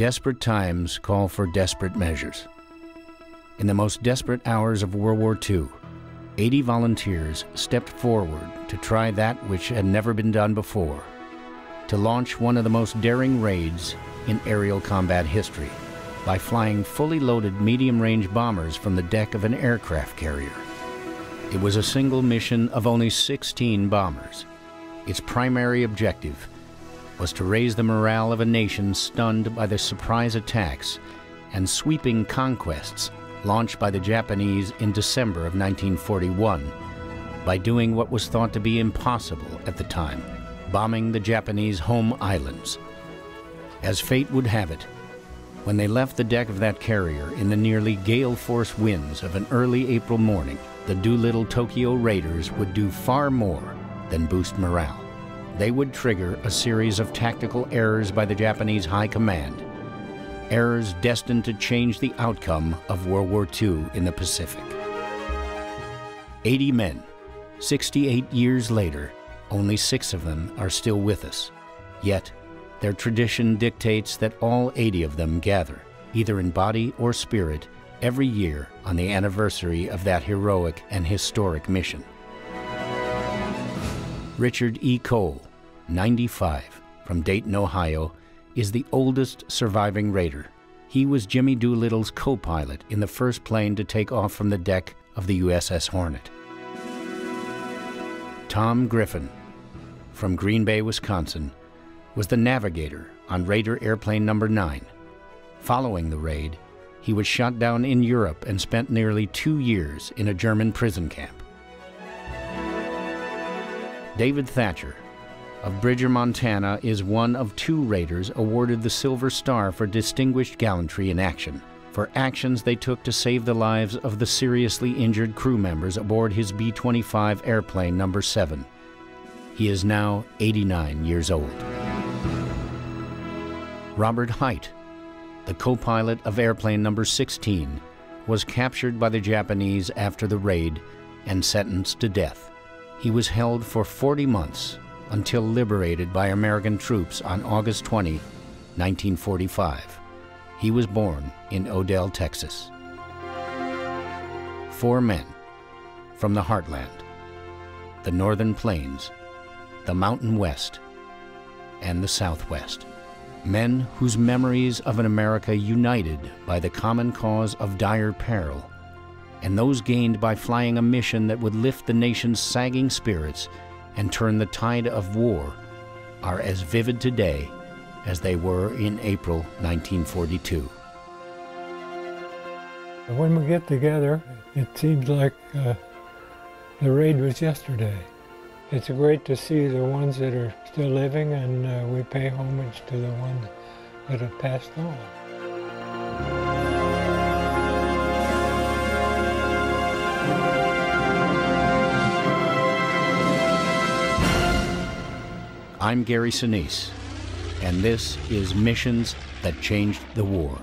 Desperate times call for desperate measures. In the most desperate hours of World War II, 80 volunteers stepped forward to try that which had never been done before, to launch one of the most daring raids in aerial combat history by flying fully loaded medium-range bombers from the deck of an aircraft carrier. It was a single mission of only 16 bombers. Its primary objective was to raise the morale of a nation stunned by the surprise attacks and sweeping conquests launched by the Japanese in December of 1941 by doing what was thought to be impossible at the time, bombing the Japanese home islands. As fate would have it, when they left the deck of that carrier in the nearly gale-force winds of an early April morning, the Doolittle Tokyo Raiders would do far more than boost morale. They would trigger a series of tactical errors by the Japanese High Command, errors destined to change the outcome of World War II in the Pacific. 80 men, 68 years later, only 6 of them are still with us. Yet, their tradition dictates that all 80 of them gather, either in body or spirit, every year on the anniversary of that heroic and historic mission. Richard E. Cole, 95, from Dayton, Ohio, is the oldest surviving Raider. He was Jimmy Doolittle's co-pilot in the first plane to take off from the deck of the USS Hornet. Tom Griffin, from Green Bay, Wisconsin, was the navigator on Raider Airplane No. 9. Following the raid, he was shot down in Europe and spent nearly 2 years in a German prison camp. David Thatcher, of Bridger, Montana, is one of 2 Raiders awarded the Silver Star for distinguished gallantry in action, for actions they took to save the lives of the seriously injured crew members aboard his B-25 airplane No. 7. He is now 89 years old. Robert Height, the co-pilot of airplane No. 16, was captured by the Japanese after the raid and sentenced to death. He was held for 40 months until liberated by American troops on August 20, 1945. He was born in Odell, Texas. 4 men from the heartland, the Northern Plains, the Mountain West, and the Southwest. Men whose memories of an America united by the common cause of dire peril, and those gained by flying a mission that would lift the nation's sagging spirits and turn the tide of war, are as vivid today as they were in April 1942. When we get together, it seems like the raid was yesterday. It's great to see the ones that are still living, and we pay homage to the ones that have passed on. I'm Gary Sinise, and this is Missions That Changed the War.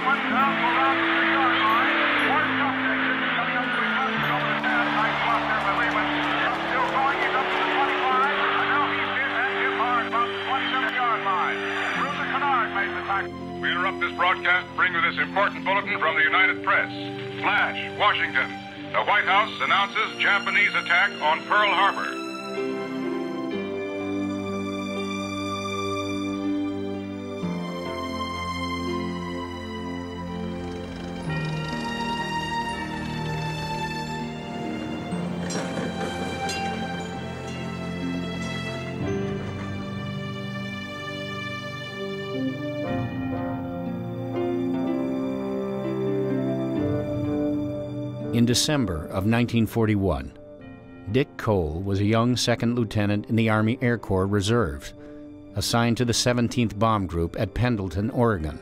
One down, around the 3-yard line. One subject is coming up to a touchdown attack. We interrupt this broadcast to bring you this important bulletin from the United Press. Flash, Washington. The White House announces Japanese attack on Pearl Harbor. In December of 1941, Dick Cole was a young second lieutenant in the Army Air Corps Reserves, assigned to the 17th Bomb Group at Pendleton, Oregon.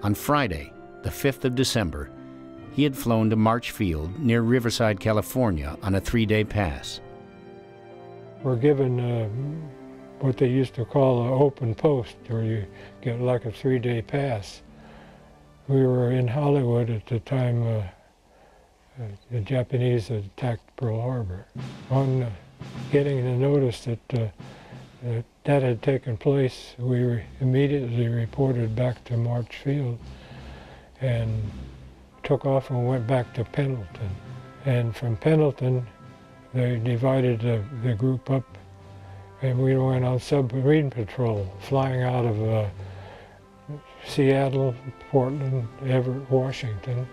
On Friday, the 5th of December, he had flown to March Field near Riverside, California on a 3-day pass. We're given what they used to call an open post, where you get like a 3-day pass. We were in Hollywood at the time the Japanese had attacked Pearl Harbor. On getting the notice that that had taken place, we immediately reported back to March Field and took off and went back to Pendleton. And from Pendleton, they divided the group up, and we went on submarine patrol, flying out of Seattle, Portland, Everett, Washington.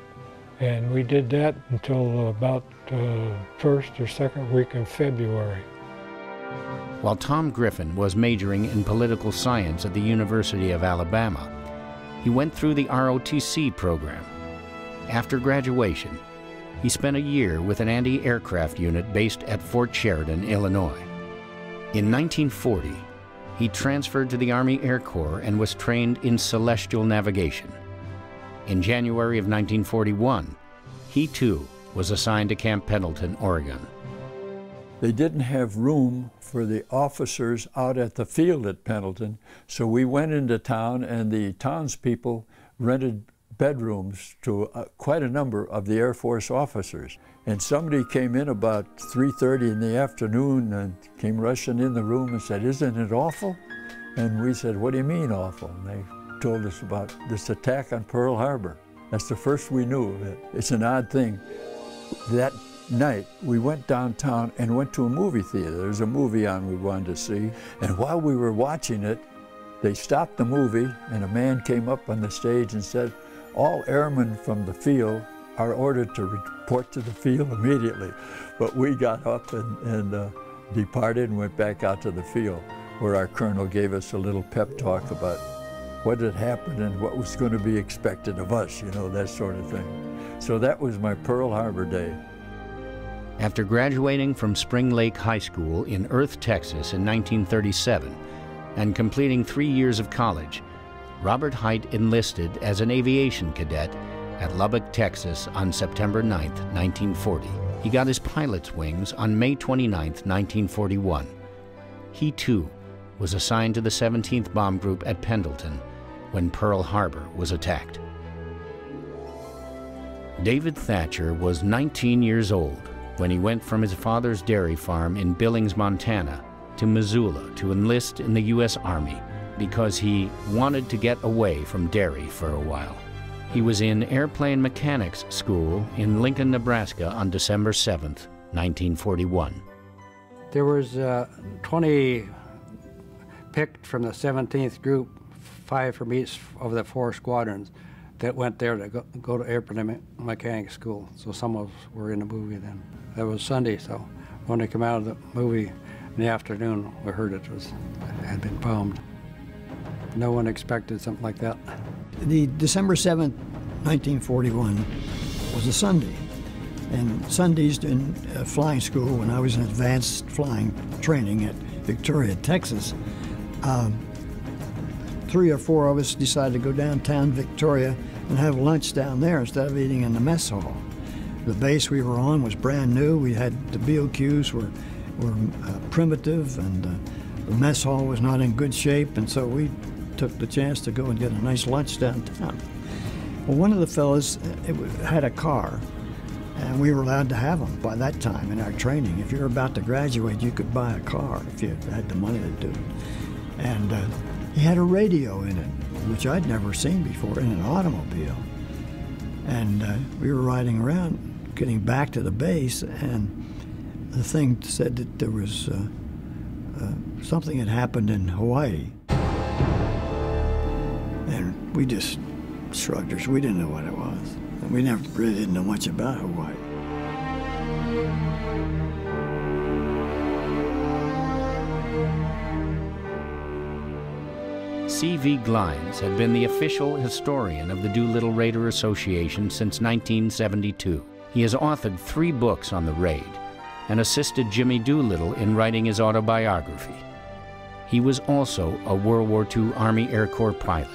And we did that until about first or second week in February. While Tom Griffin was majoring in political science at the University of Alabama, he went through the ROTC program. After graduation, he spent a year with an anti-aircraft unit based at Fort Sheridan, Illinois. In 1940, he transferred to the Army Air Corps and was trained in celestial navigation. In January of 1941, he too was assigned to Camp Pendleton, Oregon. They didn't have room for the officers out at the field at Pendleton, so we went into town and the townspeople rented bedrooms to quite a number of the Air Force officers. And somebody came in about 3:30 in the afternoon and came rushing in the room and said, "Isn't it awful?" And we said, "What do you mean awful?" And they told us about this attack on Pearl Harbor. That's the first we knew of it. It's an odd thing. That night, we went downtown and went to a movie theater. There was a movie on we wanted to see. And while we were watching it, they stopped the movie and a man came up on the stage and said, "All airmen from the field are ordered to report to the field immediately." But we got up and departed and went back out to the field, where our colonel gave us a little pep talk about what had happened and what was going to be expected of us, you know, that sort of thing. So that was my Pearl Harbor day. After graduating from Spring Lake High School in Earth, Texas in 1937 and completing 3 years of college, Robert Height enlisted as an aviation cadet at Lubbock, Texas on September 9, 1940. He got his pilot's wings on May 29, 1941. He too was assigned to the 17th Bomb Group at Pendleton when Pearl Harbor was attacked. David Thatcher was 19 years old when he went from his father's dairy farm in Billings, Montana to Missoula to enlist in the U.S. Army because he wanted to get away from dairy for a while. He was in airplane mechanics school in Lincoln, Nebraska on December 7th, 1941. There was 20 picked from the 17th group, 5 from each of the 4 squadrons that went there to go to airplane mechanics school. So some of us were in the movie then. That was Sunday, so when they came out of the movie in the afternoon, we heard it had been bombed. No one expected something like that. The December 7th, 1941 was a Sunday. And Sundays in flying school, when I was in advanced flying training at Victoria, Texas, 3 or 4 of us decided to go downtown Victoria and have lunch down there instead of eating in the mess hall. The base we were on was brand new. We had the BOQs were primitive, and the mess hall was not in good shape, and so we took the chance to go and get a nice lunch downtown. Well, one of the fellas had a car, and we were allowed to have them by that time in our training. If you were about to graduate, you could buy a car if you had the money to do it. And he had a radio in it. which I'd never seen before, in an automobile. And we were riding around, getting back to the base, and the thing said that there was something had happened in Hawaii. And we just shrugged our shoulders. We didn't know what it was. And we never really didn't know much about Hawaii. C.V. Glines had been the official historian of the Doolittle Raider Association since 1972. He has authored 3 books on the raid and assisted Jimmy Doolittle in writing his autobiography. He was also a World War II Army Air Corps pilot.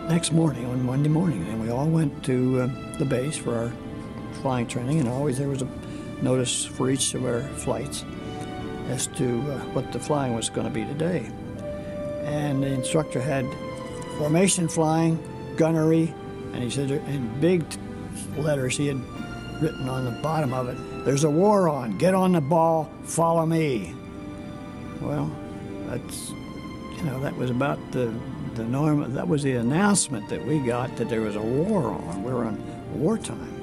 Next morning, on Monday morning, and we all went to the base for our flying training, and always there was a notice for each of our flights as to what the flying was going to be today. And the instructor had formation flying, gunnery, and he said in big letters he had written on the bottom of it, "There's a war on, get on the ball, follow me." Well, that's, you know, that was about the norm. That was the announcement that we got, that there was a war on. We were on wartime.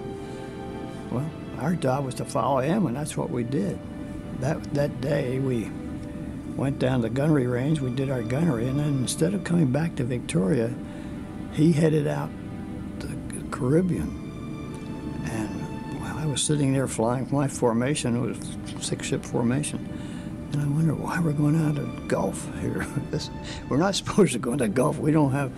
Well, our job was to follow him, and that's what we did. That day we went down the gunnery range, we did our gunnery, and then instead of coming back to Victoria, he headed out to the Caribbean. And well, I was sitting there flying my formation. It was 6-ship formation. And I wondered why we're going out of the Gulf here. We're not supposed to go into the Gulf. We don't have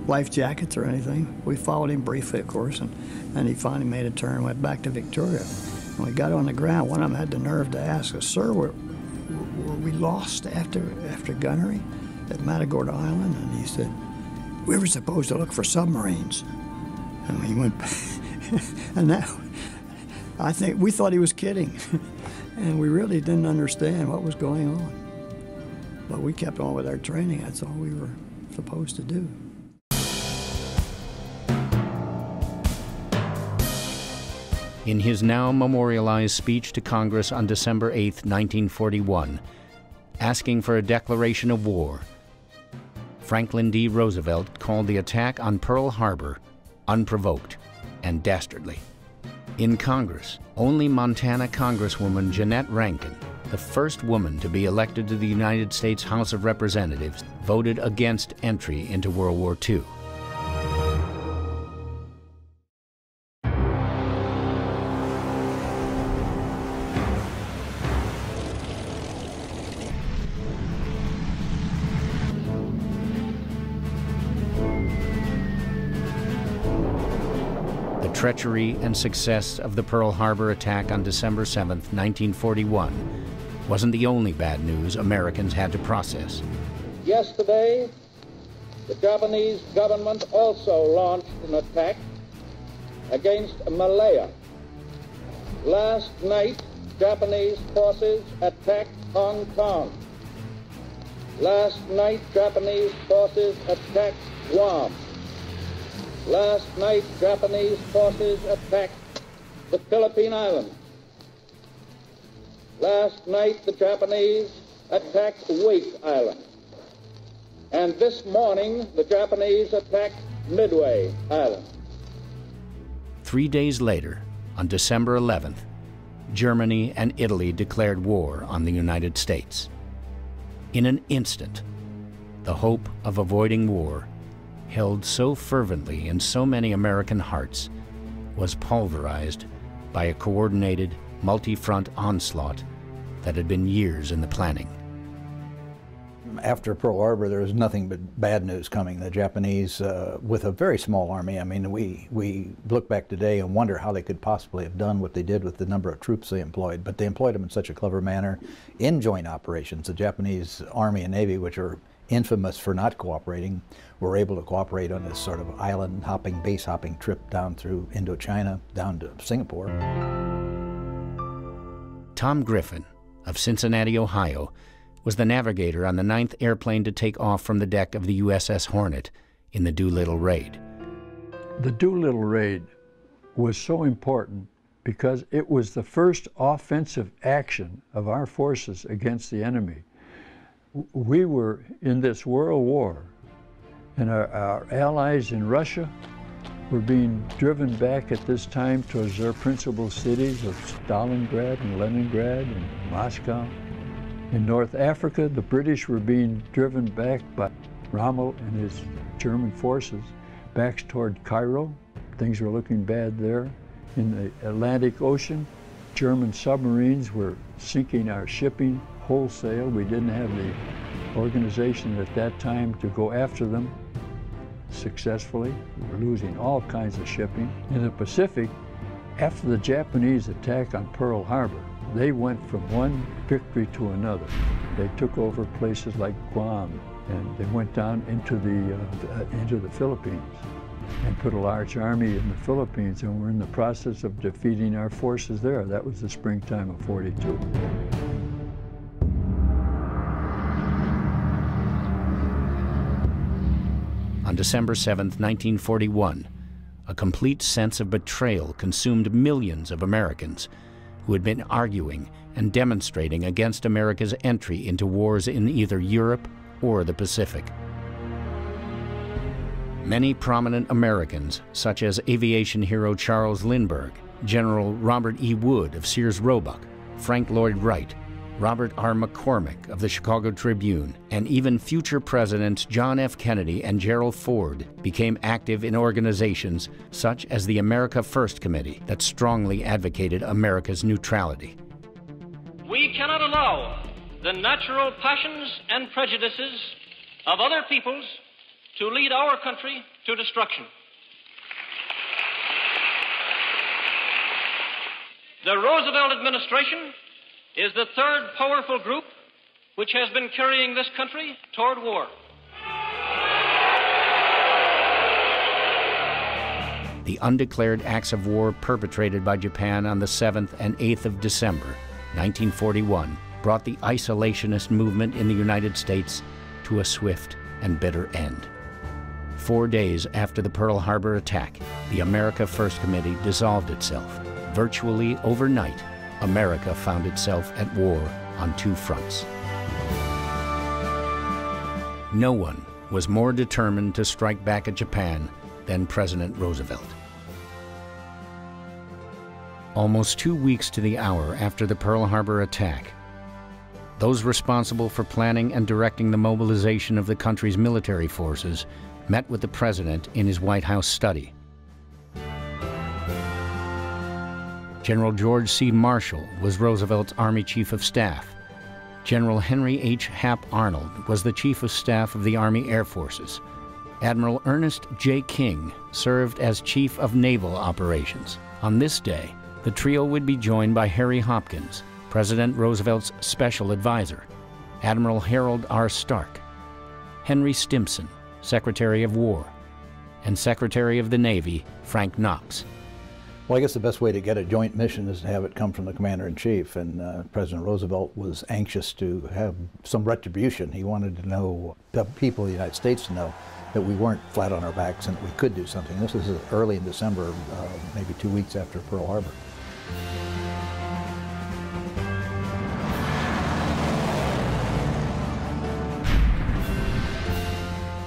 life jackets or anything. We followed him briefly, of course, and he finally made a turn and went back to Victoria. When we got on the ground, one of them had the nerve to ask us, "Sir, were we lost after gunnery at Matagorda Island?" And he said, "We were supposed to look for submarines." And we went, and that, I think we thought he was kidding. And we really didn't understand what was going on. But we kept on with our training. That's all we were supposed to do. In his now memorialized speech to Congress on December 8, 1941, asking for a declaration of war, Franklin D. Roosevelt called the attack on Pearl Harbor unprovoked and dastardly. In Congress, only Montana Congresswoman Jeanette Rankin, the first woman to be elected to the United States House of Representatives, voted against entry into World War II. The treachery and success of the Pearl Harbor attack on December 7, 1941, wasn't the only bad news Americans had to process. Yesterday, the Japanese government also launched an attack against Malaya. Last night, Japanese forces attacked Hong Kong. Last night, Japanese forces attacked Guam. Last night, Japanese forces attacked the Philippine Islands. Last night, the Japanese attacked Wake Island. And this morning, the Japanese attacked Midway Island. 3 days later, on December 11th, Germany and Italy declared war on the United States. In an instant, the hope of avoiding war, held so fervently in so many American hearts, was pulverized by a coordinated, multi-front onslaught that had been years in the planning. After Pearl Harbor, there was nothing but bad news coming. The Japanese, with a very small army, I mean, we look back today and wonder how they could possibly have done what they did with the number of troops they employed, but they employed them in such a clever manner in joint operations. The Japanese Army and Navy, which are infamous for not cooperating, were able to cooperate on this sort of island hopping, base hopping trip down through Indochina, down to Singapore. Tom Griffin of Cincinnati, Ohio, was the navigator on the 9th airplane to take off from the deck of the USS Hornet in the Doolittle Raid. The Doolittle Raid was so important because it was the first offensive action of our forces against the enemy. We were in this World War And our allies in Russia were being driven back at this time towards their principal cities of Stalingrad and Leningrad and Moscow. In North Africa, the British were being driven back by Rommel and his German forces back toward Cairo. Things were looking bad there. In the Atlantic Ocean, German submarines were sinking our shipping wholesale. We didn't have the organization at that time to go after them successfully. We were losing all kinds of shipping. In the Pacific, after the Japanese attack on Pearl Harbor, they went from one victory to another. They took over places like Guam, and they went down into the Philippines and put a large army in the Philippines, and we're in the process of defeating our forces there. That was the springtime of '42. On December 7, 1941, a complete sense of betrayal consumed millions of Americans who had been arguing and demonstrating against America's entry into wars in either Europe or the Pacific. Many prominent Americans, such as aviation hero Charles Lindbergh, General Robert E. Wood of Sears Roebuck, Frank Lloyd Wright, Robert R. McCormick of the Chicago Tribune, and even future Presidents John F. Kennedy and Gerald Ford became active in organizations such as the America First Committee that strongly advocated America's neutrality. We cannot allow the natural passions and prejudices of other peoples to lead our country to destruction. The Roosevelt administration is the third powerful group which has been carrying this country toward war. The undeclared acts of war perpetrated by Japan on the 7th and 8th of December, 1941, brought the isolationist movement in the United States to a swift and bitter end. 4 days after the Pearl Harbor attack, the America First Committee dissolved itself. Virtually overnight, America found itself at war on two fronts. No one was more determined to strike back at Japan than President Roosevelt. Almost 2 weeks to the hour after the Pearl Harbor attack, those responsible for planning and directing the mobilization of the country's military forces met with the president in his White House study. General George C. Marshall was Roosevelt's Army Chief of Staff. General Henry H. Hap Arnold was the Chief of Staff of the Army Air Forces. Admiral Ernest J. King served as Chief of Naval Operations. On this day, the trio would be joined by Harry Hopkins, President Roosevelt's special advisor, Admiral Harold R. Stark, Henry Stimson, Secretary of War, and Secretary of the Navy, Frank Knox. Well, I guess the best way to get a joint mission is to have it come from the Commander-in-Chief, and President Roosevelt was anxious to have some retribution. He wanted to know, the people of the United States to know, that we weren't flat on our backs and that we could do something. This was early in December, maybe 2 weeks after Pearl Harbor.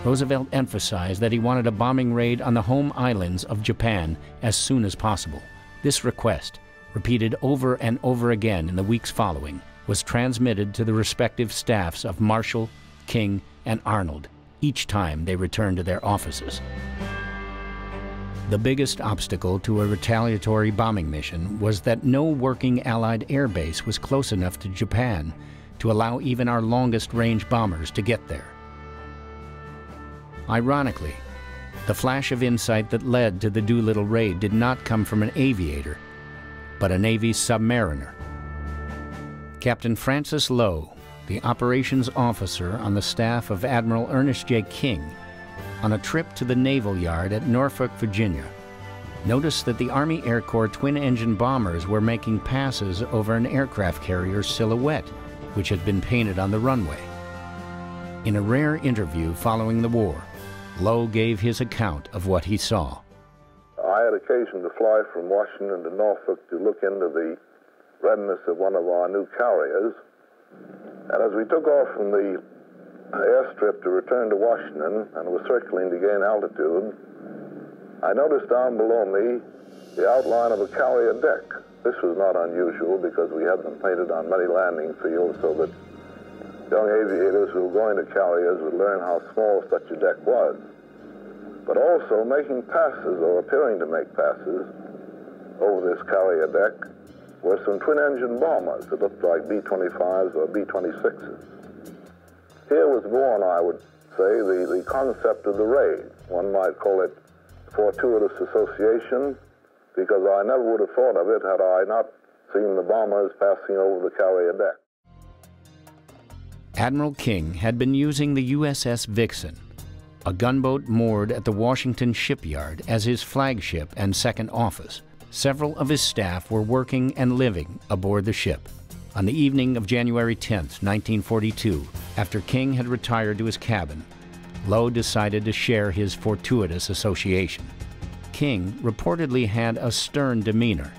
Roosevelt emphasized that he wanted a bombing raid on the home islands of Japan as soon as possible. This request, repeated over and over again in the weeks following, was transmitted to the respective staffs of Marshall, King, and Arnold each time they returned to their offices. The biggest obstacle to a retaliatory bombing mission was that no working Allied air base was close enough to Japan to allow even our longest-range bombers to get there. Ironically, the flash of insight that led to the Doolittle Raid did not come from an aviator, but a Navy submariner. Captain Francis Lowe, the operations officer on the staff of Admiral Ernest J. King, on a trip to the Naval Yard at Norfolk, Virginia, noticed that the Army Air Corps twin-engine bombers were making passes over an aircraft carrier's silhouette, which had been painted on the runway. In a rare interview following the war, Lowe gave his account of what he saw. I had occasion to fly from Washington to Norfolk to look into the readiness of one of our new carriers. And as we took off from the airstrip to return to Washington and was circling to gain altitude, I noticed down below me the outline of a carrier deck. This was not unusual because we had them painted on many landing fields so that young aviators who were going to carriers would learn how small such a deck was. But also making passes, or appearing to make passes, over this carrier deck were some twin-engine bombers that looked like B-25s or B-26s. Here was born, I would say, the concept of the raid. One might call it fortuitous association, because I never would have thought of it had I not seen the bombers passing over the carrier deck. Admiral King had been using the USS Vixen, a gunboat moored at the Washington shipyard, as his flagship and second office. Several of his staff were working and living aboard the ship. On the evening of January 10th, 1942, after King had retired to his cabin, Lowe decided to share his fortuitous association. King reportedly had a stern demeanor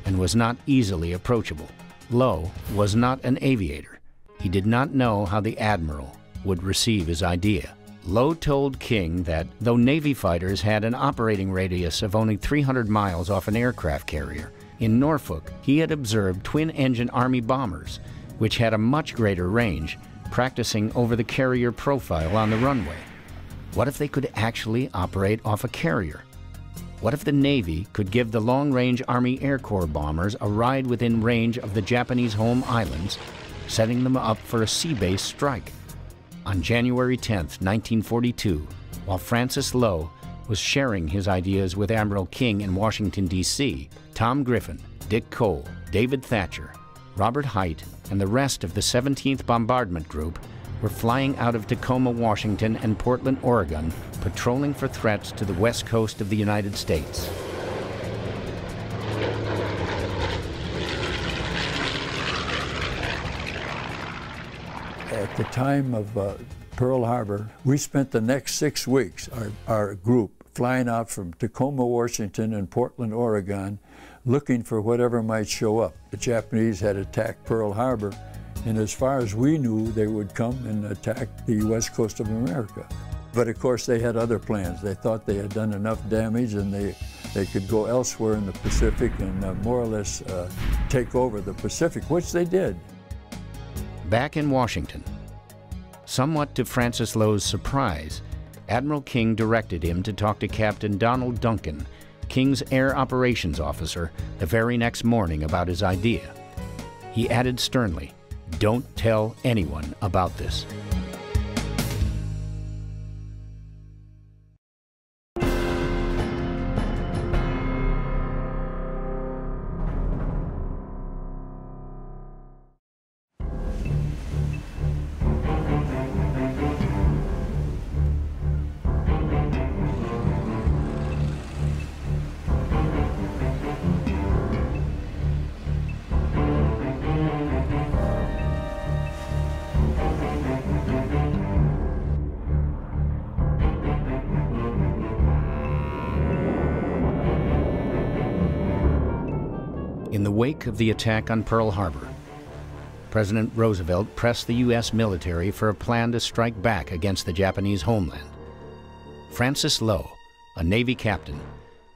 and was not easily approachable. Lowe was not an aviator. He did not know how the admiral would receive his idea. Lowe told King that though Navy fighters had an operating radius of only 300 miles off an aircraft carrier, in Norfolk he had observed twin-engine Army bombers, which had a much greater range, practicing over the carrier profile on the runway. What if they could actually operate off a carrier? What if the Navy could give the long-range Army Air Corps bombers a ride within range of the Japanese home islands, setting them up for a sea-based strike? On January 10, 1942, while Francis Lowe was sharing his ideas with Admiral King in Washington, D.C., Tom Griffin, Dick Cole, David Thatcher, Robert Hite, and the rest of the 17th Bombardment Group were flying out of Tacoma, Washington, and Portland, Oregon, patrolling for threats to the west coast of the United States. At the time of Pearl Harbor, we spent the next 6 weeks, our group, flying out from Tacoma, Washington, and Portland, Oregon, looking for whatever might show up. The Japanese had attacked Pearl Harbor, and as far as we knew, they would come and attack the west coast of America. But of course, they had other plans. They thought they had done enough damage and they could go elsewhere in the Pacific and more or less take over the Pacific, which they did. Back in Washington, somewhat to Francis Lowe's surprise, Admiral King directed him to talk to Captain Donald Duncan, King's air operations officer, the very next morning about his idea. He added sternly, "Don't tell anyone about this." In the wake of the attack on Pearl Harbor, President Roosevelt pressed the U.S. military for a plan to strike back against the Japanese homeland. Francis Lowe, a Navy captain,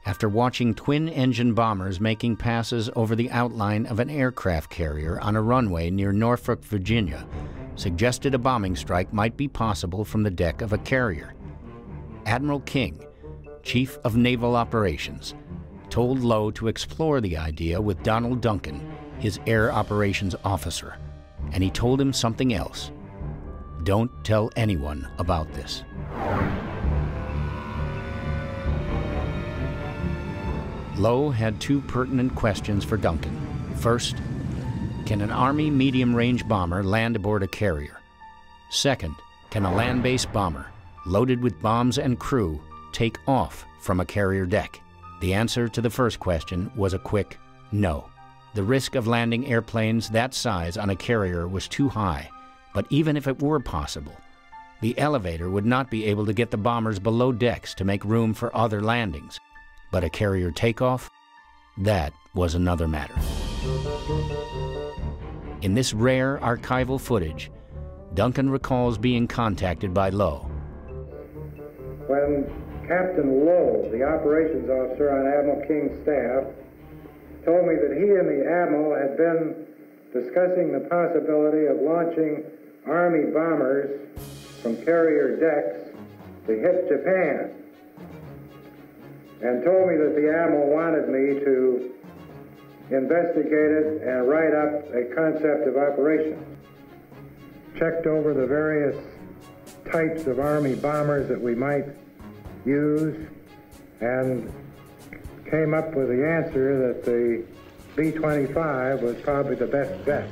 after watching twin-engine bombers making passes over the outline of an aircraft carrier on a runway near Norfolk, Virginia, suggested a bombing strike might be possible from the deck of a carrier. Admiral King, Chief of Naval Operations, told Lowe to explore the idea with Donald Duncan, his air operations officer, and he told him something else. Don't tell anyone about this. Lowe had two pertinent questions for Duncan. First, can an Army medium-range bomber land aboard a carrier? Second, can a land-based bomber, loaded with bombs and crew, take off from a carrier deck? The answer to the first question was a quick no. The risk of landing airplanes that size on a carrier was too high, but even if it were possible, the elevator would not be able to get the bombers below decks to make room for other landings. But a carrier takeoff? That was another matter. In this rare archival footage, Duncan recalls being contacted by Lowe. When Captain Lowe, the operations officer on Admiral King's staff, told me that he and the Admiral had been discussing the possibility of launching Army bombers from carrier decks to hit Japan, and told me that the Admiral wanted me to investigate it and write up a concept of operations. Checked over the various types of Army bombers that we might use and came up with the answer that the B-25 was probably the best bet.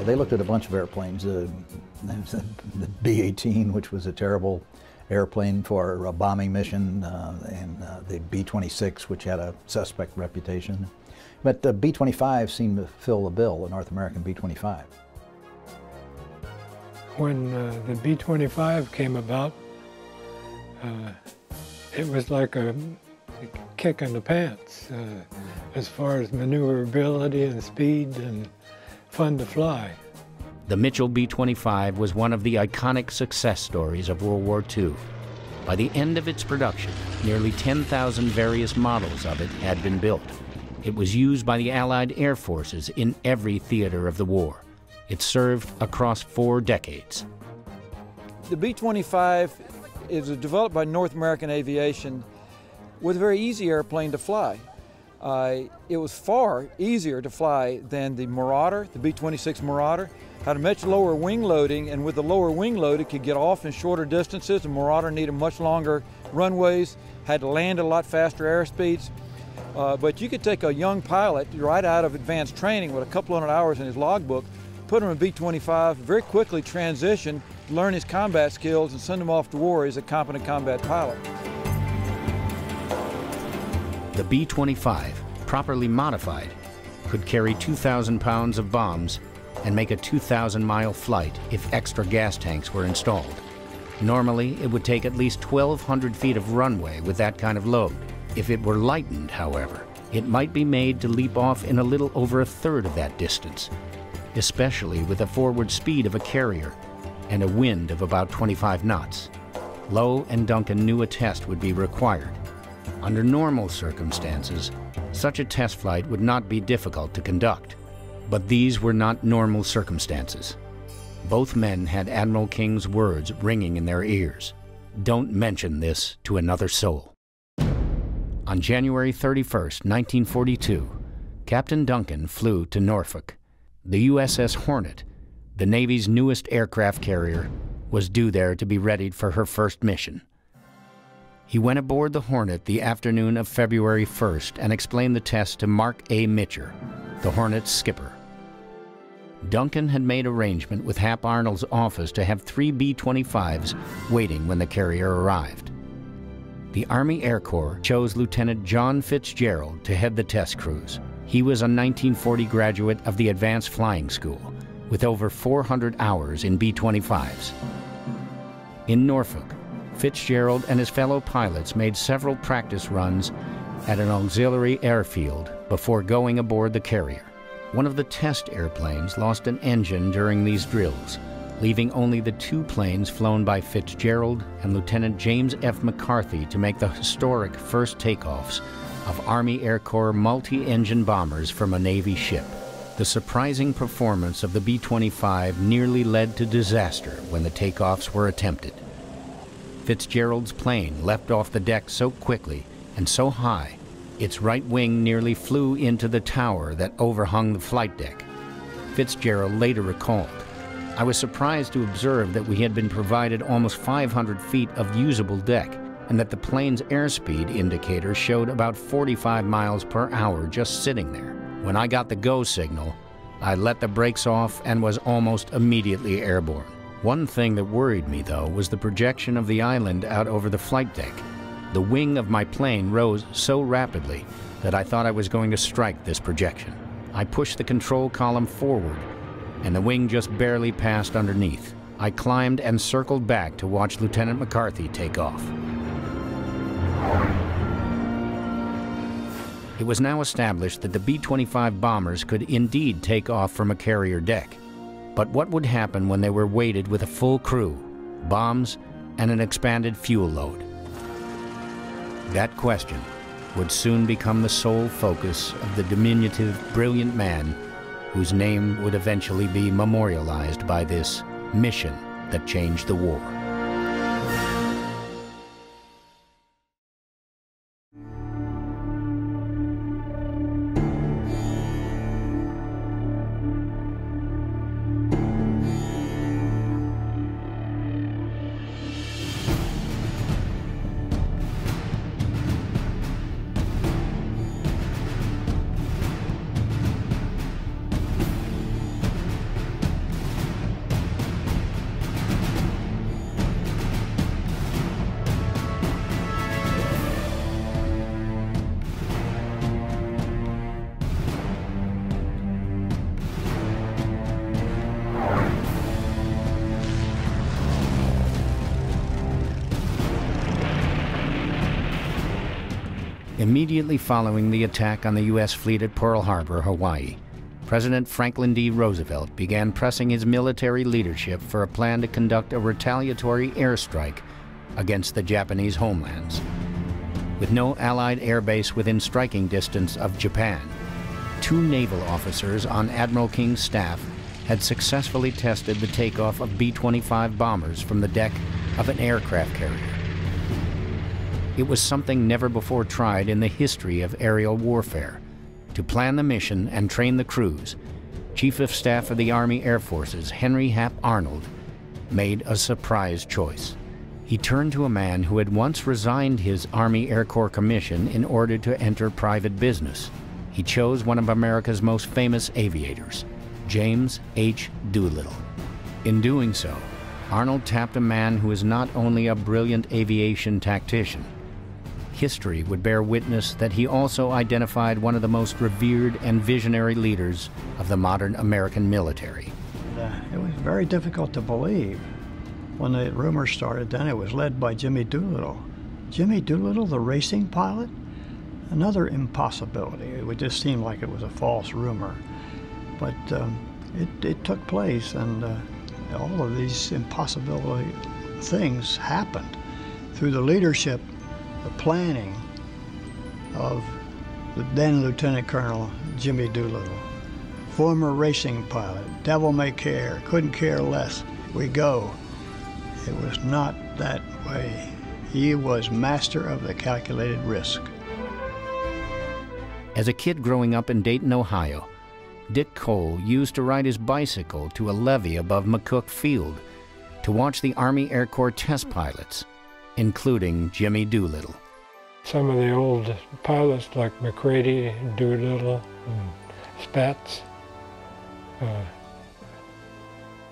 They looked at a bunch of airplanes. The B-18, which was a terrible airplane for a bombing mission, and the B-26, which had a suspect reputation. But the B-25 seemed to fill the bill, the North American B-25. When the B-25 came about, it was like a kick in the pants as far as maneuverability and speed and fun to fly. The Mitchell B-25 was one of the iconic success stories of World War II. By the end of its production, nearly 10,000 various models of it had been built. It was used by the Allied air forces in every theater of the war. It served across 4 decades. The B-25 is developed by North American Aviation with a very easy airplane to fly. It was far easier to fly than the Marauder, the B-26 Marauder. Had a much lower wing loading, and with the lower wing load it could get off in shorter distances. The Marauder needed much longer runways, had to land at a lot faster airspeeds. But you could take a young pilot right out of advanced training with a couple hundred hours in his logbook, put him in a B-25, very quickly transition, learn his combat skills, and send him off to war as a competent combat pilot. The B-25, properly modified, could carry 2,000 pounds of bombs and make a 2,000-mile flight if extra gas tanks were installed. Normally, it would take at least 1,200 feet of runway with that kind of load. If it were lightened, however, it might be made to leap off in a little over a third of that distance, especially with the forward speed of a carrier and a wind of about 25 knots. Lowe and Duncan knew a test would be required. Under normal circumstances, such a test flight would not be difficult to conduct. But these were not normal circumstances. Both men had Admiral King's words ringing in their ears. Don't mention this to another soul. On January 31st, 1942, Captain Duncan flew to Norfolk. The USS Hornet, the Navy's newest aircraft carrier, was due there to be readied for her first mission. He went aboard the Hornet the afternoon of February 1st and explained the test to Mark A. Mitchell, the Hornet's skipper. Duncan had made arrangement with Hap Arnold's office to have 3 B-25s waiting when the carrier arrived. The Army Air Corps chose Lieutenant John Fitzgerald to head the test cruise. He was a 1940 graduate of the Advanced Flying School, with over 400 hours in B-25s. In Norfolk, Fitzgerald and his fellow pilots made several practice runs at an auxiliary airfield before going aboard the carrier. One of the test airplanes lost an engine during these drills, leaving only the 2 planes flown by Fitzgerald and Lieutenant James F. McCarthy to make the historic first takeoffs of Army Air Corps multi-engine bombers from a Navy ship. The surprising performance of the B-25 nearly led to disaster when the takeoffs were attempted. Fitzgerald's plane leapt off the deck so quickly and so high, its right wing nearly flew into the tower that overhung the flight deck. Fitzgerald later recalled, "I was surprised to observe that we had been provided almost 500 feet of usable deck and that the plane's airspeed indicator showed about 45 miles per hour just sitting there. When I got the go signal, I let the brakes off and was almost immediately airborne. One thing that worried me, though, was the projection of the island out over the flight deck. The wing of my plane rose so rapidly that I thought I was going to strike this projection. I pushed the control column forward, and the wing just barely passed underneath. I climbed and circled back to watch Lieutenant McCarthy take off." It was now established that the B-25 bombers could indeed take off from a carrier deck. But what would happen when they were weighted with a full crew, bombs, and an expanded fuel load? That question would soon become the sole focus of the diminutive, brilliant man whose name would eventually be memorialized by this mission that changed the war. Immediately following the attack on the U.S. fleet at Pearl Harbor, Hawaii, President Franklin D. Roosevelt began pressing his military leadership for a plan to conduct a retaliatory airstrike against the Japanese homelands. With no Allied air base within striking distance of Japan, 2 naval officers on Admiral King's staff had successfully tested the takeoff of B-25 bombers from the deck of an aircraft carrier. It was something never before tried in the history of aerial warfare. To plan the mission and train the crews, Chief of Staff of the Army Air Forces, Henry Hap Arnold, made a surprise choice. He turned to a man who had once resigned his Army Air Corps commission in order to enter private business. He chose one of America's most famous aviators, James H. Doolittle. In doing so, Arnold tapped a man who is not only a brilliant aviation tactician. History would bear witness that he also identified one of the most revered and visionary leaders of the modern American military. It was very difficult to believe. When the rumors started, then it was led by Jimmy Doolittle. Jimmy Doolittle, the racing pilot? Another impossibility. It would just seem like it was a false rumor. But it took place, and all of these impossibility things happened through the leadership, the planning of the then Lieutenant Colonel Jimmy Doolittle, former racing pilot, devil may care, couldn't care less, we go. It was not that way. He was master of the calculated risk. As a kid growing up in Dayton, Ohio, Dick Cole used to ride his bicycle to a levee above McCook Field to watch the Army Air Corps test pilots, including Jimmy Doolittle. Some of the old pilots like McCready, Doolittle, and Spatz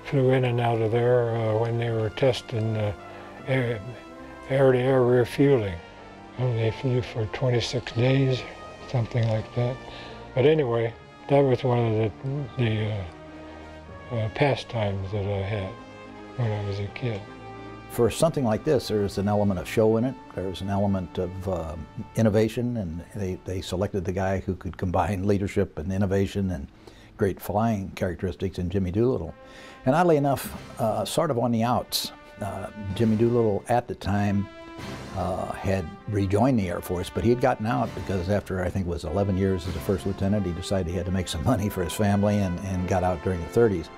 flew in and out of there when they were testing air-to-air refueling. And they flew for 26 days, something like that. But anyway, that was one of the pastimes that I had when I was a kid. For something like this, there's an element of show in it. There's an element of innovation, and they selected the guy who could combine leadership and innovation and great flying characteristics in Jimmy Doolittle. And oddly enough, sort of on the outs, Jimmy Doolittle at the time had rejoined the Air Force, but he had gotten out because after, I think it was 11 years as a first lieutenant, he decided he had to make some money for his family and got out during the 30s.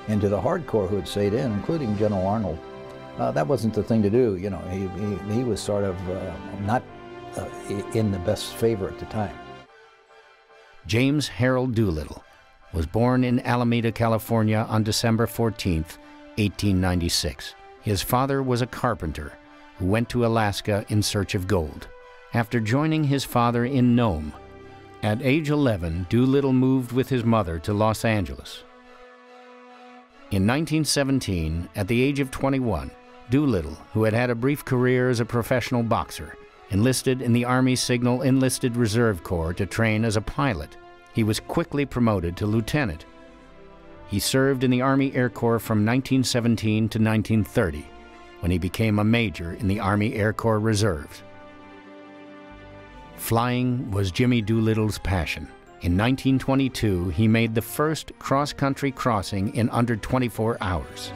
And to the hardcore who had stayed in, including General Arnold, that wasn't the thing to do. You know, he was sort of not in the best favor at the time. James Harold Doolittle was born in Alameda, California on December 14th, 1896. His father was a carpenter who went to Alaska in search of gold. After joining his father in Nome, at age 11, Doolittle moved with his mother to Los Angeles. In 1917, at the age of 21, Doolittle, who had had a brief career as a professional boxer, enlisted in the Army Signal Enlisted Reserve Corps to train as a pilot. He was quickly promoted to lieutenant. He served in the Army Air Corps from 1917 to 1930, when he became a major in the Army Air Corps Reserves. Flying was Jimmy Doolittle's passion. In 1922, he made the first cross-country crossing in under 24 hours.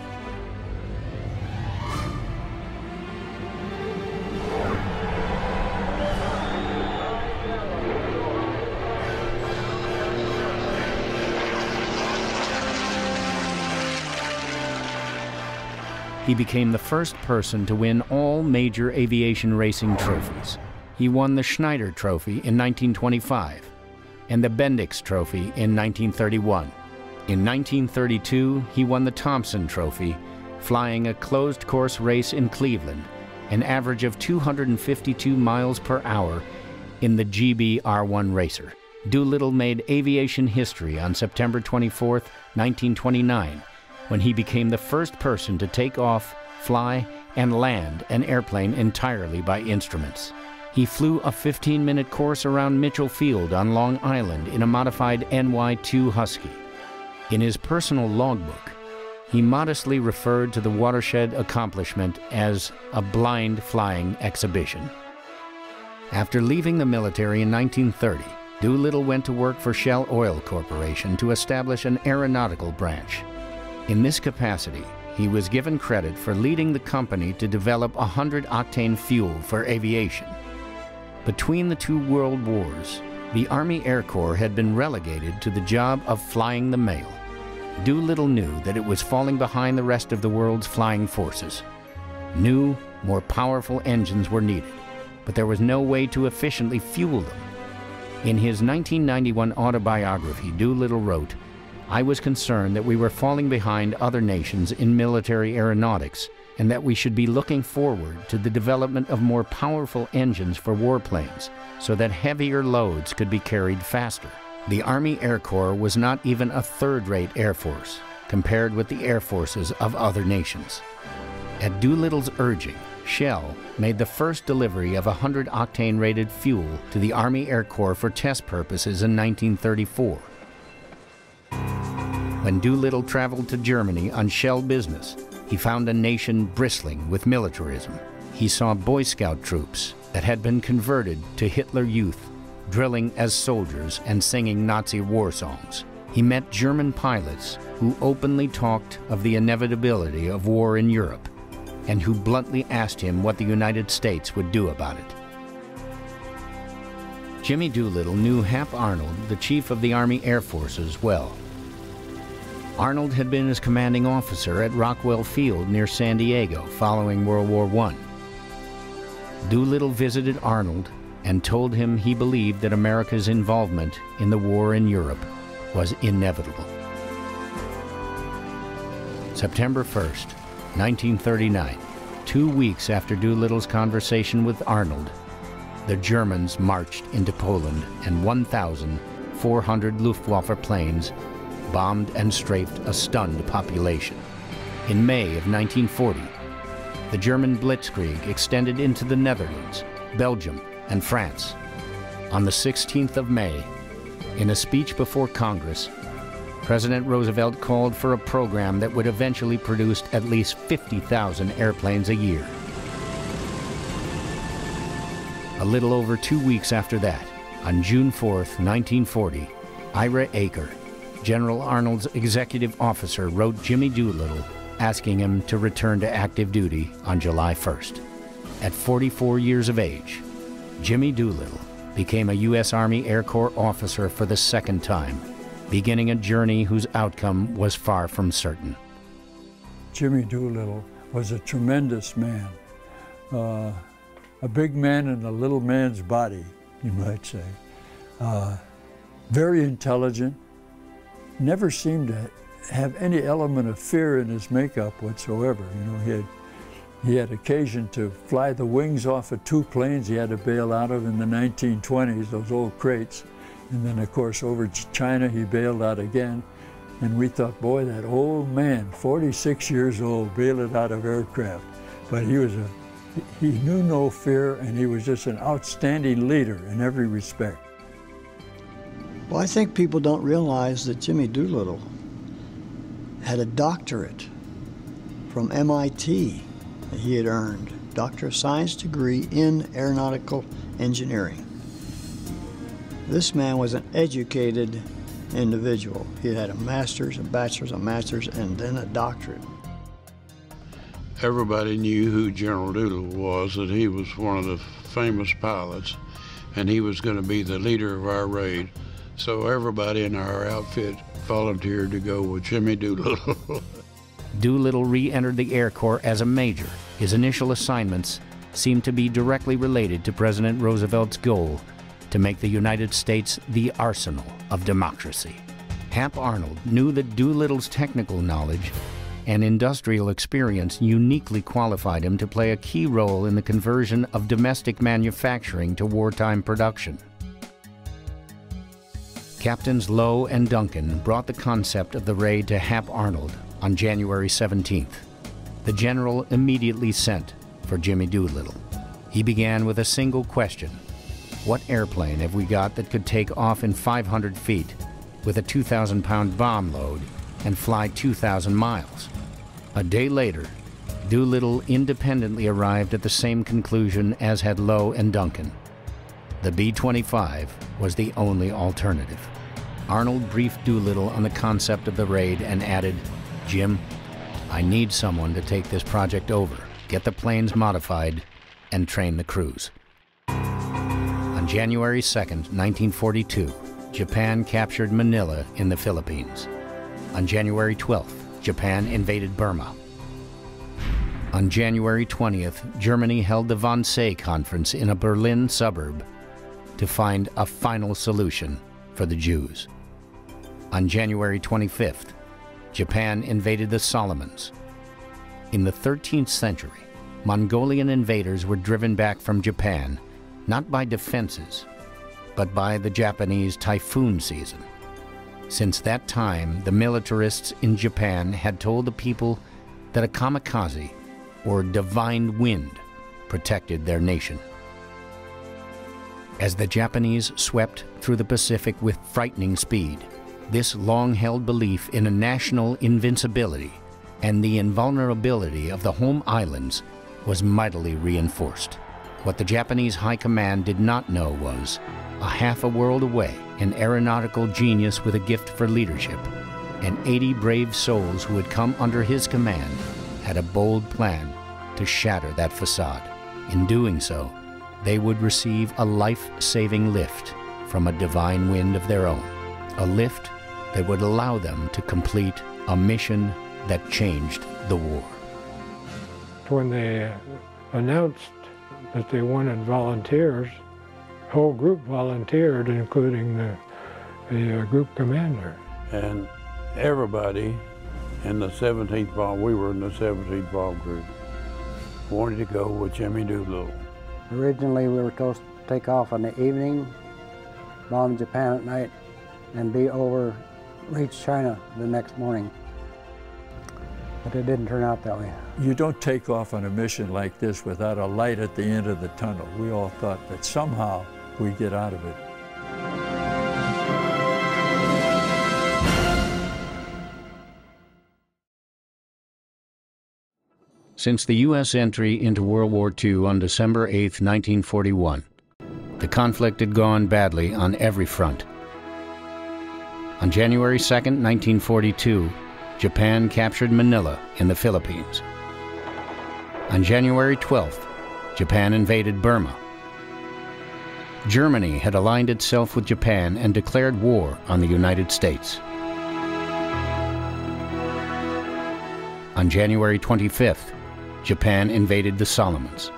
He became the first person to win all major aviation racing trophies. He won the Schneider Trophy in 1925 and the Bendix Trophy in 1931. In 1932, he won the Thompson Trophy, flying a closed-course race in Cleveland, an average of 252 miles per hour in the GB R1 Racer. Doolittle made aviation history on September 24, 1929, when he became the first person to take off, fly, and land an airplane entirely by instruments. He flew a 15-minute course around Mitchell Field on Long Island in a modified NY-2 Husky. In his personal logbook, he modestly referred to the watershed accomplishment as a blind flying exhibition. After leaving the military in 1930, Doolittle went to work for Shell Oil Corporation to establish an aeronautical branch. In this capacity, he was given credit for leading the company to develop 100-octane fuel for aviation. Between the two world wars, the Army Air Corps had been relegated to the job of flying the mail. Doolittle knew that it was falling behind the rest of the world's flying forces. New, more powerful engines were needed, but there was no way to efficiently fuel them. In his 1991 autobiography, Doolittle wrote, "I was concerned that we were falling behind other nations in military aeronautics, and that we should be looking forward to the development of more powerful engines for warplanes, so that heavier loads could be carried faster." The Army Air Corps was not even a third-rate air force, compared with the air forces of other nations. At Doolittle's urging, Shell made the first delivery of 100-octane rated fuel to the Army Air Corps for test purposes in 1934. When Doolittle traveled to Germany on Shell business, he found a nation bristling with militarism. He saw Boy Scout troops that had been converted to Hitler Youth, drilling as soldiers and singing Nazi war songs. He met German pilots who openly talked of the inevitability of war in Europe, and who bluntly asked him what the United States would do about it. Jimmy Doolittle knew Hap Arnold, the chief of the Army Air Forces, well. Arnold had been his commanding officer at Rockwell Field near San Diego following World War I. Doolittle visited Arnold and told him he believed that America's involvement in the war in Europe was inevitable. September 1st, 1939, 2 weeks after Doolittle's conversation with Arnold, the Germans marched into Poland, and 1,400 Luftwaffe planes bombed and strafed a stunned population. In May of 1940, the German blitzkrieg extended into the Netherlands, Belgium, and France. On the 16th of May, in a speech before Congress, President Roosevelt called for a program that would eventually produce at least 50,000 airplanes a year. A little over 2 weeks after that, on June 4th, 1940, Ira Aker, General Arnold's executive officer, wrote Jimmy Doolittle asking him to return to active duty on July 1st. At 44 years of age, Jimmy Doolittle became a U.S. Army Air Corps officer for the second time, beginning a journey whose outcome was far from certain. Jimmy Doolittle was a tremendous man, a big man in a little man's body, you might say. Very intelligent, never seemed to have any element of fear in his makeup whatsoever. You know, he had occasion to fly the wings off of 2 planes he had to bail out of in the 1920s, those old crates. And then, of course, over China, he bailed out again. And we thought, boy, that old man, 46 years old, bailed out of aircraft. But he knew no fear, and he was just an outstanding leader in every respect. Well, I think people don't realize that Jimmy Doolittle had a doctorate from MIT that he had earned, Doctor of Science degree in aeronautical engineering. This man was an educated individual. He had a master's, a bachelor's, a master's, and then a doctorate. Everybody knew who General Doolittle was, that he was one of the famous pilots, and he was going to be the leader of our raid. So everybody in our outfit volunteered to go with Jimmy Doolittle. Doolittle re-entered the Air Corps as a major. His initial assignments seemed to be directly related to President Roosevelt's goal to make the United States the arsenal of democracy. Hap Arnold knew that Doolittle's technical knowledge and industrial experience uniquely qualified him to play a key role in the conversion of domestic manufacturing to wartime production. Captains Lowe and Duncan brought the concept of the raid to Hap Arnold on January 17th. The general immediately sent for Jimmy Doolittle. He began with a single question: what airplane have we got that could take off in 500 feet with a 2,000-pound bomb load and fly 2,000 miles? A day later, Doolittle independently arrived at the same conclusion as had Lowe and Duncan. The B-25 was the only alternative. Arnold briefed Doolittle on the concept of the raid and added, "Jim, I need someone to take this project over, get the planes modified, and train the crews." On January 2nd, 1942, Japan captured Manila in the Philippines. On January 12th, Japan invaded Burma. On January 20th, Germany held the Wannsee Conference in a Berlin suburb to find a final solution for the Jews. On January 25th, Japan invaded the Solomons. In the 13th century, Mongolian invaders were driven back from Japan, not by defenses, but by the Japanese typhoon season. Since that time, the militarists in Japan had told the people that a kamikaze, or divine wind, protected their nation. As the Japanese swept through the Pacific with frightening speed, this long-held belief in a national invincibility and the invulnerability of the home islands was mightily reinforced. What the Japanese High Command did not know was, a half a world away, an aeronautical genius with a gift for leadership, and 80 brave souls who had come under his command had a bold plan to shatter that facade. In doing so, they would receive a life-saving lift from a divine wind of their own, a lift that would allow them to complete a mission that changed the war. When they announced that they wanted volunteers, the whole group volunteered, including the group commander. And everybody in the 17th bomb, we were in the 17th bomb group, wanted to go with Jimmy Doolittle. Originally, we were supposed to take off in the evening, bomb Japan at night, and be over, reach China the next morning. But it didn't turn out that way. You don't take off on a mission like this without a light at the end of the tunnel. We all thought that somehow we'd get out of it. Since the U.S. entry into World War II on December 8, 1941, the conflict had gone badly on every front. On January 2, 1942, Japan captured Manila in the Philippines. On January 12th, Japan invaded Burma. Germany had aligned itself with Japan and declared war on the United States. On January 25th, Japan invaded the Solomons.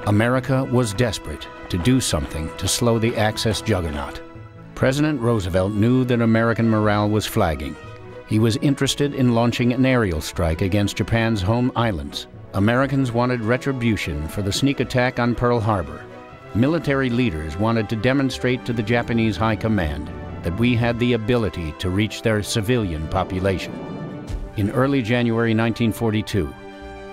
America was desperate to do something to slow the Axis juggernaut. President Roosevelt knew that American morale was flagging. He was interested in launching an aerial strike against Japan's home islands. Americans wanted retribution for the sneak attack on Pearl Harbor. Military leaders wanted to demonstrate to the Japanese High Command that we had the ability to reach their civilian population. In early January 1942,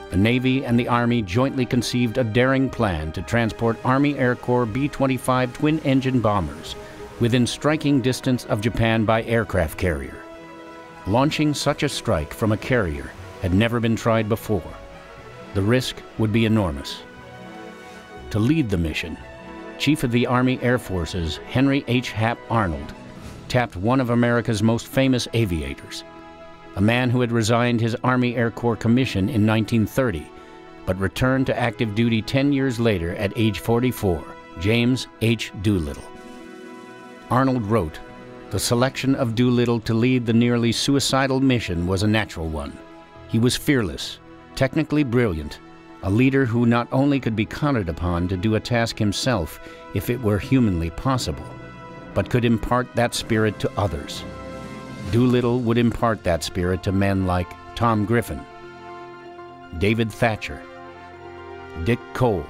the Navy and the Army jointly conceived a daring plan to transport Army Air Corps B-25 twin-engine bombers within striking distance of Japan by aircraft carrier. Launching such a strike from a carrier had never been tried before. The risk would be enormous. To lead the mission, Chief of the Army Air Forces, Henry H. Hap Arnold, tapped one of America's most famous aviators, a man who had resigned his Army Air Corps commission in 1930, but returned to active duty 10 years later at age 44, James H. Doolittle. Arnold wrote, "The selection of Doolittle to lead the nearly suicidal mission was a natural one. He was fearless, technically brilliant, a leader who not only could be counted upon to do a task himself if it were humanly possible, but could impart that spirit to others. Doolittle would impart that spirit to men like Tom Griffin, David Thatcher, Dick Cole,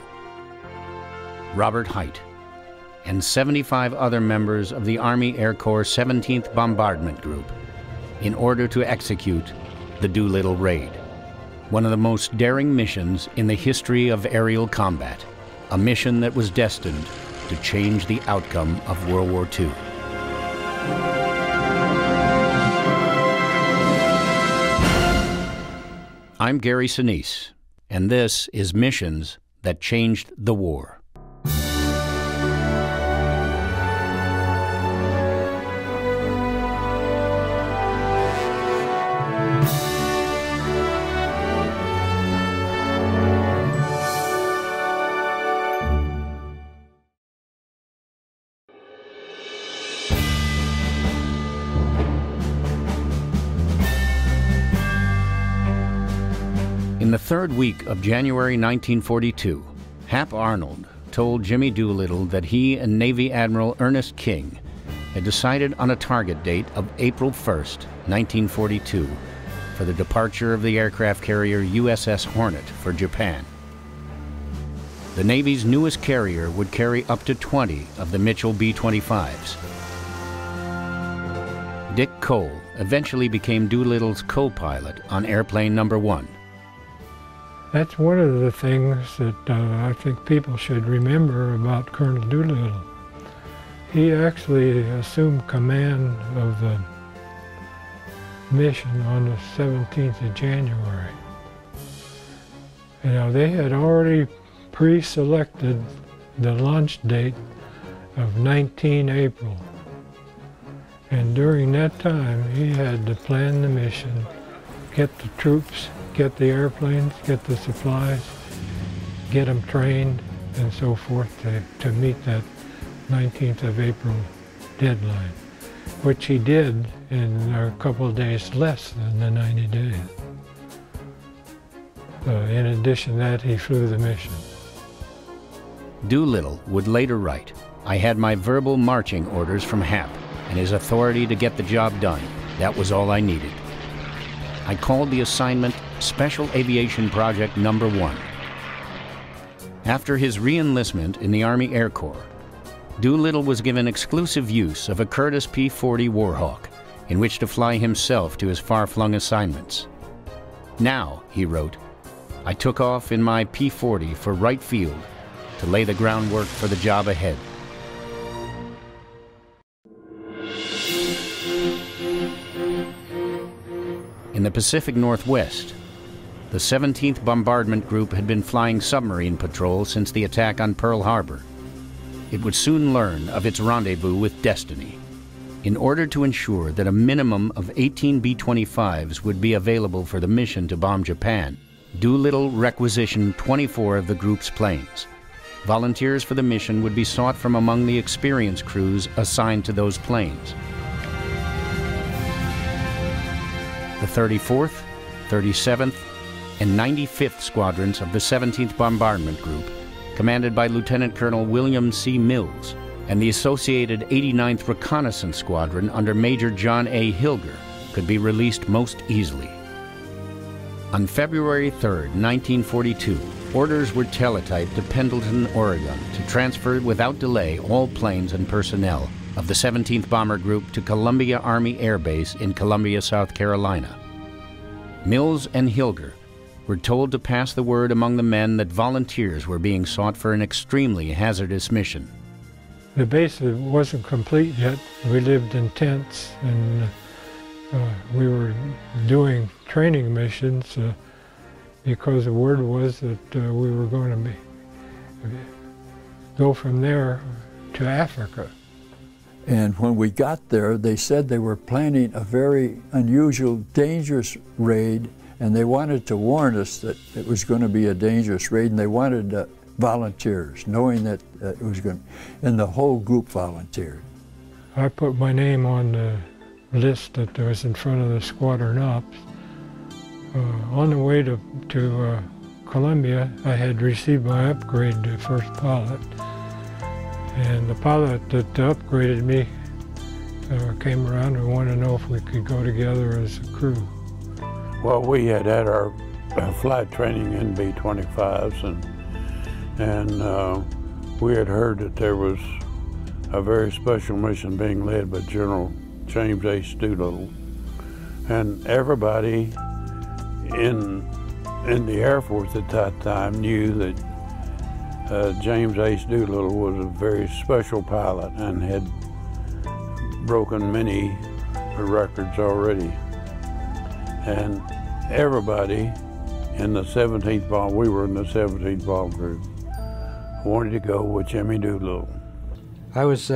Robert Hite, and 75 other members of the Army Air Corps 17th Bombardment Group in order to execute the Doolittle Raid, one of the most daring missions in the history of aerial combat, a mission that was destined to change the outcome of World War II. I'm Gary Sinise, and this is Missions That Changed the War. In the third week of January 1942, Hap Arnold told Jimmy Doolittle that he and Navy Admiral Ernest King had decided on a target date of April 1st, 1942, for the departure of the aircraft carrier USS Hornet for Japan. The Navy's newest carrier would carry up to 20 of the Mitchell B-25s. Dick Cole eventually became Doolittle's co-pilot on airplane number 1. That's one of the things that I think people should remember about Colonel Doolittle. He actually assumed command of the mission on the 17th of January. You know, they had already pre-selected the launch date of 19 April. And during that time, he had to plan the mission, get the troops, get the airplanes, get the supplies, get them trained, and so forth to meet that 19th of April deadline, which he did in a couple of days less than the 90 days. In addition to that, he flew the mission. Doolittle would later write, "I had my verbal marching orders from Hap and his authority to get the job done. That was all I needed. I called the assignment Special Aviation Project Number 1. After his re-enlistment in the Army Air Corps, Doolittle was given exclusive use of a Curtiss P-40 Warhawk, in which to fly himself to his far-flung assignments. Now, he wrote, I took off in my P-40 for Wright Field to lay the groundwork for the job ahead. In the Pacific Northwest, the 17th Bombardment Group had been flying submarine patrol since the attack on Pearl Harbor. It would soon learn of its rendezvous with destiny. In order to ensure that a minimum of 18 B-25s would be available for the mission to bomb Japan, Doolittle requisitioned 24 of the group's planes. Volunteers for the mission would be sought from among the experienced crews assigned to those planes. The 34th, 37th, and 95th Squadrons of the 17th Bombardment Group, commanded by Lieutenant Colonel William C. Mills, and the associated 89th Reconnaissance Squadron under Major John A. Hilger, could be released most easily. On February 3, 1942, orders were teletyped to Pendleton, Oregon, to transfer without delay all planes and personnel of the 17th Bomber Group to Columbia Army Air Base in Columbia, South Carolina. Mills and Hilger were told to pass the word among the men that volunteers were being sought for an extremely hazardous mission. The base wasn't complete yet. We lived in tents, and we were doing training missions because the word was that we were going to go from there to Africa. And when we got there, they said they were planning a very unusual, dangerous raid, and they wanted to warn us that it was going to be a dangerous raid, and they wanted volunteers, knowing that it was going to, and the whole group volunteered. I put my name on the list that was in front of the squadron ops. On the way to Columbia, I had received my upgrade to first pilot. And the pilot that upgraded me came around and wanted to know if we could go together as a crew. Well, we had our flight training in B-25s, and we had heard that there was a very special mission being led by General James H. Doolittle. And everybody in the Air Force at that time knew that James H. Doolittle was a very special pilot and had broken many records already. And everybody in the 17th Bomb, we were in the 17th Bomb Group, wanted to go with Jimmy Doolittle. I was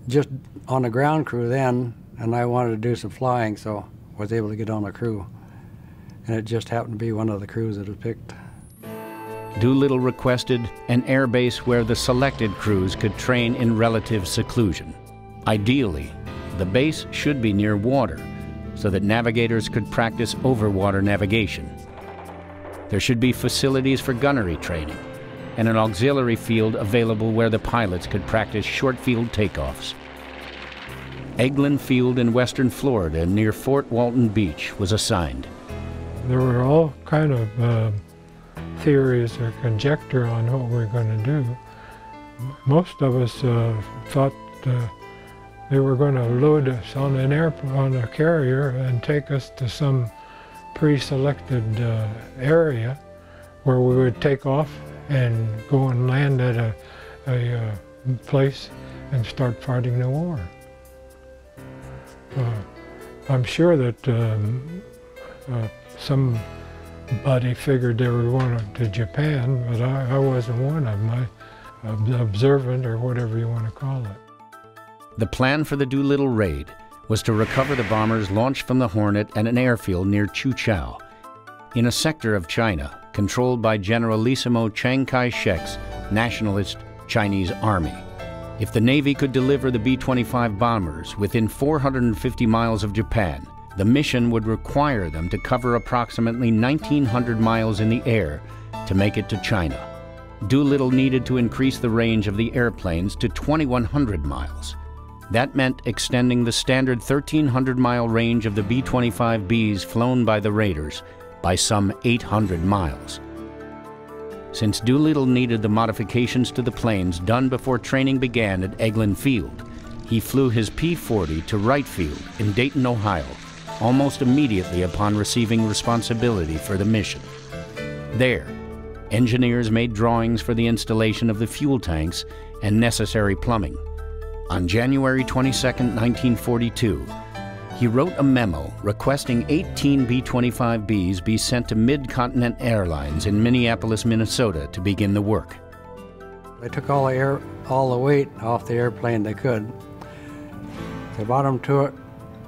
just on the ground crew then, and I wanted to do some flying, so I was able to get on the crew. And it just happened to be one of the crews that was picked. Doolittle requested an air base where the selected crews could train in relative seclusion. Ideally, the base should be near water so that navigators could practice overwater navigation. There should be facilities for gunnery training and an auxiliary field available where the pilots could practice short field takeoffs. Eglin Field in western Florida near Fort Walton Beach was assigned. There were all kind of theories or conjecture on what we were going to do. Most of us thought they were going to load us on a carrier and take us to some pre-selected area where we would take off and go and land at a place and start fighting the war. I'm sure that somebody figured they were going to Japan, but I wasn't one of them. Observant, or whatever you want to call it. The plan for the Doolittle Raid was to recover the bombers launched from the Hornet at an airfield near Chuchao, in a sector of China controlled by Generalissimo Chiang Kai-shek's nationalist Chinese army. If the Navy could deliver the B-25 bombers within 450 miles of Japan, the mission would require them to cover approximately 1,900 miles in the air to make it to China. Doolittle needed to increase the range of the airplanes to 2,100 miles. That meant extending the standard 1,300-mile range of the B-25Bs flown by the raiders by some 800 miles. Since Doolittle needed the modifications to the planes done before training began at Eglin Field, he flew his P-40 to Wright Field in Dayton, Ohio, almost immediately upon receiving responsibility for the mission. There, engineers made drawings for the installation of the fuel tanks and necessary plumbing. On January 22, 1942, he wrote a memo requesting 18 B-25Bs be sent to Mid-Continent Airlines in Minneapolis, Minnesota to begin the work. They took all the weight off the airplane they could. The bottom turret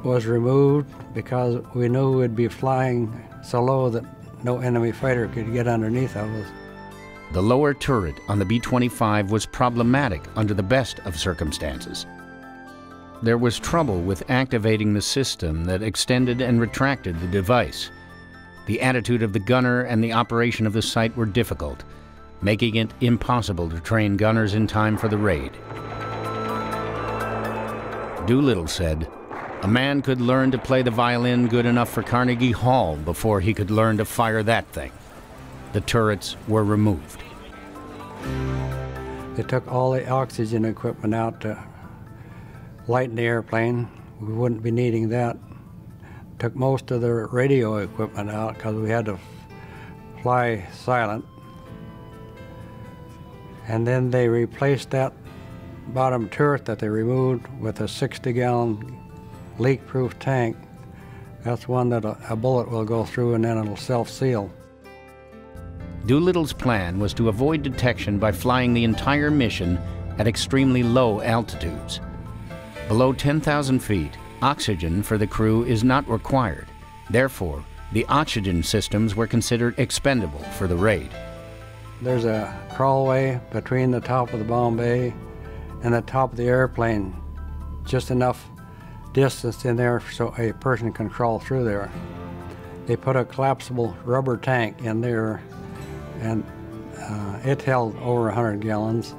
was removed because we knew we'd be flying so low that no enemy fighter could get underneath of us. The lower turret on the B-25 was problematic under the best of circumstances. There was trouble with activating the system that extended and retracted the device. The attitude of the gunner and the operation of the sight were difficult, making it impossible to train gunners in time for the raid. Doolittle said, "A man could learn to play the violin good enough for Carnegie Hall before he could learn to fire that thing." The turrets were removed. They took all the oxygen equipment out to lighten the airplane. We wouldn't be needing that. Took most of the radio equipment out because we had to fly silent. And then they replaced that bottom turret that they removed with a 60-gallon leak-proof tank. That's one that a bullet will go through and then it'll self-seal. Doolittle's plan was to avoid detection by flying the entire mission at extremely low altitudes. Below 10,000 feet, oxygen for the crew is not required. Therefore, the oxygen systems were considered expendable for the raid. There's a crawlway between the top of the bomb bay and the top of the airplane, just enough distance in there so a person can crawl through there. They put a collapsible rubber tank in there, and it held over 100 gallons,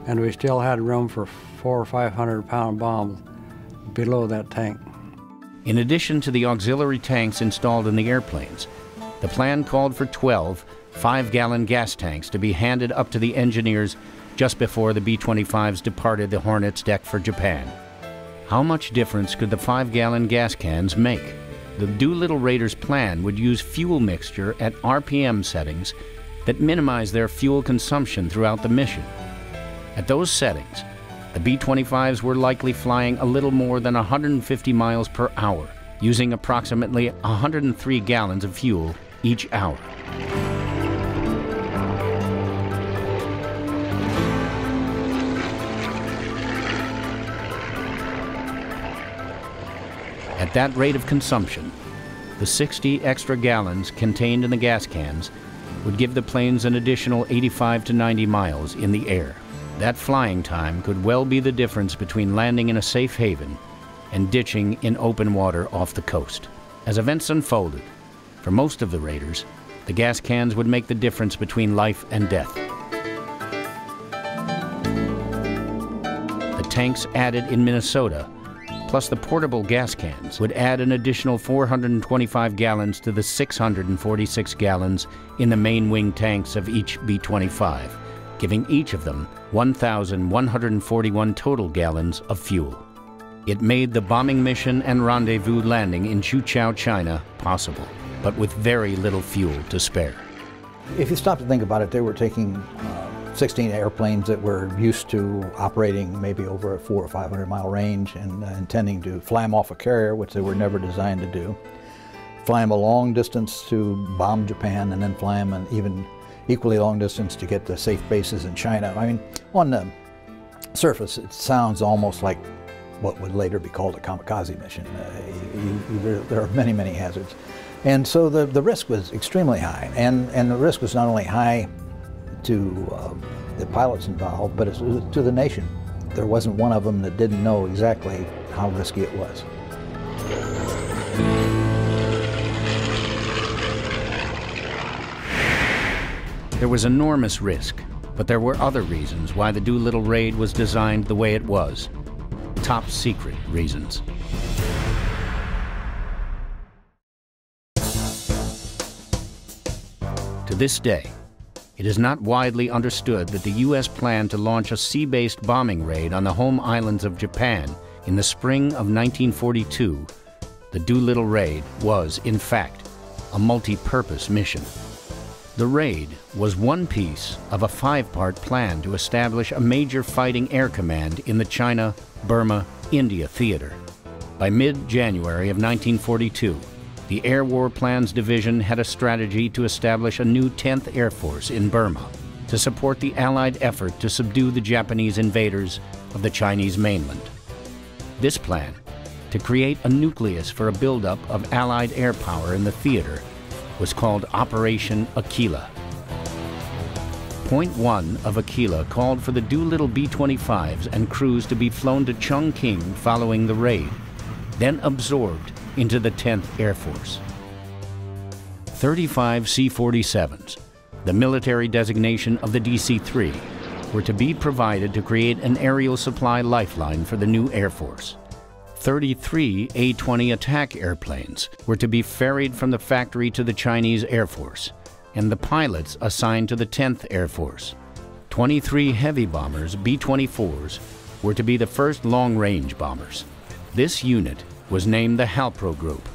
and we still had room for 400 or 500 pound bombs below that tank. In addition to the auxiliary tanks installed in the airplanes, the plan called for 12 5-gallon gas tanks to be handed up to the engineers just before the B-25s departed the Hornet's deck for Japan. How much difference could the 5-gallon gas cans make? The Doolittle Raiders' plan would use fuel mixture at RPM settings that minimize their fuel consumption throughout the mission. At those settings, the B-25s were likely flying a little more than 150 miles per hour, using approximately 103 gallons of fuel each hour. At that rate of consumption, the 60 extra gallons contained in the gas cans would give the planes an additional 85 to 90 miles in the air. That flying time could well be the difference between landing in a safe haven and ditching in open water off the coast. As events unfolded, for most of the raiders, the gas cans would make the difference between life and death. The tanks added in Minnesota, plus the portable gas cans, would add an additional 425 gallons to the 646 gallons in the main wing tanks of each B-25, giving each of them 1,141 total gallons of fuel. It made the bombing mission and rendezvous landing in Quchao, China possible, but with very little fuel to spare. If you stop to think about it, they were taking 16 airplanes that were used to operating maybe over a 400 or 500 mile range and intending to fly them off a carrier, which they were never designed to do, fly them a long distance to bomb Japan, and then fly them an even equally long distance to get to safe bases in China. I mean, on the surface, it sounds almost like what would later be called a kamikaze mission. There are many, many hazards. And so the risk was extremely high. And the risk was not only high to the pilots involved, but to the nation. There wasn't one of them that didn't know exactly how risky it was. There was enormous risk, but there were other reasons why the Doolittle Raid was designed the way it was. Top secret reasons. To this day, it is not widely understood that the U.S. planned to launch a sea-based bombing raid on the home islands of Japan in the spring of 1942. The Doolittle Raid was, in fact, a multi-purpose mission. The raid was one piece of a 5-part plan to establish a major fighting air command in the China, Burma, India theater. By mid-January of 1942, the Air War Plans Division had a strategy to establish a new 10th Air Force in Burma to support the Allied effort to subdue the Japanese invaders of the Chinese mainland. This plan, to create a nucleus for a buildup of Allied air power in the theater, was called Operation Aquila. Point 1 of Aquila called for the Doolittle B-25s and crews to be flown to Chongqing following the raid, then absorbed into the 10th Air Force. 35 C-47s, the military designation of the DC-3, were to be provided to create an aerial supply lifeline for the new Air Force. 33 A-20 attack airplanes were to be ferried from the factory to the Chinese Air Force, and the pilots assigned to the 10th Air Force. 23 heavy bombers, B-24s, were to be the first long-range bombers. This unit was named the Halpro Group,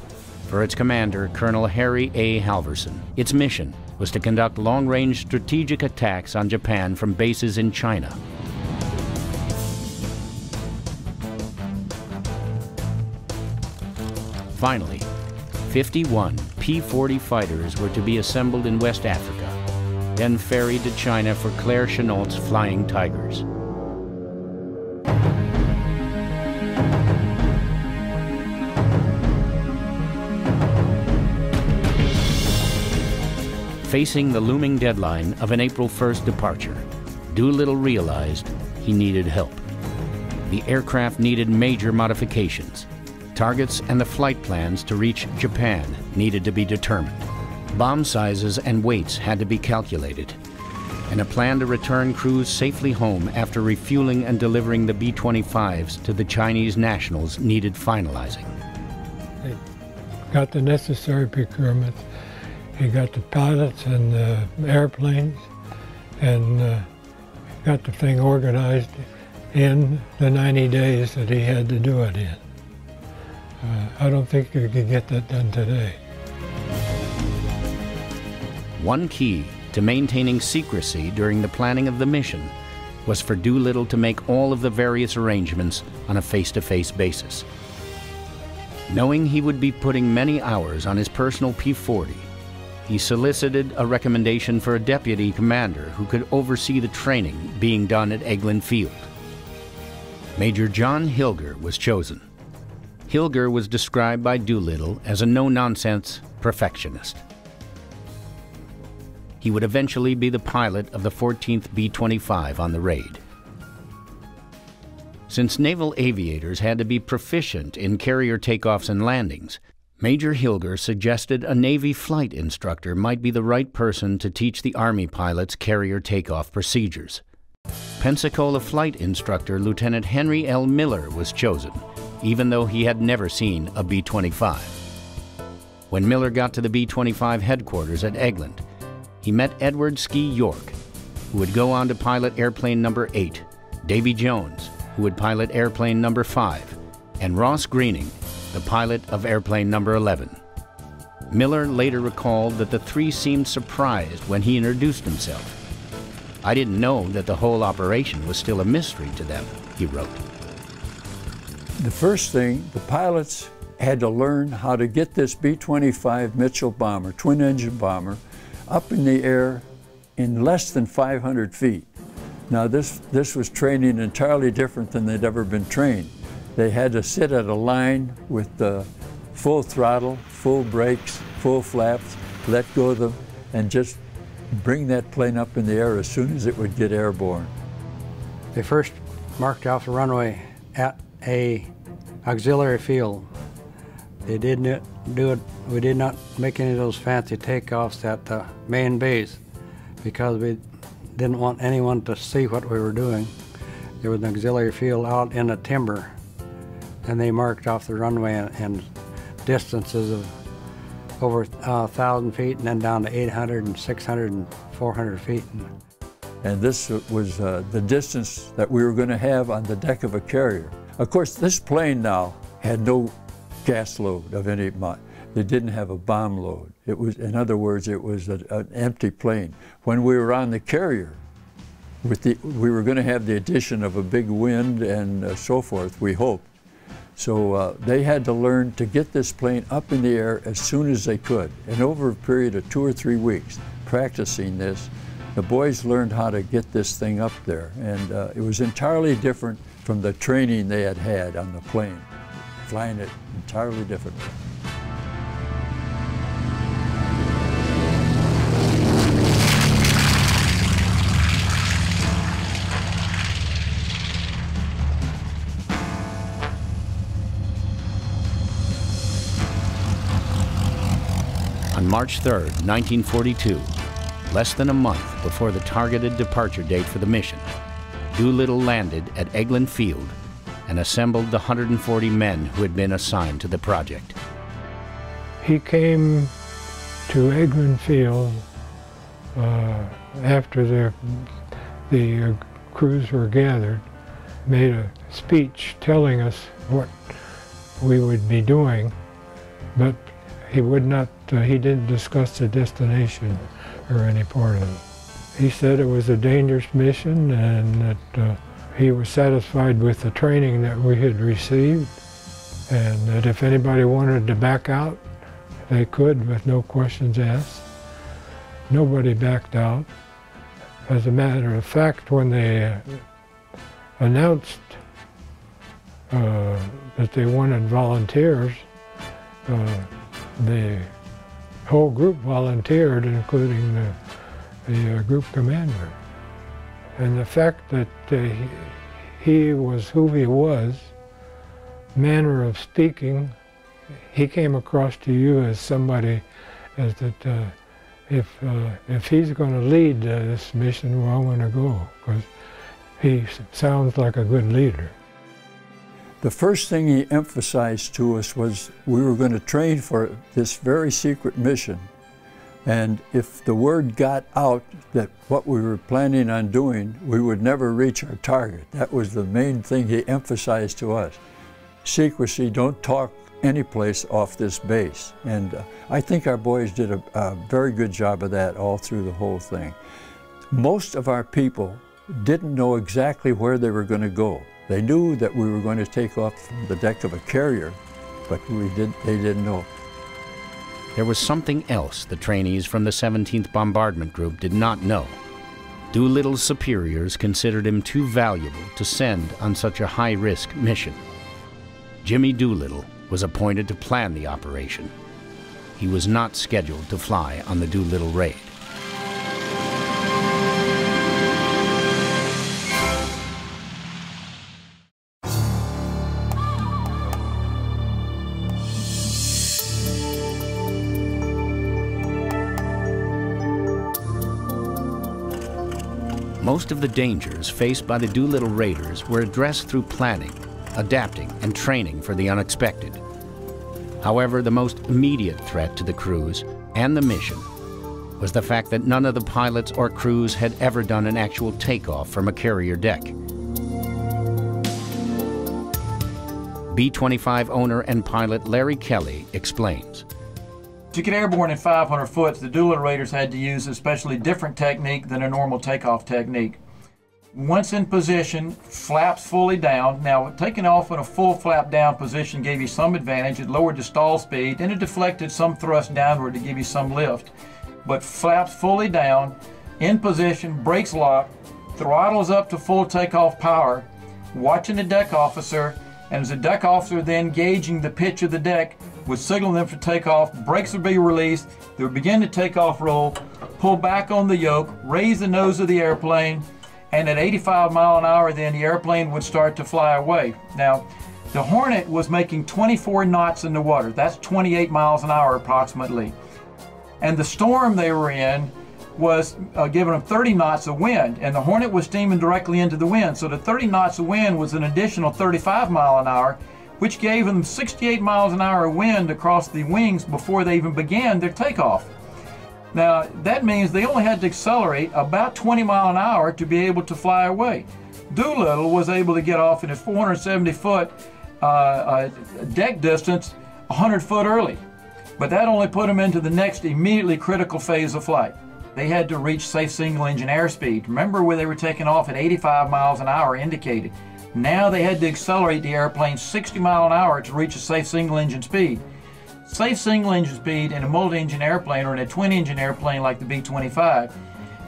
for its commander, Colonel Harry A. Halverson. Its mission was to conduct long-range strategic attacks on Japan from bases in China. Finally, 51 P-40 fighters were to be assembled in West Africa, then ferried to China for Claire Chennault's Flying Tigers. Facing the looming deadline of an April 1st departure, Doolittle realized he needed help. The aircraft needed major modifications. Targets and the flight plans to reach Japan needed to be determined. Bomb sizes and weights had to be calculated, and a plan to return crews safely home after refueling and delivering the B-25s to the Chinese nationals needed finalizing. They got the necessary procurement. He got the pilots and the airplanes, and got the thing organized in the 90 days that he had to do it in. I don't think you could get that done today. One key to maintaining secrecy during the planning of the mission was for Doolittle to make all of the various arrangements on a face-to-face basis. Knowing he would be putting many hours on his personal P-40, he solicited a recommendation for a deputy commander who could oversee the training being done at Eglin Field. Major John Hilger was chosen. Hilger was described by Doolittle as a no-nonsense perfectionist. He would eventually be the pilot of the 14th B-25 on the raid. Since naval aviators had to be proficient in carrier takeoffs and landings, Major Hilger suggested a Navy flight instructor might be the right person to teach the Army pilots carrier takeoff procedures. Pensacola flight instructor Lieutenant Henry L. Miller was chosen, even though he had never seen a B-25. When Miller got to the B-25 headquarters at Eglin, he met Edward Ski York, who would go on to pilot airplane number 8, Davy Jones, who would pilot airplane number 5, and Ross Greening, the pilot of airplane number 11. Miller later recalled that the three seemed surprised when he introduced himself. "I didn't know that the whole operation was still a mystery to them," he wrote. The first thing, the pilots had to learn how to get this B-25 Mitchell bomber, twin-engine bomber, up in the air in less than 500 feet. Now this was training entirely different than they'd ever been trained. They had to sit at a line with the full throttle, full brakes, full flaps, let go of them, and just bring that plane up in the air as soon as it would get airborne. They first marked off the runway at a auxiliary field. They didn't do it. We did not make any of those fancy takeoffs at the main base because we didn't want anyone to see what we were doing. There was an auxiliary field out in the timber, and they marked off the runway and distances of over 1,000 feet and then down to 800 and 600 and 400 feet. And this was the distance that we were going to have on the deck of a carrier. Of course, this plane now had no gas load of any kind. They didn't have a bomb load. It was, in other words, it was an empty plane. When we were on the carrier, we were going to have the addition of a big wind and so forth, we hoped. So they had to learn to get this plane up in the air as soon as they could. And over a period of 2 or 3 weeks, practicing this, the boys learned how to get this thing up there. And it was entirely different from the training they had had on the plane, flying it entirely differently. On March 3, 1942, less than a month before the targeted departure date for the mission, Doolittle landed at Eglin Field and assembled the 140 men who had been assigned to the project. He came to Eglin Field after the crews were gathered, made a speech telling us what we would be doing, but he didn't discuss the destination or any part of it. He said it was a dangerous mission and that he was satisfied with the training that we had received, and that if anybody wanted to back out, they could with no questions asked. Nobody backed out. As a matter of fact, when they announced that they wanted volunteers, the whole group volunteered, including the group commander. And the fact that he was who he was, manner of speaking, he came across to you as somebody as that if he's going to lead this mission, well, I'm going to go, because he sounds like a good leader. The first thing he emphasized to us was we were going to train for this very secret mission. And if the word got out that what we were planning on doing, we would never reach our target. That was the main thing he emphasized to us. Secrecy, don't talk any place off this base. And I think our boys did a very good job of that all through the whole thing. Most of our people didn't know exactly where they were going to go. They knew that we were going to take off from the deck of a carrier, but they didn't know. There was something else the trainees from the 17th Bombardment Group did not know. Doolittle's superiors considered him too valuable to send on such a high-risk mission. Jimmy Doolittle was appointed to plan the operation. He was not scheduled to fly on the Doolittle Raid. Most of the dangers faced by the Doolittle Raiders were addressed through planning, adapting, and training for the unexpected. However, the most immediate threat to the crews and the mission was the fact that none of the pilots or crews had ever done an actual takeoff from a carrier deck. B-25 owner and pilot Larry Kelly explains. To get airborne in 500 foot, the Doolittle Raiders had to use a especially different technique than a normal takeoff technique. Once in position, flaps fully down. Now, taking off in a full flap down position gave you some advantage. It lowered the stall speed, and it deflected some thrust downward to give you some lift. But flaps fully down, in position, brakes locked, throttles up to full takeoff power, watching the deck officer, and as the deck officer then gauging the pitch of the deck, would signal them for takeoff, brakes would be released, they would begin the takeoff roll, pull back on the yoke, raise the nose of the airplane, and at 85 miles an hour then the airplane would start to fly away. Now, the Hornet was making 24 knots in the water. That's 28 miles an hour approximately. And the storm they were in was giving them 30 knots of wind, and the Hornet was steaming directly into the wind. So the 30 knots of wind was an additional 35 miles an hour, which gave them 68 miles an hour of wind across the wings before they even began their takeoff. Now, that means they only had to accelerate about 20 miles an hour to be able to fly away. Doolittle was able to get off in a 470 foot deck distance 100 foot early, but that only put them into the next immediately critical phase of flight. They had to reach safe single engine airspeed. Remember where they were taking off at 85 miles an hour indicated. Now they had to accelerate the airplane 60 miles an hour to reach a safe single engine speed. Safe single engine speed in a multi-engine airplane or in a twin-engine airplane like the B-25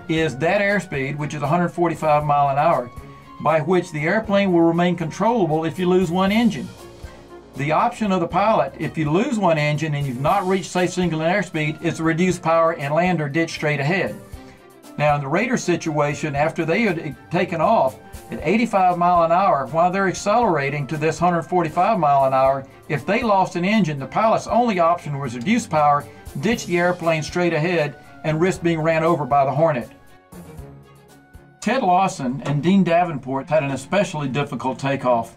is that airspeed, which is 145 miles an hour, by which the airplane will remain controllable if you lose one engine. The option of the pilot, if you lose one engine and you've not reached safe single airspeed, is to reduce power and land or ditch straight ahead. Now in the Raider situation, after they had taken off at 85 miles an hour, while they're accelerating to this 145 miles an hour, if they lost an engine, the pilot's only option was reduce power, ditch the airplane straight ahead, and risk being ran over by the Hornet. Ted Lawson and Dean Davenport had an especially difficult takeoff.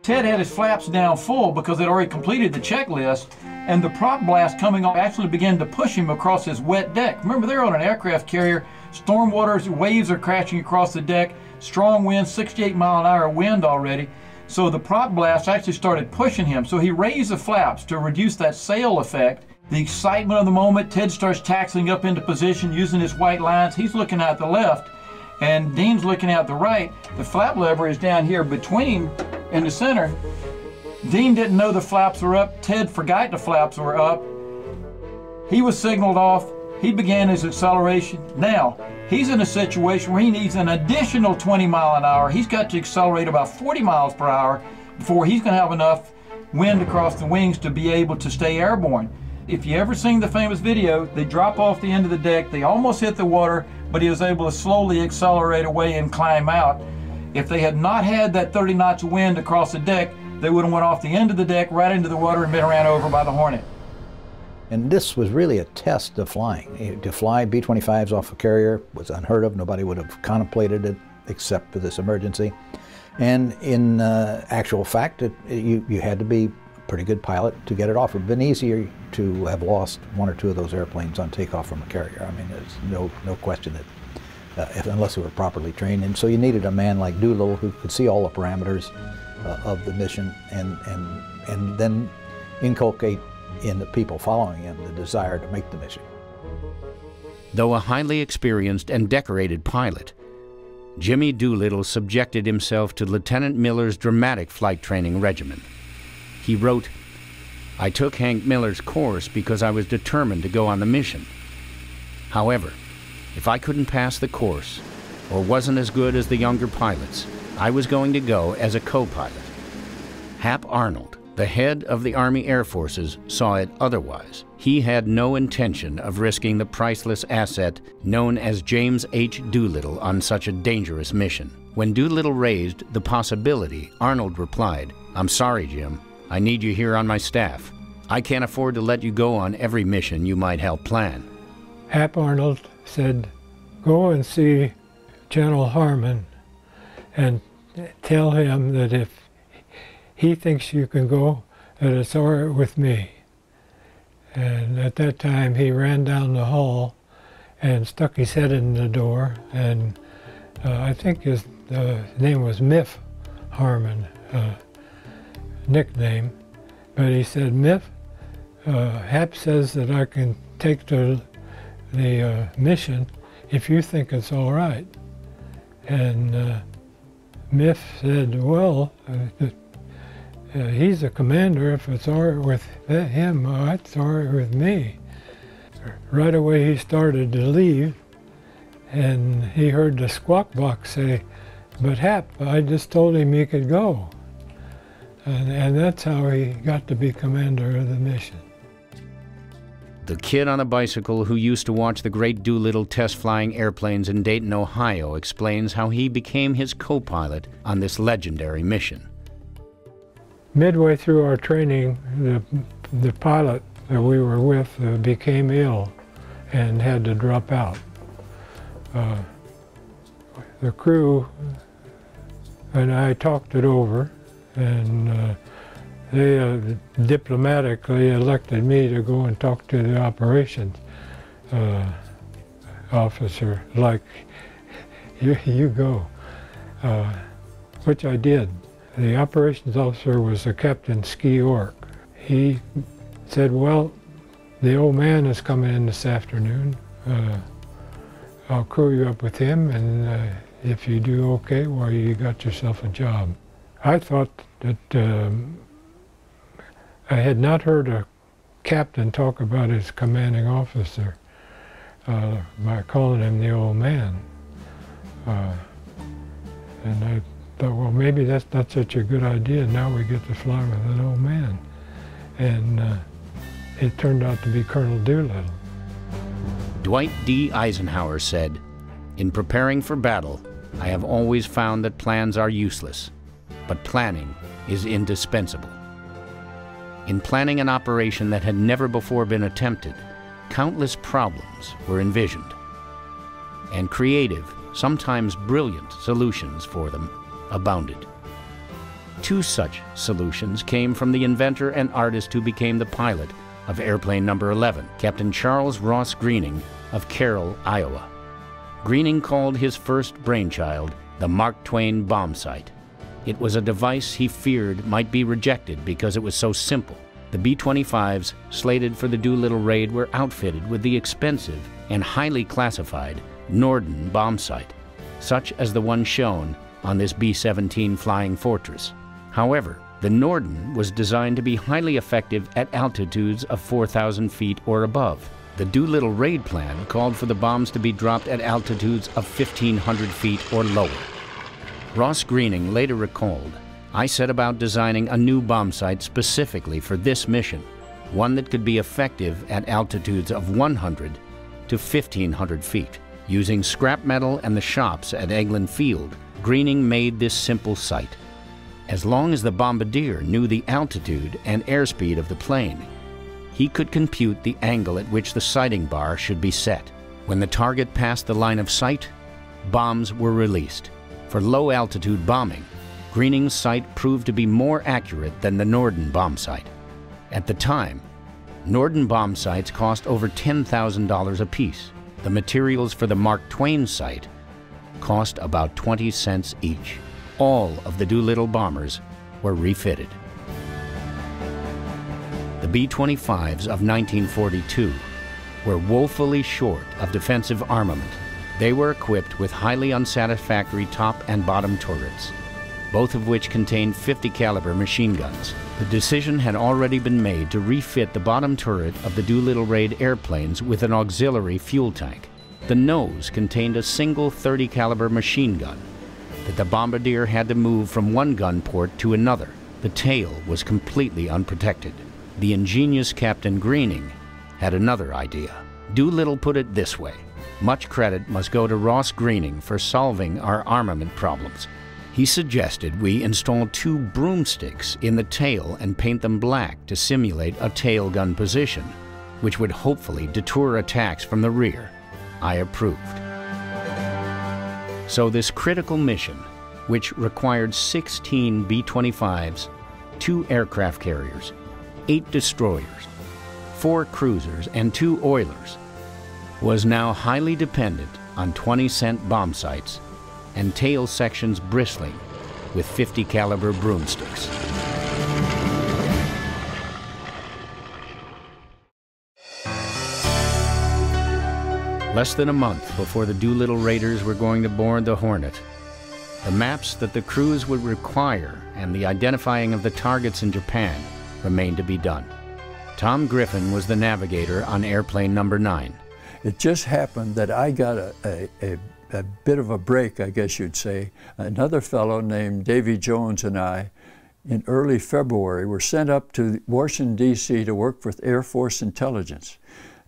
Ted had his flaps down full because they'd already completed the checklist, and the prop blast coming off actually began to push him across his wet deck. Remember, they're on an aircraft carrier, storm waters, waves are crashing across the deck, strong wind, 68 mile an hour wind already. So the prop blast actually started pushing him. So he raised the flaps to reduce that sail effect. The excitement of the moment, Ted starts taxiing up into position using his white lines. He's looking out the left, and Dean's looking out the right. The flap lever is down here between in the center. Dean didn't know the flaps were up. Ted forgot the flaps were up. He was signaled off. He began his acceleration. Now, He's in a situation where he needs an additional 20 mile an hour. He's got to accelerate about 40 miles per hour before he's going to have enough wind across the wings to be able to stay airborne. If you ever seen the famous video, they drop off the end of the deck, they almost hit the water, but he was able to slowly accelerate away and climb out. If they had not had that 30 knots of wind across the deck, they would have went off the end of the deck right into the water and been ran over by the Hornet. And this was really a test of flying. To fly B-25s off a carrier was unheard of. Nobody would have contemplated it except for this emergency. And in actual fact, you had to be a pretty good pilot to get it off. It would have been easier to have lost one or two of those airplanes on takeoff from a carrier. I mean, there's no question that unless they were properly trained. And so you needed a man like Doolittle who could see all the parameters of the mission and then inculcate in the people following him the desire to make the mission. Though a highly experienced and decorated pilot, Jimmy Doolittle subjected himself to Lieutenant Miller's dramatic flight training regimen. He wrote, "I took Hank Miller's course because I was determined to go on the mission. However, if I couldn't pass the course or wasn't as good as the younger pilots, I was going to go as a co-pilot." Hap Arnold, the head of the Army Air Forces, saw it otherwise. He had no intention of risking the priceless asset known as James H. Doolittle on such a dangerous mission. When Doolittle raised the possibility, Arnold replied, "I'm sorry, Jim. I need you here on my staff. I can't afford to let you go on every mission you might help plan." Hap Arnold said, "Go and see General Harmon and tell him that if he thinks you can go, that it's all right with me." And at that time, he ran down the hall and stuck his head in the door, and I think his name was Miff Harmon, nickname. But he said, "Miff, Hap says that I can take the mission if you think it's all right." And Miff said, "Well, he's a commander. If it's all right with him, it's all right with me." Right away he started to leave, and he heard the squawk box say, "But Hap, I just told him he could go." And that's how he got to be commander of the mission. The kid on a bicycle who used to watch the great Doolittle test flying airplanes in Dayton, Ohio, explains how he became his co-pilot on this legendary mission. Midway through our training, the pilot that we were with became ill and had to drop out. The crew and I talked it over, and they diplomatically elected me to go and talk to the operations officer, like, you go, which I did. The operations officer was a Captain Ski Ork. He said, "Well, the old man is coming in this afternoon. I'll crew you up with him, and if you do okay, well, you got yourself a job." I thought that I had not heard a captain talk about his commanding officer by calling him the old man. And I thought, well, maybe that's not such a good idea. Now we get to fly with an old man. And it turned out to be Colonel Doolittle. Dwight D. Eisenhower said, "In preparing for battle, I have always found that plans are useless, but planning is indispensable." In planning an operation that had never before been attempted, countless problems were envisioned, and creative, sometimes brilliant solutions for them abounded. Two such solutions came from the inventor and artist who became the pilot of airplane number 11, Captain Charles Ross Greening of Carroll, Iowa. Greening called his first brainchild the Mark Twain bomb sight. It was a device he feared might be rejected because it was so simple. The B-25s slated for the Doolittle Raid were outfitted with the expensive and highly classified Norden bomb sight, such as the one shown on this B-17 Flying Fortress. However, the Norden was designed to be highly effective at altitudes of 4,000 feet or above. The Doolittle Raid plan called for the bombs to be dropped at altitudes of 1,500 feet or lower. Ross Greening later recalled, "I set about designing a new bomb site specifically for this mission, one that could be effective at altitudes of 100 to 1,500 feet. Using scrap metal and the shops at Eglin Field, Greening made this simple site. As long as the bombardier knew the altitude and airspeed of the plane, he could compute the angle at which the sighting bar should be set. When the target passed the line of sight, bombs were released. For low-altitude bombing, Greening's site proved to be more accurate than the Norden bomb site. At the time, Norden bomb sites cost over $10,000 apiece. The materials for the Mark Twain site cost about 20 cents each. All of the Doolittle bombers were refitted. The B-25s of 1942 were woefully short of defensive armament. They were equipped with highly unsatisfactory top and bottom turrets, both of which contained 50 caliber machine guns. The decision had already been made to refit the bottom turret of the Doolittle Raid airplanes with an auxiliary fuel tank. The nose contained a single 30 caliber machine gun that the bombardier had to move from one gun port to another. The tail was completely unprotected. The ingenious Captain Greening had another idea. Doolittle put it this way: much credit must go to Ross Greening for solving our armament problems. He suggested we install 2 broomsticks in the tail and paint them black to simulate a tail gun position, which would hopefully deter attacks from the rear. I approved. So this critical mission, which required 16 B-25s, 2 aircraft carriers, 8 destroyers, 4 cruisers, and 2 oilers, was now highly dependent on 20-cent bomb sights and tail sections bristling with 50 caliber broomsticks. Less than a month before the Doolittle Raiders were going to board the Hornet, the maps that the crews would require and the identifying of the targets in Japan remained to be done. Tom Griffin was the navigator on airplane number 9. It just happened that I got a bit of a break, I guess you'd say. Another fellow named Davy Jones and I, in early February, were sent up to Washington, D.C. to work with Air Force Intelligence.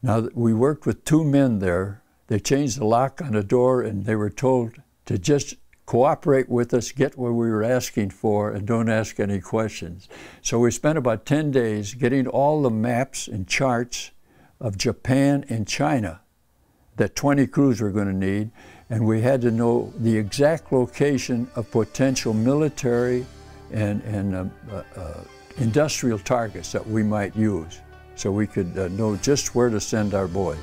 Now, we worked with 2 men there. They changed the lock on the door, and they were told to just cooperate with us, get what we were asking for, and don't ask any questions. So we spent about 10 days getting all the maps and charts of Japan and China that 20 crews were going to need, and we had to know the exact location of potential military and industrial targets that we might use, so we could know just where to send our boys.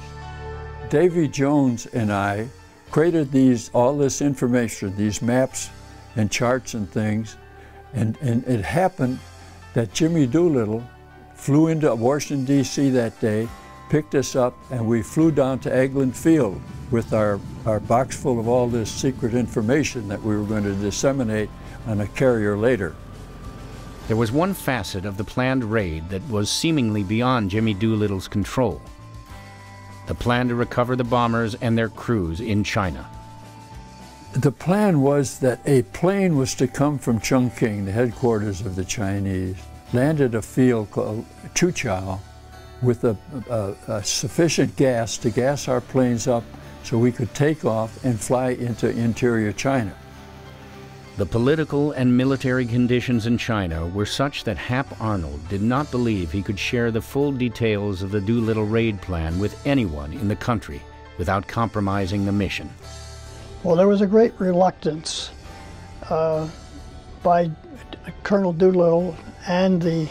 Davy Jones and I created all this information, these maps and charts and things, and it happened that Jimmy Doolittle flew into Washington, D.C. that day, picked us up, and we flew down to Eglin Field with our box full of all this secret information that we were going to disseminate on a carrier later. There was one facet of the planned raid that was seemingly beyond Jimmy Doolittle's control: the plan to recover the bombers and their crews in China. The plan was that a plane was to come from Chongqing, the headquarters of the Chinese, land at a field called Chuchao with a sufficient gas to gas our planes up so we could take off and fly into interior China. The political and military conditions in China were such that Hap Arnold did not believe he could share the full details of the Doolittle Raid plan with anyone in the country without compromising the mission. Well, there was a great reluctance by Colonel Doolittle and the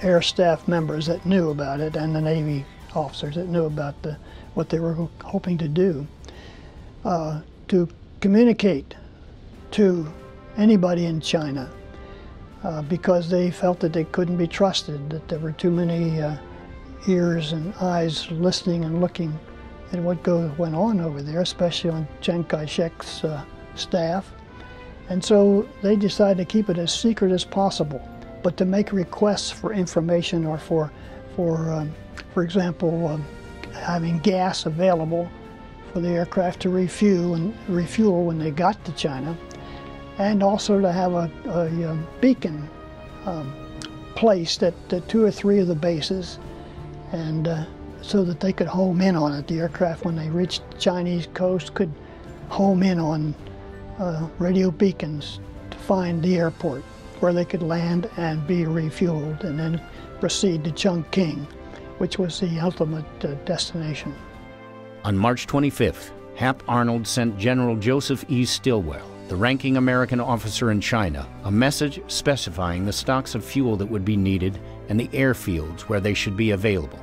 air staff members that knew about it, and the Navy officers that knew about what they were hoping to do, to communicate to anybody in China, because they felt that they couldn't be trusted, that there were too many ears and eyes listening and looking at what went on over there, especially on Chiang Kai-shek's staff. And so they decided to keep it as secret as possible, but to make requests for information or for example, having gas available for the aircraft to refuel when they got to China, and also to have a beacon placed at 2 or 3 of the bases, and so that they could home in on it. The aircraft, when they reached the Chinese coast, could home in on radio beacons to find the airport where they could land and be refueled, and then proceed to Chongqing, which was the ultimate destination. On March 25th, Hap Arnold sent General Joseph E. Stilwell, the ranking American officer in China, a message specifying the stocks of fuel that would be needed and the airfields where they should be available.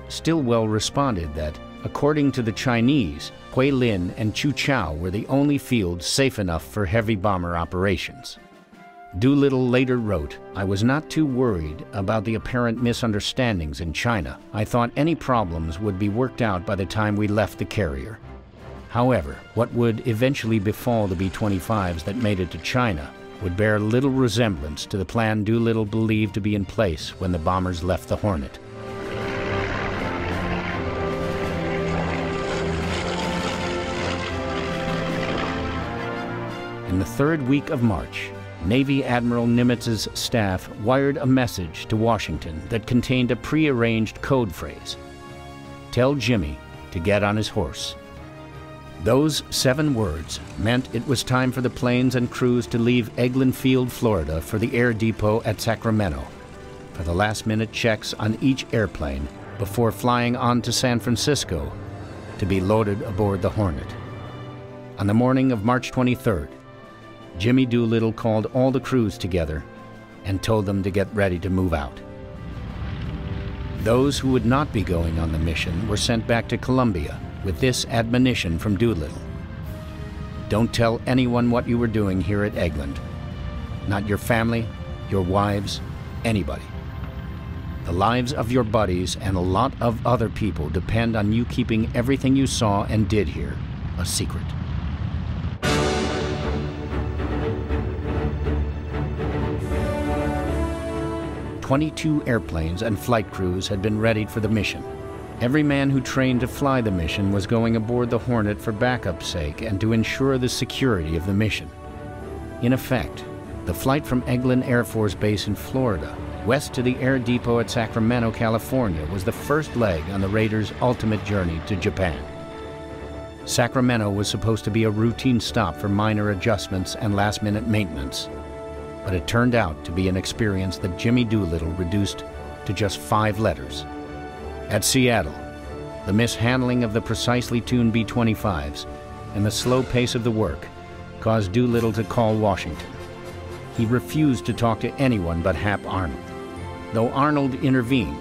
Stilwell responded that, according to the Chinese, Huilin and Chuchao were the only fields safe enough for heavy bomber operations. Doolittle later wrote, "I was not too worried about the apparent misunderstandings in China. I thought any problems would be worked out by the time we left the carrier." However, what would eventually befall the B-25s that made it to China would bear little resemblance to the plan Doolittle believed to be in place when the bombers left the Hornet. In the 3rd week of March, Navy Admiral Nimitz's staff wired a message to Washington that contained a pre-arranged code phrase: "Tell Jimmy to get on his horse." Those 7 words meant it was time for the planes and crews to leave Eglin Field, Florida for the air depot at Sacramento for the last-minute checks on each airplane before flying on to San Francisco to be loaded aboard the Hornet. On the morning of March 23rd, Jimmy Doolittle called all the crews together and told them to get ready to move out. Those who would not be going on the mission were sent back to Columbia with this admonition from Doolittle: "Don't tell anyone what you were doing here at Eglin. Not your family, your wives, anybody. The lives of your buddies and a lot of other people depend on you keeping everything you saw and did here a secret." "22 airplanes and flight crews had been readied for the mission. Every man who trained to fly the mission was going aboard the Hornet for backup's sake and to ensure the security of the mission. In effect, the flight from Eglin Air Force Base in Florida west to the air depot at Sacramento, California was the first leg on the Raiders' ultimate journey to Japan. Sacramento was supposed to be a routine stop for minor adjustments and last-minute maintenance, but it turned out to be an experience that Jimmy Doolittle reduced to just 5 letters. At Seattle, the mishandling of the precisely tuned B-25s and the slow pace of the work caused Doolittle to call Washington. He refused to talk to anyone but Hap Arnold. Though Arnold intervened,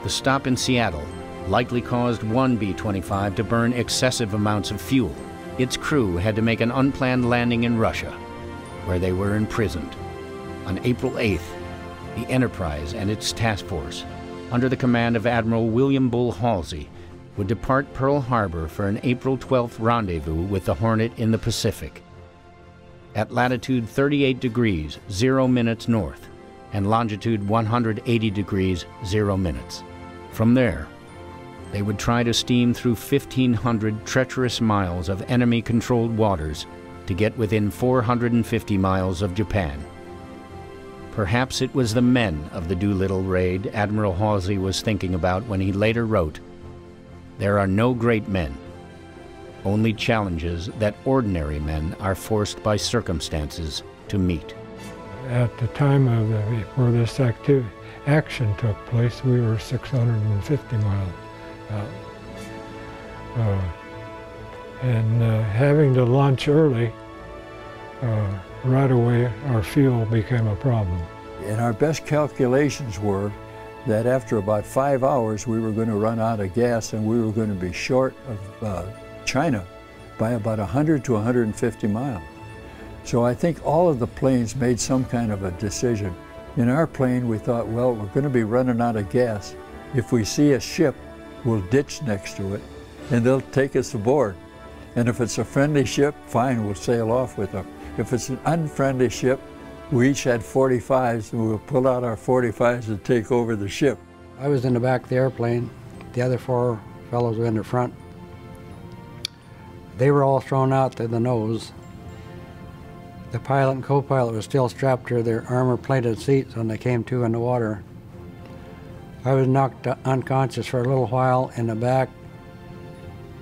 the stop in Seattle likely caused one B-25 to burn excessive amounts of fuel. Its crew had to make an unplanned landing in Russia, where they were imprisoned. On April 8th, the Enterprise and its task force, under the command of Admiral William Bull Halsey, would depart Pearl Harbor for an April 12th rendezvous with the Hornet in the Pacific. At latitude 38 degrees 0 minutes north and longitude 180 degrees 0 minutes. From there, they would try to steam through 1,500 treacherous miles of enemy-controlled waters to get within 450 miles of Japan. Perhaps it was the men of the Doolittle Raid Admiral Halsey was thinking about when he later wrote, "There are no great men, only challenges that ordinary men are forced by circumstances to meet." At the time of where this action took place, we were 650 miles out. Having to launch early, right away our fuel became a problem. And our best calculations were that after about 5 hours we were going to run out of gas and we were going to be short of China by about 100 to 150 miles. So I think all of the planes made some kind of a decision. In our plane we thought, well, we're going to be running out of gas. If we see a ship, we'll ditch next to it and they'll take us aboard. And if it's a friendly ship, fine, we'll sail off with them. If it's an unfriendly ship, we each had 45s and we'll pull out our 45s and take over the ship. I was in the back of the airplane. The other 4 fellows were in the front. They were all thrown out to the nose. The pilot and co-pilot were still strapped to their armor-plated seats when they came to in the water. I was knocked unconscious for a little while in the back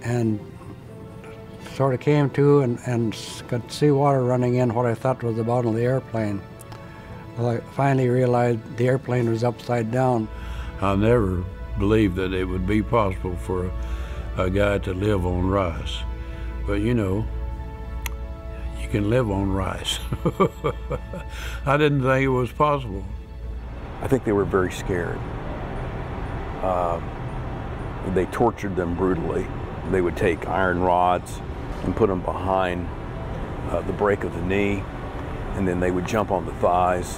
and sort of came to and could see water running in what I thought was the bottom of the airplane. Well, I finally realized the airplane was upside down. I never believed that it would be possible for a guy to live on rice. But you know, you can live on rice. I didn't think it was possible. I think they were very scared. They tortured them brutally. They would take iron rods and put them behind the break of the knee, and then they would jump on the thighs,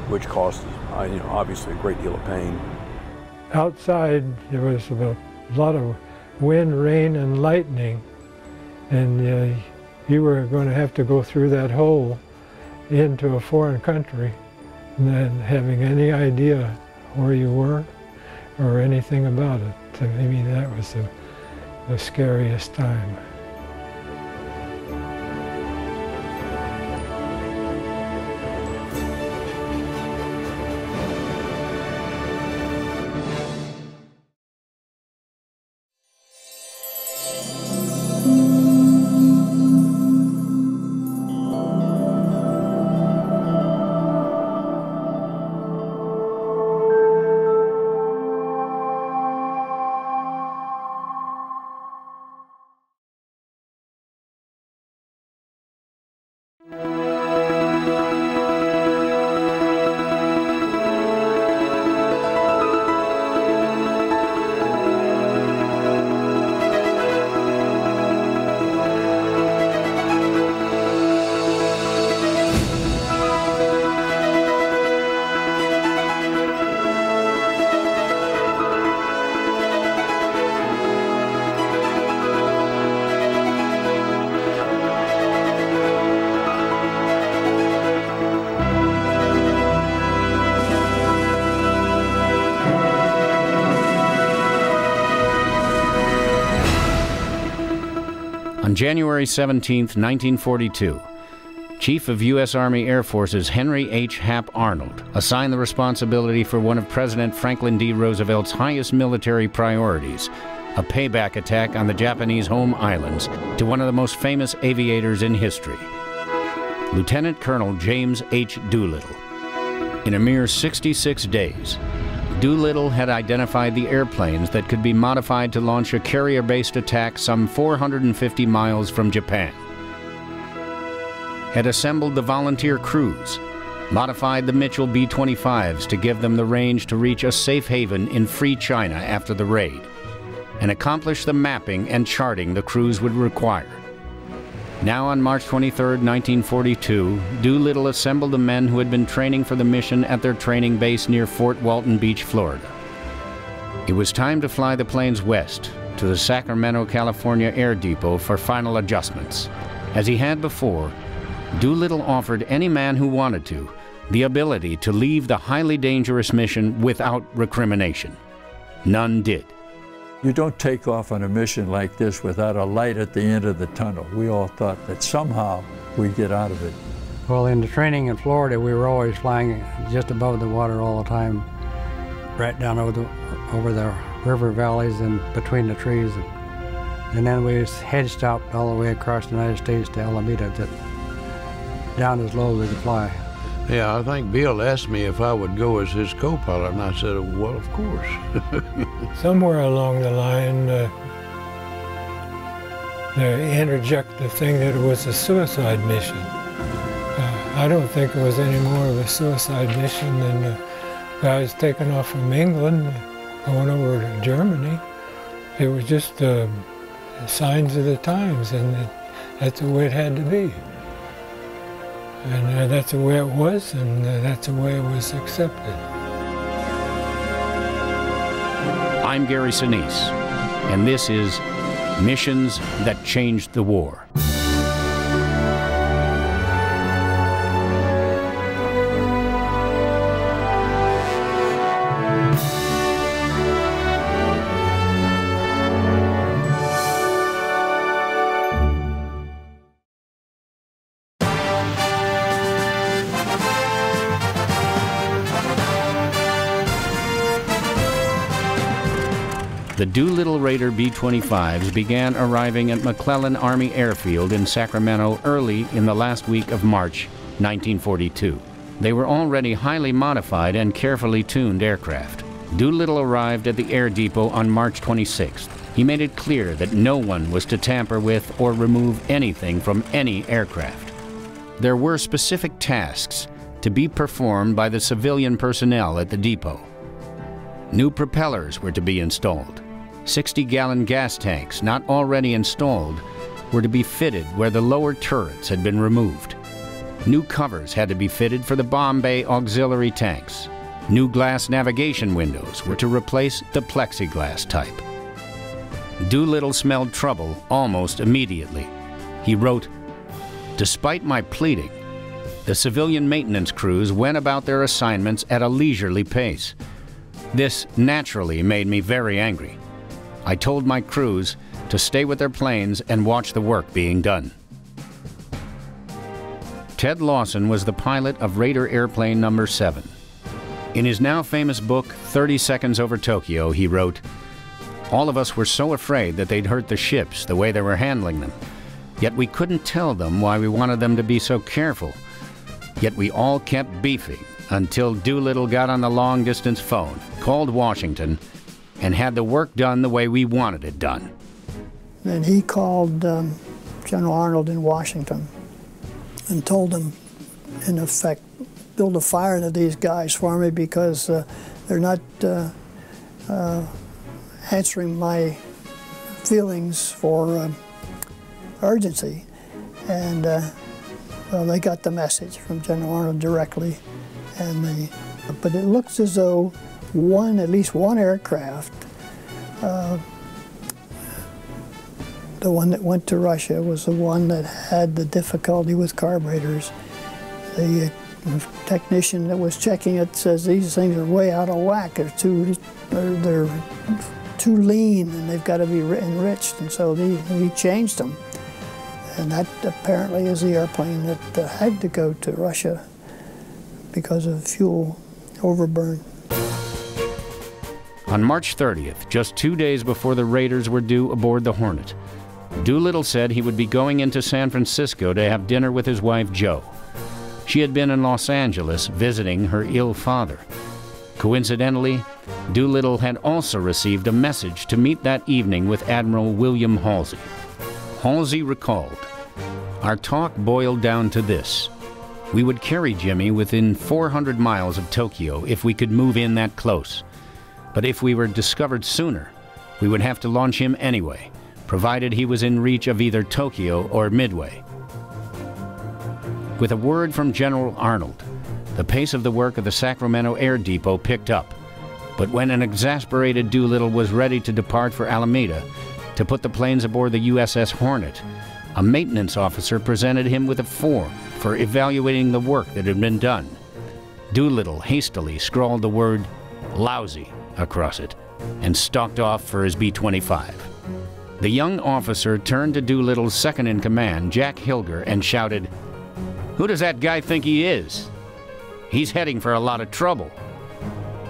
which caused, obviously a great deal of pain. Outside there was a lot of wind, rain, and lightning, and you were going to have to go through that hole into a foreign country, and then having any idea where you were or anything about it. To me, that was the scariest time. On January 17, 1942, Chief of U.S. Army Air Forces Henry H. Hap Arnold assigned the responsibility for one of President Franklin D. Roosevelt's highest military priorities, a payback attack on the Japanese home islands, to one of the most famous aviators in history, Lieutenant Colonel James H. Doolittle. In a mere 66 days, Doolittle had identified the airplanes that could be modified to launch a carrier-based attack some 450 miles from Japan, had assembled the volunteer crews, modified the Mitchell B-25s to give them the range to reach a safe haven in free China after the raid, and accomplished the mapping and charting the crews would require. Now on March 23, 1942, Doolittle assembled the men who had been training for the mission at their training base near Fort Walton Beach, Florida. It was time to fly the planes west to the Sacramento, California Air Depot for final adjustments. As he had before, Doolittle offered any man who wanted to the ability to leave the highly dangerous mission without recrimination. None did. You don't take off on a mission like this without a light at the end of the tunnel. We all thought that somehow we'd get out of it. Well, in the training in Florida, we were always flying just above the water all the time, right down over the river valleys and between the trees. And then we head stopped all the way across the United States to Alameda, down as low as we could fly. Yeah, I think Bill asked me if I would go as his co-pilot, and I said, well, of course. Somewhere along the line, they interject the thing that it was a suicide mission. I don't think it was any more of a suicide mission than the guys taking off from England, going over to Germany. It was just signs of the times, and that's the way it had to be. And that's the way it was, and that's the way it was accepted. I'm Gary Sinise, and this is Missions That Changed the War. the Doolittle Raider B-25s began arriving at McClellan Army Airfield in Sacramento early in the last week of March 1942. They were already highly modified and carefully tuned aircraft. Doolittle arrived at the air depot on March 26th. He made it clear that no one was to tamper with or remove anything from any aircraft. There were specific tasks to be performed by the civilian personnel at the depot. New propellers were to be installed. 60-gallon gas tanks, not already installed, were to be fitted where the lower turrets had been removed. New covers had to be fitted for the bomb bay auxiliary tanks. New glass navigation windows were to replace the plexiglass type. Doolittle smelled trouble almost immediately. He wrote, "Despite my pleading, the civilian maintenance crews went about their assignments at a leisurely pace. This naturally made me very angry. I told my crews to stay with their planes and watch the work being done." Ted Lawson was the pilot of Raider Airplane No. 7. In his now famous book, 30 Seconds Over Tokyo, he wrote, "All of us were so afraid that they'd hurt the ships the way they were handling them. Yet we couldn't tell them why we wanted them to be so careful. Yet we all kept beefing until Doolittle got on the long-distance phone, called Washington, and had the work done the way we wanted it done." And he called General Arnold in Washington and told him, in effect, build a fire into these guys for me because they're not answering my feelings for urgency. And well, they got the message from General Arnold directly. But it looks as though at least one aircraft, the one that went to Russia, was the one that had the difficulty with carburetors. The technician that was checking it says these things are way out of whack. They're too lean and they've got to be enriched, and so he changed them. And that apparently is the airplane that had to go to Russia because of fuel overburn. On March 30th, just 2 days before the Raiders were due aboard the Hornet, Doolittle said he would be going into San Francisco to have dinner with his wife, Jo. She had been in Los Angeles visiting her ill father. Coincidentally, Doolittle had also received a message to meet that evening with Admiral William Halsey. Halsey recalled, "Our talk boiled down to this. We would carry Jimmy within 400 miles of Tokyo if we could move in that close. But if we were discovered sooner, we would have to launch him anyway, provided he was in reach of either Tokyo or Midway." With a word from General Arnold, the pace of the work of the Sacramento Air Depot picked up. But when an exasperated Doolittle was ready to depart for Alameda to put the planes aboard the USS Hornet, a maintenance officer presented him with a form for evaluating the work that had been done. Doolittle hastily scrawled the word "lousy" across it and stalked off for his B-25. The young officer turned to Doolittle's second-in-command, Jack Hilger, and shouted, "Who does that guy think he is? He's heading for a lot of trouble."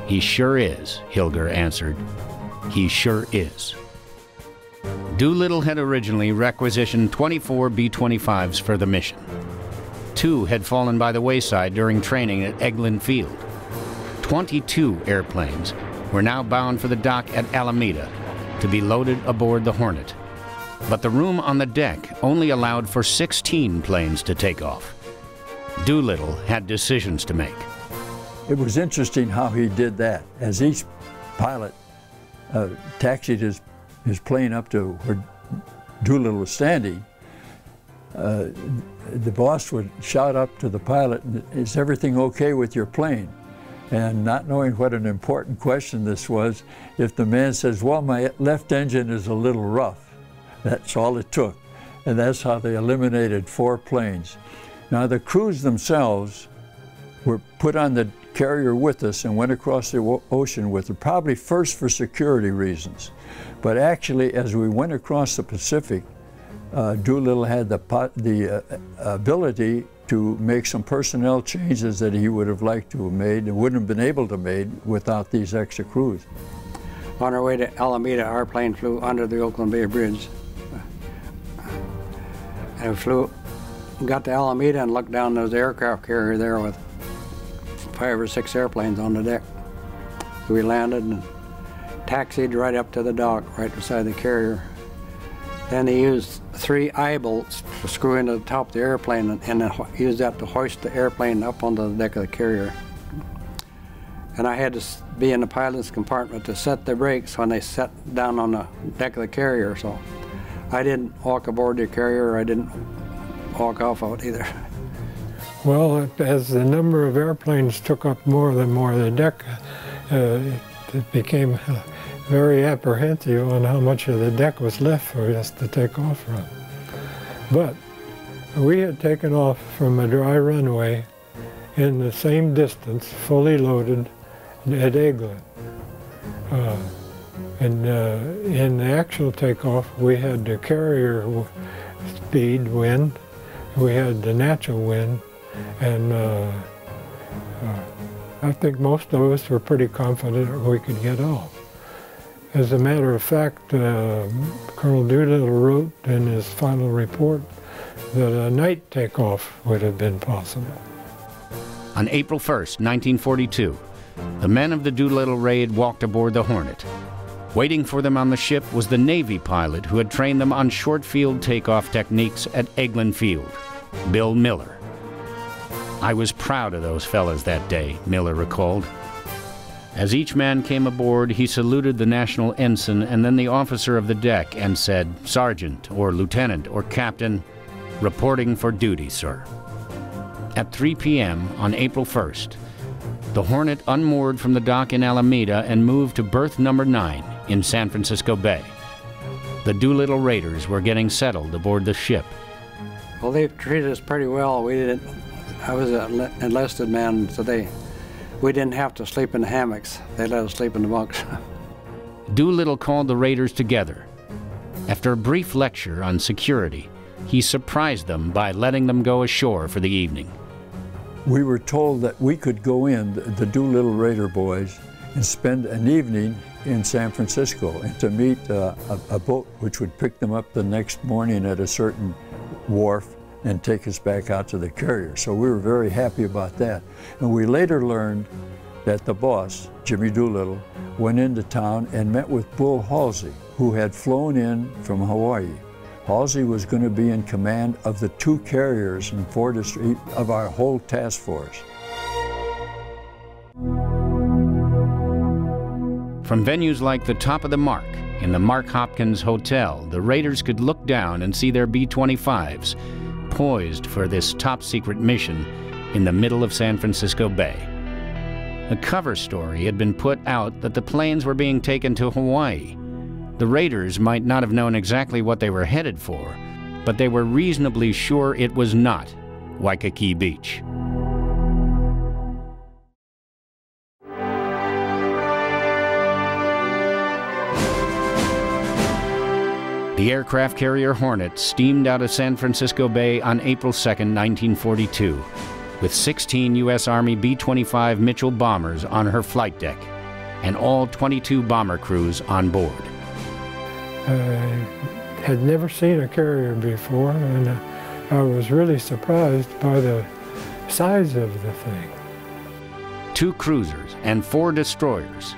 "He sure is," Hilger answered. "He sure is." Doolittle had originally requisitioned 24 B-25s for the mission. 2 had fallen by the wayside during training at Eglin Field. 22 airplanes were now bound for the dock at Alameda to be loaded aboard the Hornet. But the room on the deck only allowed for 16 planes to take off. Doolittle had decisions to make. It was interesting how he did that. As each pilot taxied his plane up to where Doolittle was standing, the boss would shout up to the pilot, "Is everything okay with your plane?" And not knowing what an important question this was, if the man says, "Well, my left engine is a little rough," that's all it took. And that's how they eliminated 4 planes. Now, the crews themselves were put on the carrier with us and went across the ocean with it, probably first for security reasons. But actually, as we went across the Pacific, Doolittle had the ability to make some personnel changes that he would have liked to have made and wouldn't have been able to make without these extra crews. On our way to Alameda, our plane flew under the Oakland Bay Bridge. And we got to Alameda and looked down. There was an aircraft carrier there with 5 or 6 airplanes on the deck. So we landed and taxied right up to the dock, right beside the carrier. Then he used 3 eye bolts to screw into the top of the airplane and then used that to hoist the airplane up onto the deck of the carrier. And I had to be in the pilot's compartment to set the brakes when they set down on the deck of the carrier. So I didn't walk aboard the carrier, I didn't walk off of it either. Well, as the number of airplanes took up more and more of the deck, it became very apprehensive on how much of the deck was left for us to take off from. But we had taken off from a dry runway in the same distance, fully loaded, at Eglin. In the actual takeoff, we had the carrier speed wind, we had the natural wind, and I think most of us were pretty confident we could get off. As a matter of fact, Colonel Doolittle wrote in his final report that a night takeoff would have been possible. On April 1st, 1942, the men of the Doolittle Raid walked aboard the Hornet. Waiting for them on the ship was the Navy pilot who had trained them on short field takeoff techniques at Eglin Field, Bill Miller. I was proud of those fellas that day, Miller recalled. As each man came aboard, he saluted the national ensign and then the officer of the deck and said, "Sergeant or Lieutenant or Captain, reporting for duty, sir." At 3 p.m. on April 1st, the Hornet unmoored from the dock in Alameda and moved to berth number 9 in San Francisco Bay. The Doolittle Raiders were getting settled aboard the ship. Well, they treated us pretty well. I was an enlisted man, so we didn't have to sleep in the hammocks. They let us sleep in the bunks. Doolittle called the Raiders together. After a brief lecture on security, he surprised them by letting them go ashore for the evening. We were told that we could go in, the Doolittle Raider boys, and spend an evening in San Francisco and to meet a boat which would pick them up the next morning at a certain wharf and take us back out to the carrier. So we were very happy about that. And we later learned that the boss, Jimmy Doolittle, went into town and met with Bull Halsey, who had flown in from Hawaii. Halsey was going to be in command of the 2 carriers and of our whole task force. From venues like the Top of the Mark in the Mark Hopkins Hotel, the Raiders could look down and see their B-25s poised for this top-secret mission in the middle of San Francisco Bay. A cover story had been put out that the planes were being taken to Hawaii. The Raiders might not have known exactly what they were headed for, but they were reasonably sure it was not Waikiki Beach. The aircraft carrier Hornet steamed out of San Francisco Bay on April 2, 1942, with 16 U.S. Army B-25 Mitchell bombers on her flight deck, and all 22 bomber crews on board. I had never seen a carrier before, and I was really surprised by the size of the thing. 2 cruisers and 4 destroyers,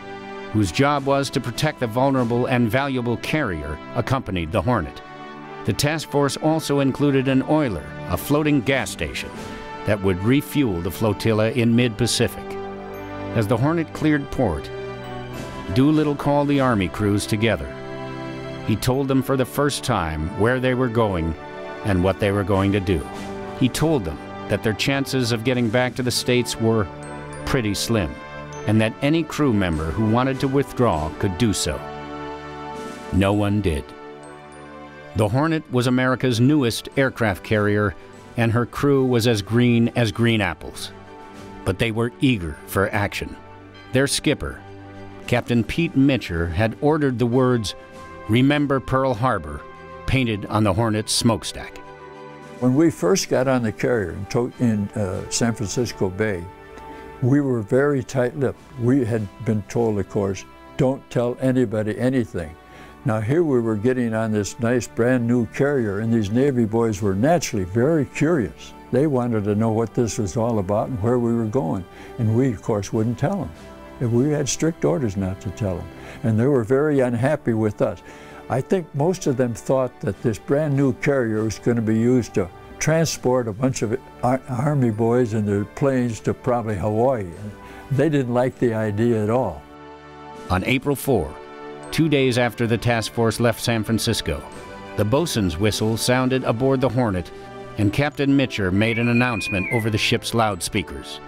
whose job was to protect the vulnerable and valuable carrier, accompanied the Hornet. The task force also included an oiler, a floating gas station, that would refuel the flotilla in mid-Pacific. As the Hornet cleared port, Doolittle called the Army crews together. He told them for the first time where they were going and what they were going to do. He told them that their chances of getting back to the States were pretty slim, and that any crew member who wanted to withdraw could do so. No one did. The Hornet was America's newest aircraft carrier, and her crew was as green apples. But they were eager for action. Their skipper, Captain Pete Mitcher, had ordered the words, "Remember Pearl Harbor," painted on the Hornet's smokestack. When we first got on the carrier in San Francisco Bay, we were very tight-lipped. We had been told, of course, don't tell anybody anything. Now here we were getting on this nice brand new carrier, and these Navy boys were naturally very curious. They wanted to know what this was all about and where we were going, and we of course wouldn't tell them. We had strict orders not to tell them, and they were very unhappy with us. I think most of them thought that this brand new carrier was going to be used to transport a bunch of Army boys in their planes to probably Hawaii. They didn't like the idea at all. On April 4, 2 days after the task force left San Francisco, the bosun's whistle sounded aboard the Hornet, and Captain Mitchell made an announcement over the ship's loudspeakers.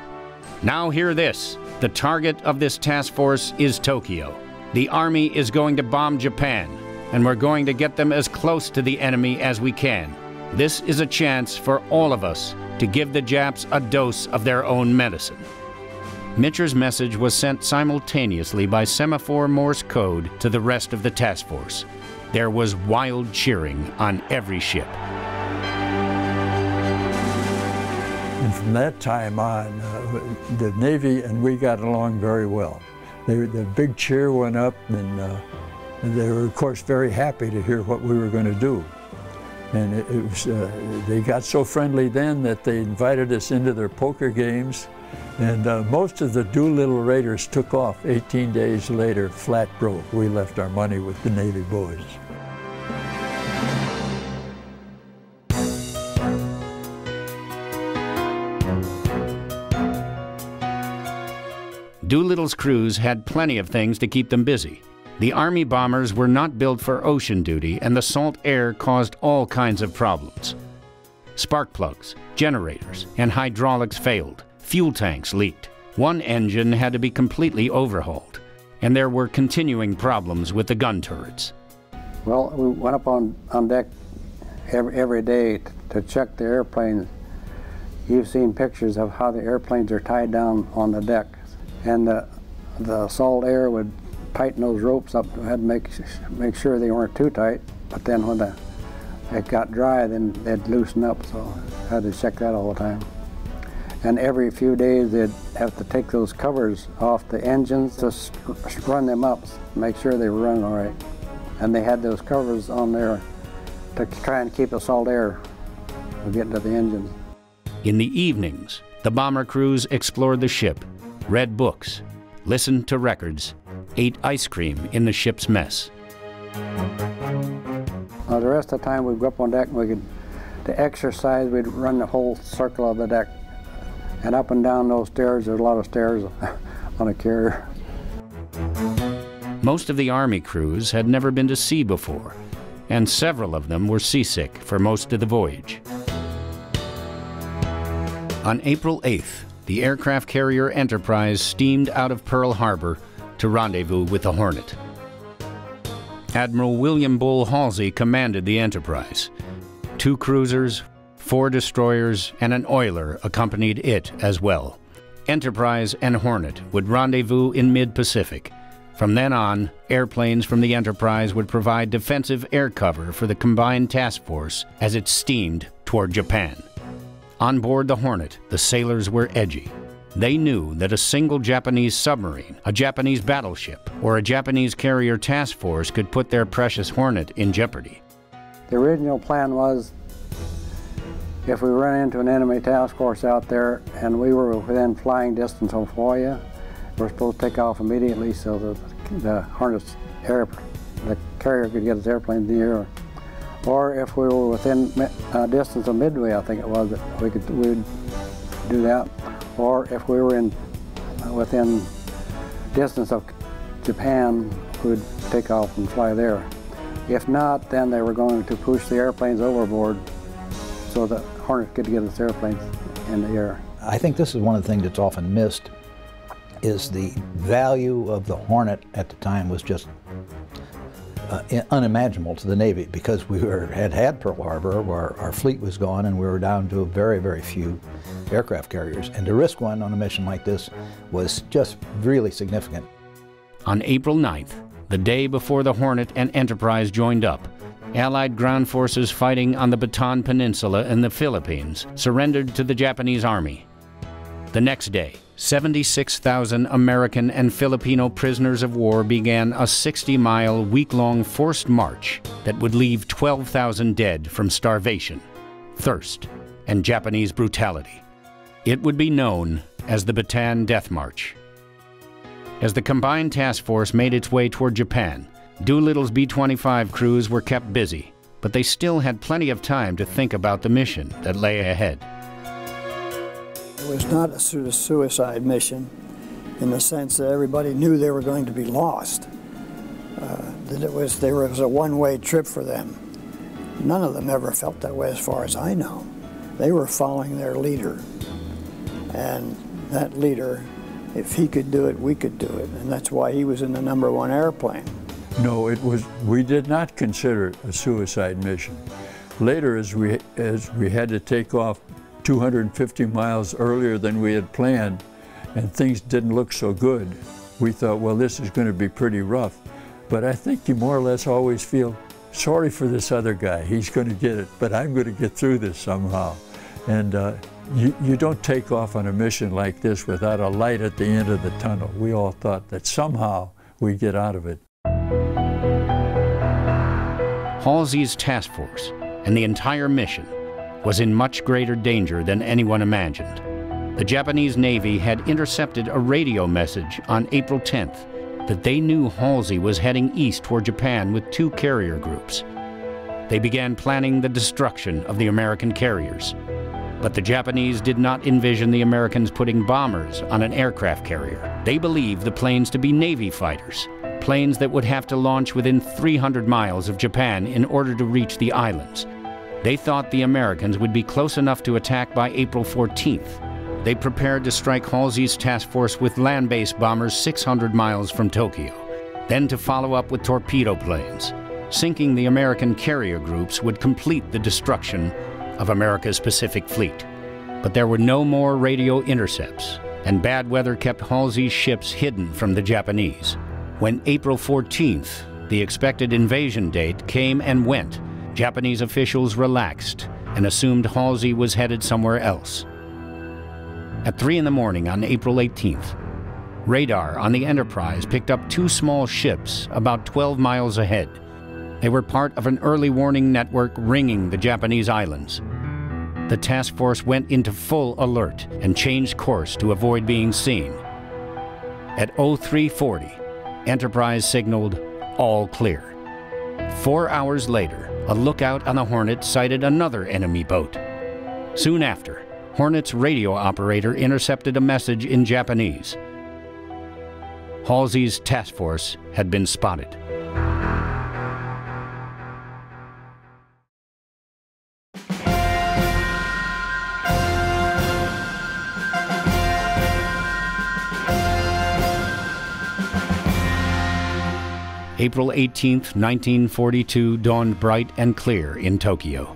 "Now hear this. The target of this task force is Tokyo. The Army is going to bomb Japan, and we're going to get them as close to the enemy as we can. This is a chance for all of us to give the Japs a dose of their own medicine." Mitchell's message was sent simultaneously by semaphore Morse code to the rest of the task force. There was wild cheering on every ship. And from that time on, the Navy and we got along very well. The big cheer went up, and they were, of course, very happy to hear what we were going to do. And they got so friendly then that they invited us into their poker games. And most of the Doolittle Raiders took off 18 days later, flat broke. We left our money with the Navy boys. Doolittle's crews had plenty of things to keep them busy. The Army bombers were not built for ocean duty, and the salt air caused all kinds of problems. Spark plugs, generators, and hydraulics failed. Fuel tanks leaked. One engine had to be completely overhauled, and there were continuing problems with the gun turrets. Well, we went up on deck every day to check the airplanes. You've seen pictures of how the airplanes are tied down on the deck, and the salt air would tighten those ropes up. We had to make sure they weren't too tight, but then when it got dry, then they'd loosen up, so I had to check that all the time. And every few days they'd have to take those covers off the engines, just run them up, make sure they were running all right. And they had those covers on there to try and keep the salt air from getting to the engines. In the evenings, the bomber crews explored the ship, read books, listened to records, ate ice cream in the ship's mess. The rest of the time we'd go up on deck and to exercise, we'd run the whole circle of the deck. And up and down those stairs, there's a lot of stairs on a carrier. Most of the Army crews had never been to sea before, and several of them were seasick for most of the voyage. On April 8th, the aircraft carrier Enterprise steamed out of Pearl Harbor to rendezvous with the Hornet. Admiral William Bull Halsey commanded the Enterprise. 2 cruisers, 4 destroyers, and an oiler accompanied it as well. Enterprise and Hornet would rendezvous in mid-Pacific. From then on, airplanes from the Enterprise would provide defensive air cover for the combined task force as it steamed toward Japan. On board the Hornet, the sailors were edgy. They knew that a single Japanese submarine, a Japanese battleship, or a Japanese carrier task force could put their precious Hornet in jeopardy. The original plan was, if we ran into an enemy task force out there and we were within flying distance of Hawaii, we're supposed to take off immediately so that the Hornet's the carrier could get its airplane in the air. Or if we were within distance of Midway, I think it was, that we'd do that. Or if we were within distance of Japan, we'd take off and fly there. If not, then they were going to push the airplanes overboard so that Hornet could get its airplanes in the air. I think this is one of the things that's often missed, is the value of the Hornet at the time was just unimaginable to the Navy, because we had Pearl Harbor, where our fleet was gone, and we were down to very, very few aircraft carriers. And to risk one on a mission like this was just really significant. On April 9th, the day before the Hornet and Enterprise joined up, Allied ground forces fighting on the Bataan Peninsula in the Philippines surrendered to the Japanese Army. The next day, 76,000 American and Filipino prisoners of war began a 60-mile, week-long forced march that would leave 12,000 dead from starvation, thirst, and Japanese brutality. It would be known as the Bataan Death March. As the combined task force made its way toward Japan, Doolittle's B-25 crews were kept busy, but they still had plenty of time to think about the mission that lay ahead. It was not a suicide mission in the sense that everybody knew they were going to be lost, that there was a one-way trip for them. None of them ever felt that way as far as I know. They were following their leader, and that leader, if he could do it, we could do it, and that's why he was in the #1 airplane. No, we did not consider it a suicide mission. Later, as we had to take off 250 miles earlier than we had planned, and things didn't look so good, we thought, well, this is going to be pretty rough. But I think you more or less always feel sorry for this other guy. He's going to get it, but I'm going to get through this somehow. And you don't take off on a mission like this without a light at the end of the tunnel. We all thought that somehow we'd get out of it. Halsey's task force and the entire mission was in much greater danger than anyone imagined. The Japanese Navy had intercepted a radio message on April 10th that they knew Halsey was heading east toward Japan with 2 carrier groups. They began planning the destruction of the American carriers. But the Japanese did not envision the Americans putting bombers on an aircraft carrier. They believed the planes to be Navy fighters, planes that would have to launch within 300 miles of Japan in order to reach the islands. They thought the Americans would be close enough to attack by April 14th. They prepared to strike Halsey's task force with land-based bombers 600 miles from Tokyo, then to follow up with torpedo planes. Sinking the American carrier groups would complete the destruction of America's Pacific Fleet. But there were no more radio intercepts, and bad weather kept Halsey's ships hidden from the Japanese. When April 14th, the expected invasion date, came and went, Japanese officials relaxed and assumed Halsey was headed somewhere else. At 3 in the morning on April 18th, radar on the Enterprise picked up 2 small ships about 12 miles ahead. They were part of an early warning network ringing the Japanese islands. The task force went into full alert and changed course to avoid being seen. At 0340, Enterprise signaled all clear. 4 hours later, a lookout on the Hornet sighted another enemy boat. Soon after, Hornet's radio operator intercepted a message in Japanese. Halsey's task force had been spotted. April 18, 1942 dawned bright and clear in Tokyo.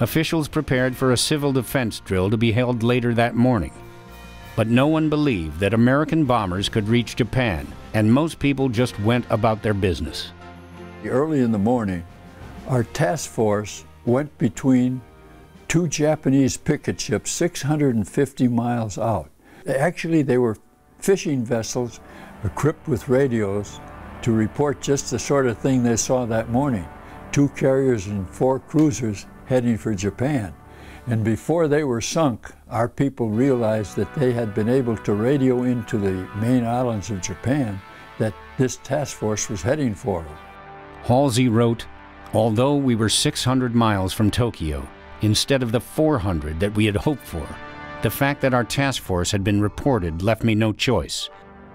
Officials prepared for a civil defense drill to be held later that morning. But no one believed that American bombers could reach Japan, and most people just went about their business. Early in the morning, our task force went between 2 Japanese picket ships 650 miles out. Actually, they were fishing vessels equipped with radios to report just the sort of thing they saw that morning. 2 carriers and 4 cruisers heading for Japan. And before they were sunk, our people realized that they had been able to radio into the main islands of Japan that this task force was heading for them. Halsey wrote, "Although we were 600 miles from Tokyo, instead of the 400 that we had hoped for, the fact that our task force had been reported left me no choice.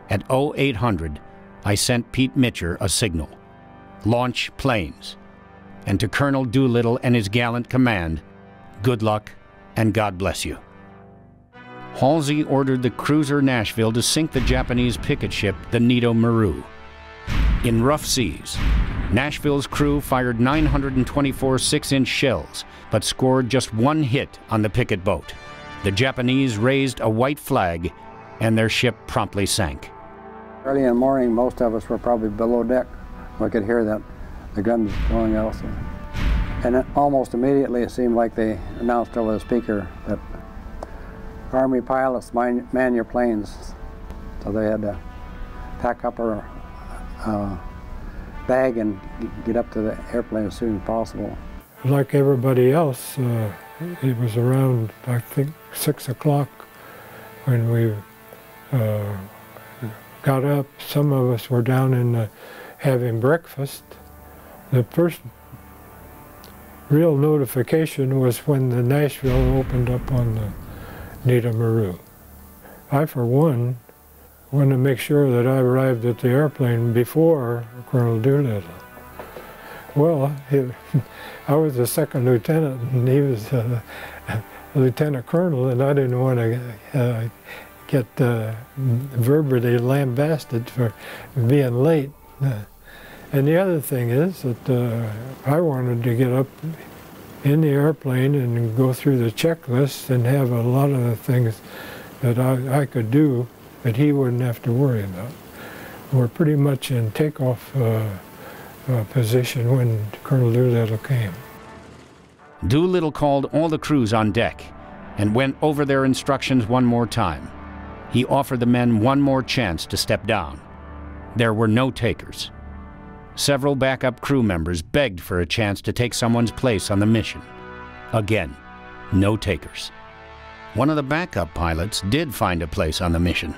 At 0800, I sent Pete Mitchell a signal. Launch planes. And to Colonel Doolittle and his gallant command, good luck and God bless you." Halsey ordered the cruiser Nashville to sink the Japanese picket ship, the Nito Maru. In rough seas, Nashville's crew fired 924 6-inch shells, but scored just 1 hit on the picket boat. The Japanese raised a white flag, and their ship promptly sank. Early in the morning, most of us were probably below deck. We could hear that the guns going off. And almost immediately, it seemed like they announced over the speaker that Army pilots man your planes. So they had to pack up our bag and get up to the airplane as soon as possible. Like everybody else, it was around, I think, 6 o'clock when we got up. Some of us were down in having breakfast. The first real notification was when the Nashville opened up on the Nita Maru. I, for one, wanted to make sure that I arrived at the airplane before Colonel Doolittle. Well, I was the second lieutenant and he was a lieutenant colonel, and I didn't want to get verbally lambasted for being late. And the other thing is that I wanted to get up in the airplane and go through the checklist and have a lot of the things that I could do that he wouldn't have to worry about. We're pretty much in takeoff position when Colonel Doolittle came. Doolittle called all the crews on deck and went over their instructions one more time. He offered the men one more chance to step down. There were no takers. Several backup crew members begged for a chance to take someone's place on the mission. Again, no takers. One of the backup pilots did find a place on the mission.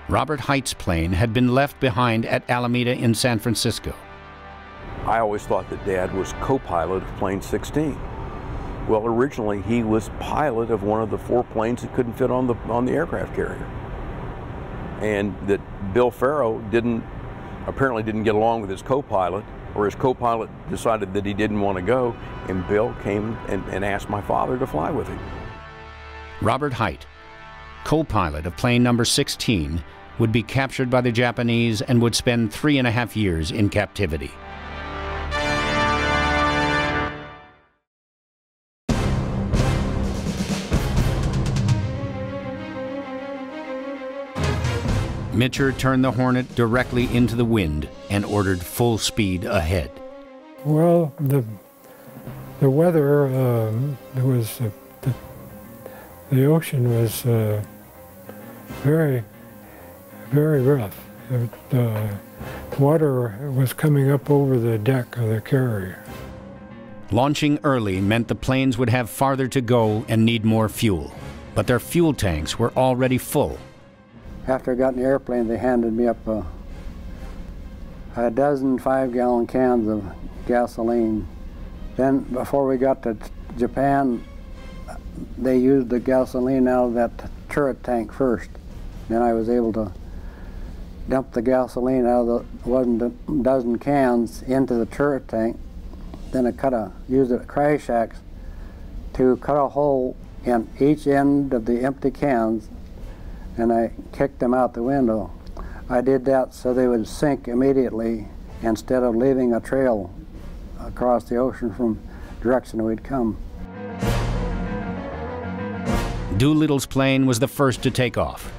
Robert Height's plane had been left behind at Alameda in San Francisco. I always thought that Dad was co-pilot of plane 16. Well, originally he was pilot of one of the 4 planes that couldn't fit on the aircraft carrier. And that Bill Farrow apparently didn't get along with his co-pilot, or his co-pilot decided that he didn't want to go, and Bill came and asked my father to fly with him. Robert Height, co-pilot of plane number 16, would be captured by the Japanese and would spend 3.5 years in captivity. Mitchell turned the Hornet directly into the wind and ordered full speed ahead. Well, the weather was the ocean was very, very rough. Water was coming up over the deck of the carrier. Launching early meant the planes would have farther to go and need more fuel, but their fuel tanks were already full. After I got in the airplane, they handed me up a dozen 5-gallon cans of gasoline. Then before we got to Japan, they used the gasoline out of that turret tank first. Then I was able to dump the gasoline out of the dozen cans into the turret tank. Then I used a crash axe to cut a hole in each end of the empty cans, and I kicked them out the window. I did that so they would sink immediately instead of leaving a trail across the ocean from the direction we'd come. Doolittle's plane was the first to take off.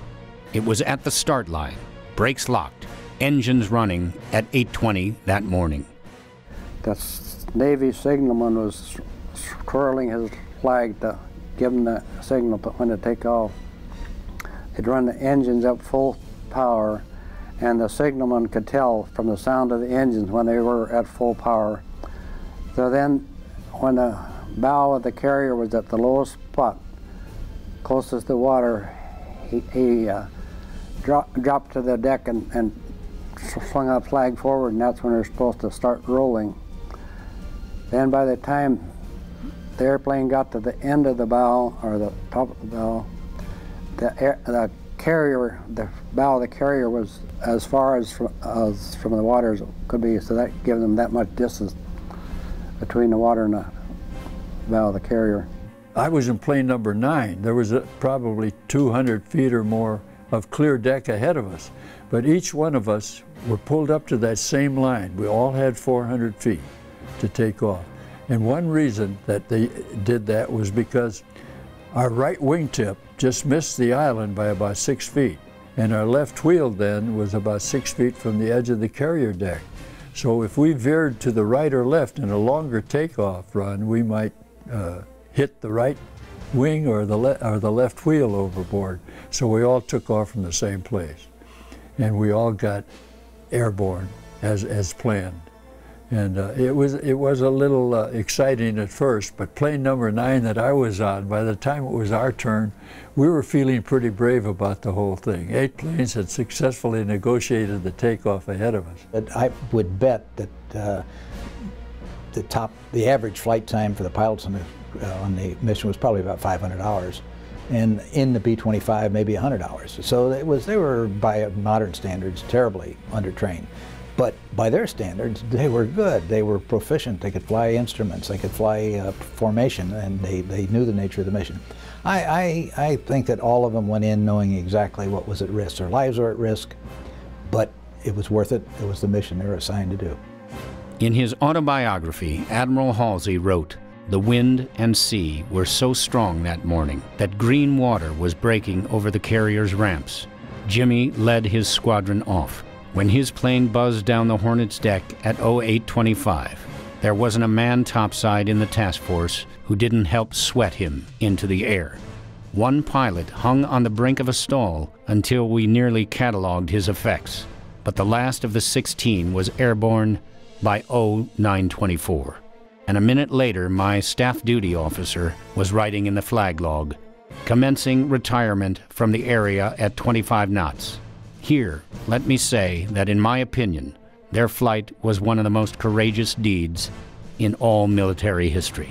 It was at the start line, brakes locked, engines running at 8:20 that morning. The Navy signalman was twirling his flag to give them the signal to when to take off. They'd run the engines up full power, and the signalman could tell from the sound of the engines when they were at full power. So then, when the bow of the carrier was at the lowest spot, closest to water, he dropped to the deck and swung a flag forward, and that's when they're supposed to start rolling. Then by the time the airplane got to the end of the bow, or the top of the bow, the bow of the carrier was as far as from the water as it could be, so that gave them that much distance between the water and the bow of the carrier. I was in plane number 9. There was probably 200 feet or more of clear deck ahead of us, but each one of us were pulled up to that same line. We all had 400 feet to take off. And one reason that they did that was because our right wingtip just missed the island by about 6 feet, and our left wheel then was about 6 feet from the edge of the carrier deck. So if we veered to the right or left in a longer takeoff run, we might hit the right wing or the left wheel overboard. So we all took off from the same place, and we all got airborne as planned. And it was a little exciting at first, but plane number 9 that I was on, by the time it was our turn, we were feeling pretty brave about the whole thing. 8 planes had successfully negotiated the takeoff ahead of us. But I would bet that the average flight time for the pilots on the mission was probably about 500 hours, and in the B-25 maybe 100 hours. So they were, by modern standards, terribly undertrained. But by their standards, they were good. They were proficient. They could fly instruments. They could fly formation, and they knew the nature of the mission. I think that all of them went in knowing exactly what was at risk. Their lives were at risk, but it was worth it. It was the mission they were assigned to do. In his autobiography, Admiral Halsey wrote, "The wind and sea were so strong that morning that green water was breaking over the carrier's ramps. Jimmy led his squadron off. When his plane buzzed down the Hornet's deck at 0825, there wasn't a man topside in the task force who didn't help sweat him into the air. One pilot hung on the brink of a stall until we nearly cataloged his effects, but the last of the 16 was airborne by 0924. And a minute later, my staff duty officer was writing in the flag log, commencing retirement from the area at 25 knots. Here, let me say that in my opinion, their flight was one of the most courageous deeds in all military history."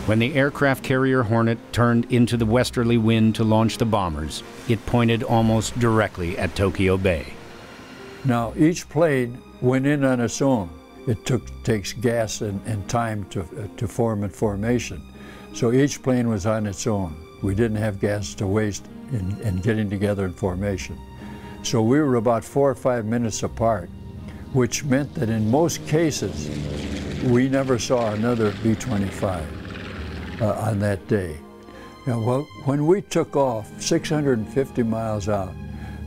When the aircraft carrier Hornet turned into the westerly wind to launch the bombers, it pointed almost directly at Tokyo Bay. Now, each plane went in on its own. It takes gas and time to form in formation. So each plane was on its own. We didn't have gas to waste in getting together in formation. So we were about 4 or 5 minutes apart, which meant that in most cases, we never saw another B-25 on that day. Now, well, when we took off 650 miles out,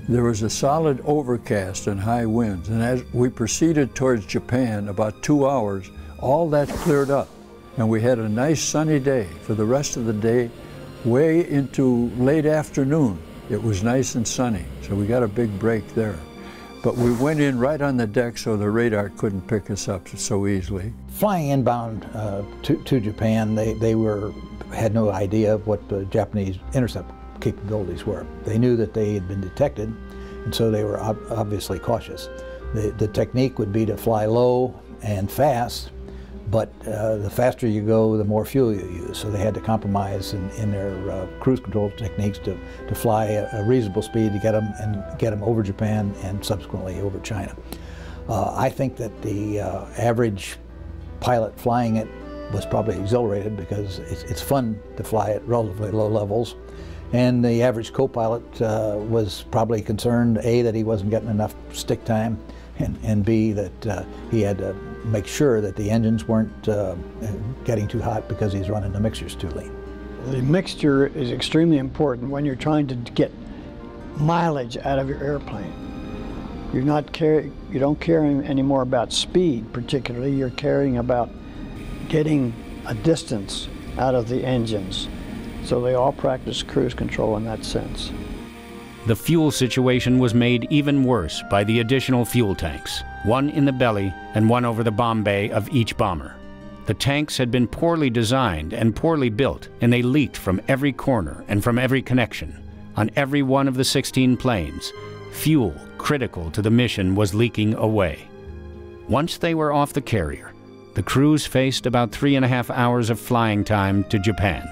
there was a solid overcast and high winds, and as we proceeded towards Japan, about 2 hours, all that cleared up, and we had a nice sunny day. For the rest of the day, way into late afternoon, it was nice and sunny, so we got a big break there. But we went in right on the deck so the radar couldn't pick us up so easily. Flying inbound to Japan, they had no idea of what the Japanese intercept capabilities were. They knew that they had been detected, and so they were obviously cautious. The technique would be to fly low and fast, but the faster you go, the more fuel you use. So they had to compromise in their cruise control techniques to fly a reasonable speed to get them over Japan and subsequently over China. I think that the average pilot flying it was probably exhilarated because it's fun to fly at relatively low levels. And the average co-pilot was probably concerned, A, that he wasn't getting enough stick time, and B, that he had to make sure that the engines weren't getting too hot because he's running the mixtures too lean. The mixture is extremely important when you're trying to get mileage out of your airplane. You don't care anymore about speed particularly, you're caring about getting a distance out of the engines. So they all practice cruise control in that sense. The fuel situation was made even worse by the additional fuel tanks, one in the belly and one over the bomb bay of each bomber. The tanks had been poorly designed and poorly built, and they leaked from every corner and from every connection. On every one of the 16 planes, fuel critical to the mission was leaking away. Once they were off the carrier, the crews faced about 3.5 hours of flying time to Japan.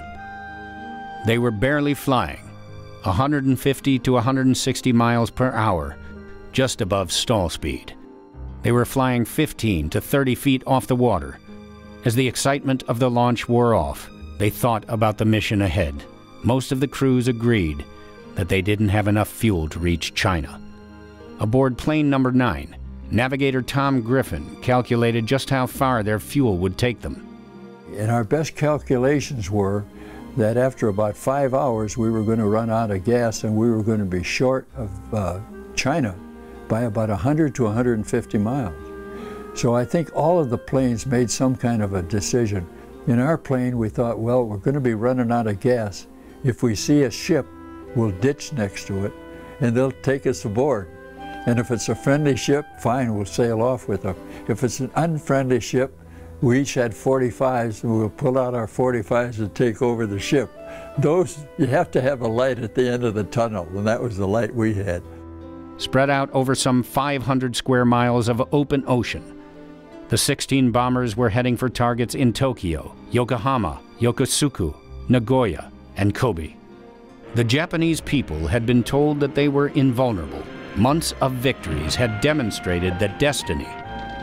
They were barely flying, 150 to 160 miles per hour, just above stall speed. They were flying 15 to 30 feet off the water. As the excitement of the launch wore off, they thought about the mission ahead. Most of the crews agreed that they didn't have enough fuel to reach China. Aboard plane number 9, navigator Tom Griffin calculated just how far their fuel would take them. And our best calculations were that after about 5 hours we were going to run out of gas and we were going to be short of China by about 100 to 150 miles. So I think all of the planes made some kind of a decision. In our plane we thought, well, we're going to be running out of gas. If we see a ship, we'll ditch next to it and they'll take us aboard. And if it's a friendly ship, fine, we'll sail off with them. If it's an unfriendly ship, we each had 45s and we'll pull out our 45s and take over the ship. Those, you have to have a light at the end of the tunnel, and that was the light we had. Spread out over some 500 square miles of open ocean, the 16 bombers were heading for targets in Tokyo, Yokohama, Yokosuka, Nagoya, and Kobe. The Japanese people had been told that they were invulnerable. Months of victories had demonstrated that destiny,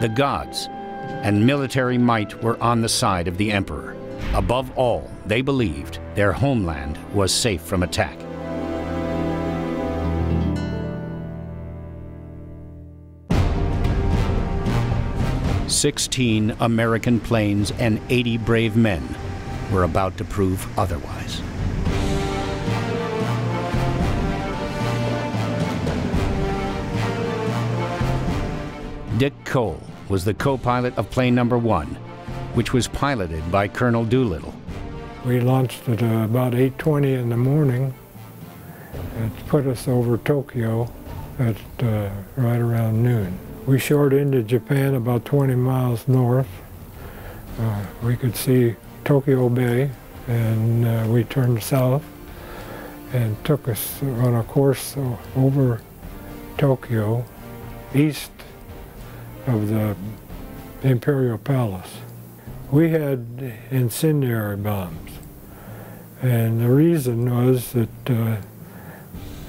the gods, and military might were on the side of the emperor. Above all, they believed their homeland was safe from attack. "16 American planes and 80 brave men were about to prove otherwise. Dick Cole was the co-pilot of plane number 1, which was piloted by Colonel Doolittle. We launched at about 8:20 in the morning. It put us over Tokyo at right around noon. We shored into Japan about 20 miles north. We could see Tokyo Bay, and we turned south and took us on a course over Tokyo, east of the Imperial Palace. We had incendiary bombs, and the reason was that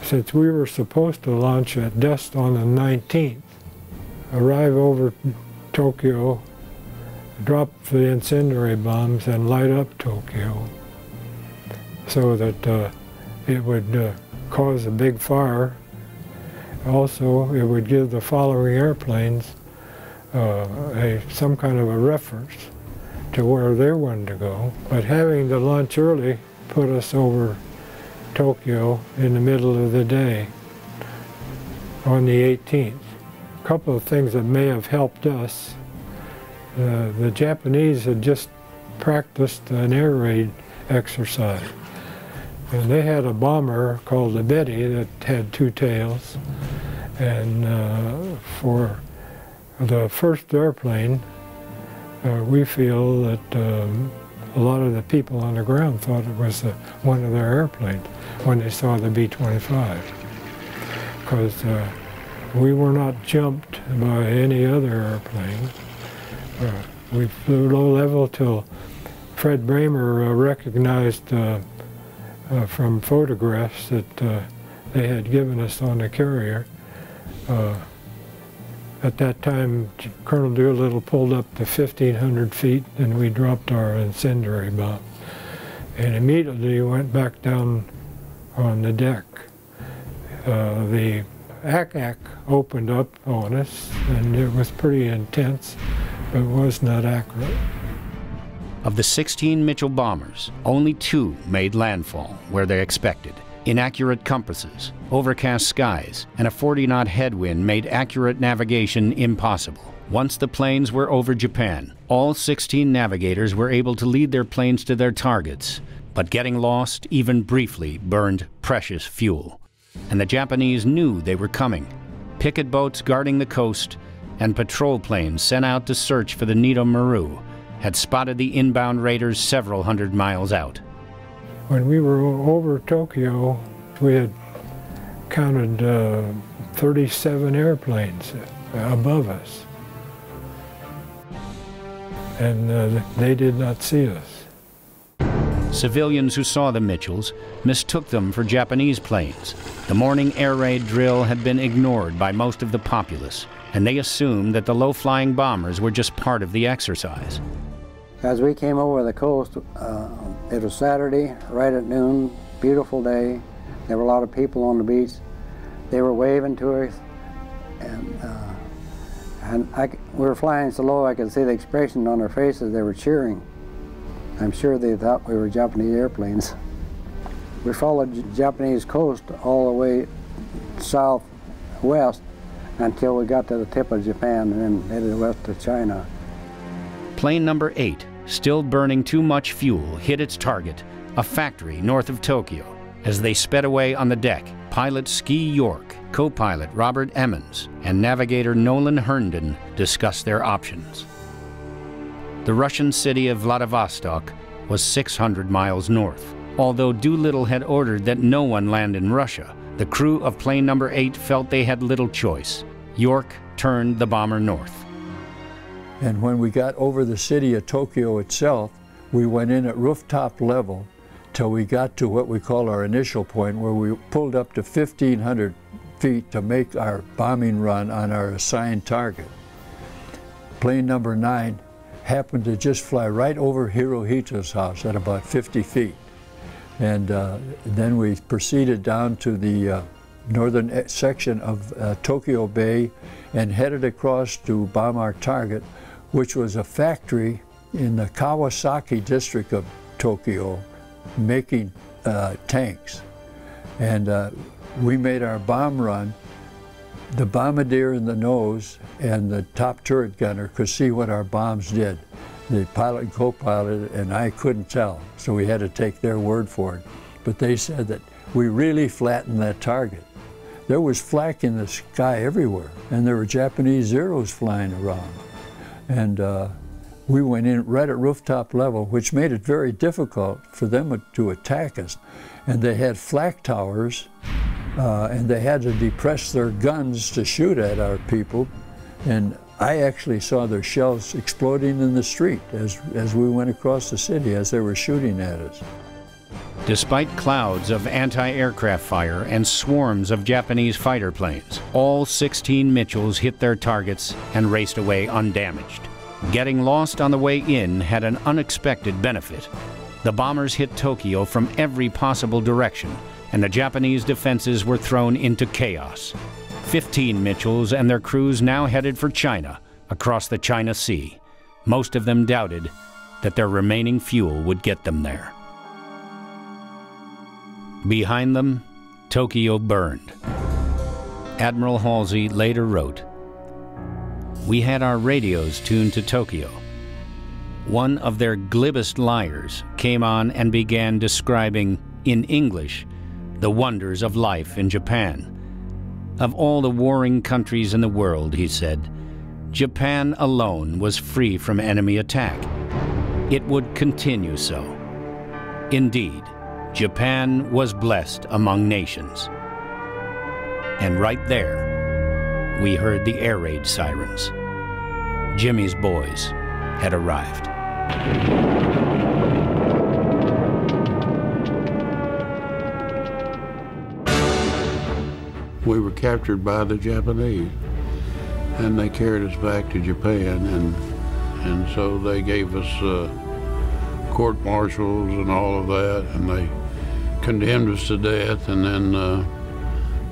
since we were supposed to launch at dusk on the 19th, arrive over Tokyo, drop the incendiary bombs and light up Tokyo so that it would cause a big fire. Also, it would give the following airplanes some kind of a reference to where they wanted to go. But having the launch early put us over Tokyo in the middle of the day on the 18th. A couple of things that may have helped us. The Japanese had just practiced an air raid exercise. And they had a bomber called the Betty that had 2 tails. And for the first airplane, we feel that a lot of the people on the ground thought it was one of their airplanes when they saw the B-25. Because we were not jumped by any other airplane. We flew low level till Fred Bramer recognized from photographs that they had given us on the carrier. At that time, Colonel Doolittle pulled up to 1,500 feet and we dropped our incendiary bomb. And immediately went back down on the deck. The ACAC opened up on us and it was pretty intense, but was not accurate. Of the 16 Mitchell bombers, only 2 made landfall where they expected. Inaccurate compasses, overcast skies, and a 40-knot headwind made accurate navigation impossible. Once the planes were over Japan, all 16 navigators were able to lead their planes to their targets, but getting lost, even briefly, burned precious fuel. And the Japanese knew they were coming. Picket boats guarding the coast and patrol planes sent out to search for the Nito Maru had spotted the inbound raiders several hundred miles out. When we were over Tokyo, we had counted 37 airplanes above us. And they did not see us. Civilians who saw the Mitchells mistook them for Japanese planes. The morning air raid drill had been ignored by most of the populace, and they assumed that the low-flying bombers were just part of the exercise. As we came over the coast, it was Saturday, right at noon, beautiful day. There were a lot of people on the beach. They were waving to us, and we were flying so low I could see the expression on their faces. They were cheering. I'm sure they thought we were Japanese airplanes. We followed the Japanese coast all the way southwest until we got to the tip of Japan and then headed west to China. Plane number 8, still burning too much fuel, hit its target, a factory north of Tokyo. As they sped away on the deck, pilot Ski York, co-pilot Robert Emmons, and navigator Nolan Herndon discussed their options. The Russian city of Vladivostok was 600 miles north. Although Doolittle had ordered that no one land in Russia, the crew of plane number 8 felt they had little choice. York turned the bomber north. And when we got over the city of Tokyo itself, we went in at rooftop level till we got to what we call our initial point, where we pulled up to 1,500 feet to make our bombing run on our assigned target. Plane number 9 happened to just fly right over Hirohito's house at about 50 feet. And then we proceeded down to the northern section of Tokyo Bay and headed across to bomb our target, which was a factory in the Kawasaki district of Tokyo making tanks. And we made our bomb run. The bombardier in the nose and the top turret gunner could see what our bombs did. The pilot and co-pilot and I couldn't tell, so we had to take their word for it. But they said that we really flattened that target. There was flak in the sky everywhere, and there were Japanese Zeros flying around. And we went in right at rooftop level, which made it very difficult for them to attack us. And they had flak towers, and they had to depress their guns to shoot at our people. And I actually saw their shells exploding in the street as we went across the city as they were shooting at us. Despite clouds of anti-aircraft fire and swarms of Japanese fighter planes, all 16 Mitchells hit their targets and raced away undamaged. Getting lost on the way in had an unexpected benefit. The bombers hit Tokyo from every possible direction, and the Japanese defenses were thrown into chaos. 15 Mitchells and their crews now headed for China, across the China Sea. Most of them doubted that their remaining fuel would get them there. Behind them, Tokyo burned. Admiral Halsey later wrote, "We had our radios tuned to Tokyo. One of their glibest liars came on and began describing, in English, the wonders of life in Japan. Of all the warring countries in the world, he said, Japan alone was free from enemy attack. It would continue so. Indeed, Japan was blessed among nations." And right there, we heard the air raid sirens. Jimmy's boys had arrived. We were captured by the Japanese, and they carried us back to Japan, and so they gave us court-martials and all of that, and they condemned us to death, and then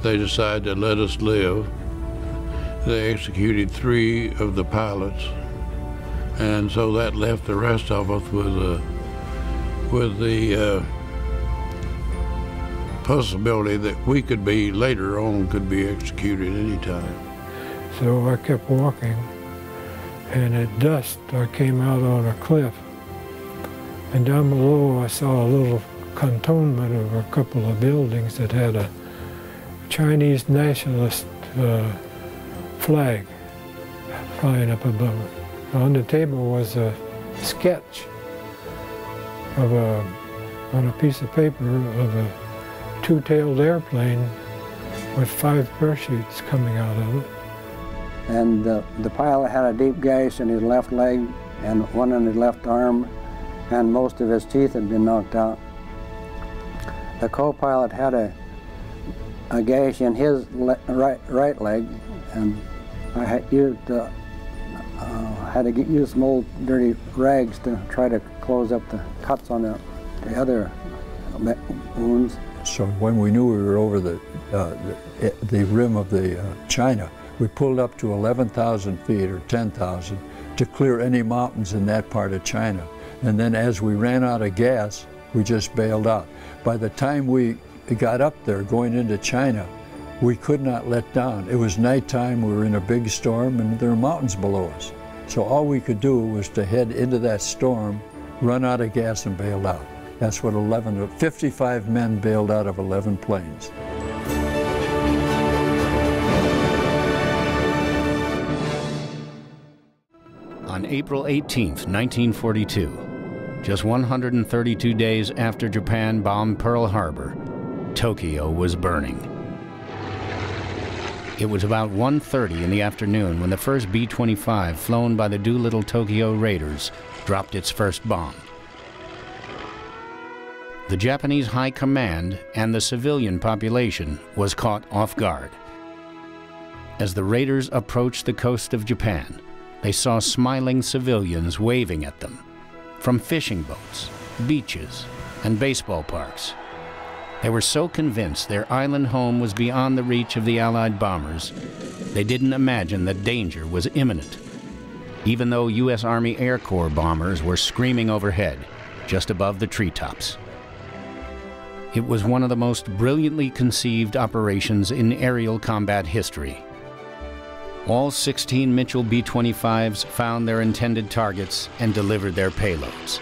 they decided to let us live. They executed 3 of the pilots, and so that left the rest of us with the possibility that we could be, later on, could be executed anytime. So I kept walking, and at dusk I came out on a cliff, and down below I saw a little cantonment of a couple of buildings that had a Chinese nationalist flag flying up above it. On the table was a sketch of on a piece of paper of a 2-tailed airplane with 5 parachutes coming out of it. And the pilot had a deep gash in his left leg and one in his left arm, and most of his teeth had been knocked out. The co-pilot had a gash in his right leg, and I had to use some old dirty rags to try to close up the cuts on the other wounds. So when we knew we were over the rim of the China, we pulled up to 11,000 feet or 10,000 to clear any mountains in that part of China. and then as we ran out of gas, we just bailed out. By the time we got up there going into China, we could not let down. It was nighttime, we were in a big storm, and there were mountains below us. So all we could do was to head into that storm, run out of gas, and bailed out. That's what 55 men bailed out of 11 planes. On April 18, 1942, just 132 days after Japan bombed Pearl Harbor, Tokyo was burning. It was about 1:30 in the afternoon when the first B-25 flown by the Doolittle Tokyo Raiders dropped its first bomb. The Japanese High Command and the civilian population was caught off guard. As the raiders approached the coast of Japan, they saw smiling civilians waving at them from fishing boats, beaches, and baseball parks. They were so convinced their island home was beyond the reach of the Allied bombers, they didn't imagine that danger was imminent, even though U.S. Army Air Corps bombers were screaming overhead, just above the treetops. It was one of the most brilliantly conceived operations in aerial combat history. All 16 Mitchell B-25s found their intended targets and delivered their payloads.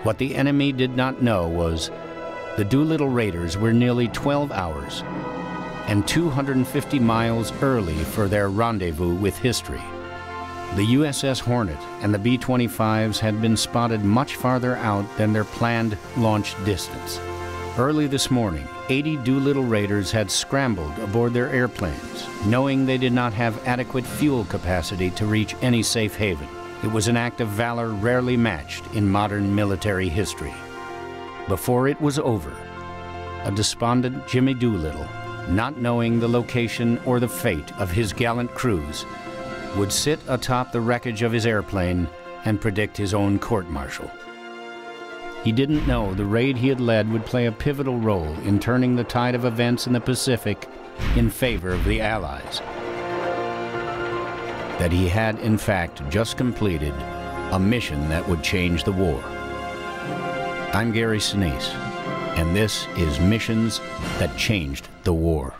What the enemy did not know was the Doolittle Raiders were nearly 12 hours and 250 miles early for their rendezvous with history. The USS Hornet and the B-25s had been spotted much farther out than their planned launch distance. Early this morning, 80 Doolittle Raiders had scrambled aboard their airplanes, knowing they did not have adequate fuel capacity to reach any safe haven. It was an act of valor rarely matched in modern military history. Before it was over, a despondent Jimmy Doolittle, not knowing the location or the fate of his gallant crews, would sit atop the wreckage of his airplane and predict his own court-martial. He didn't know the raid he had led would play a pivotal role in turning the tide of events in the Pacific in favor of the Allies. That he had, in fact, just completed a mission that would change the war. I'm Gary Sinise, and this is Missions That Changed the War.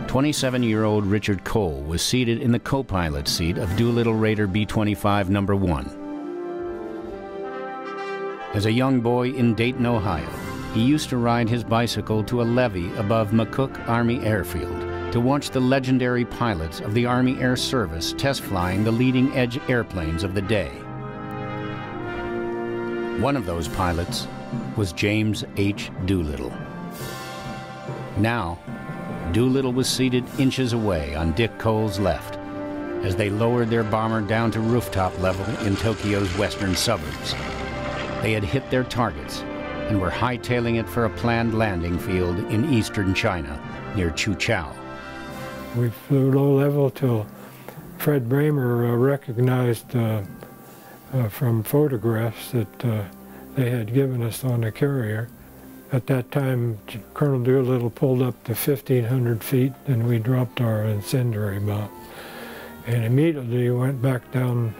"27-year-old Richard Cole was seated in the co-pilot seat of Doolittle Raider B-25 No. 1. As a young boy in Dayton, Ohio, he used to ride his bicycle to a levee above McCook Army Airfield to watch the legendary pilots of the Army Air Service test flying the leading-edge airplanes of the day. One of those pilots was James H. Doolittle. Now, Doolittle was seated inches away on Dick Cole's left as they lowered their bomber down to rooftop level in Tokyo's western suburbs. They had hit their targets and were hightailing it for a planned landing field in eastern China near Chuchao. We flew low level till Fred Bramer recognized from photographs that they had given us on the carrier. At that time, Colonel Doolittle pulled up to 1,500 feet, and we dropped our incendiary bomb. And immediately went back down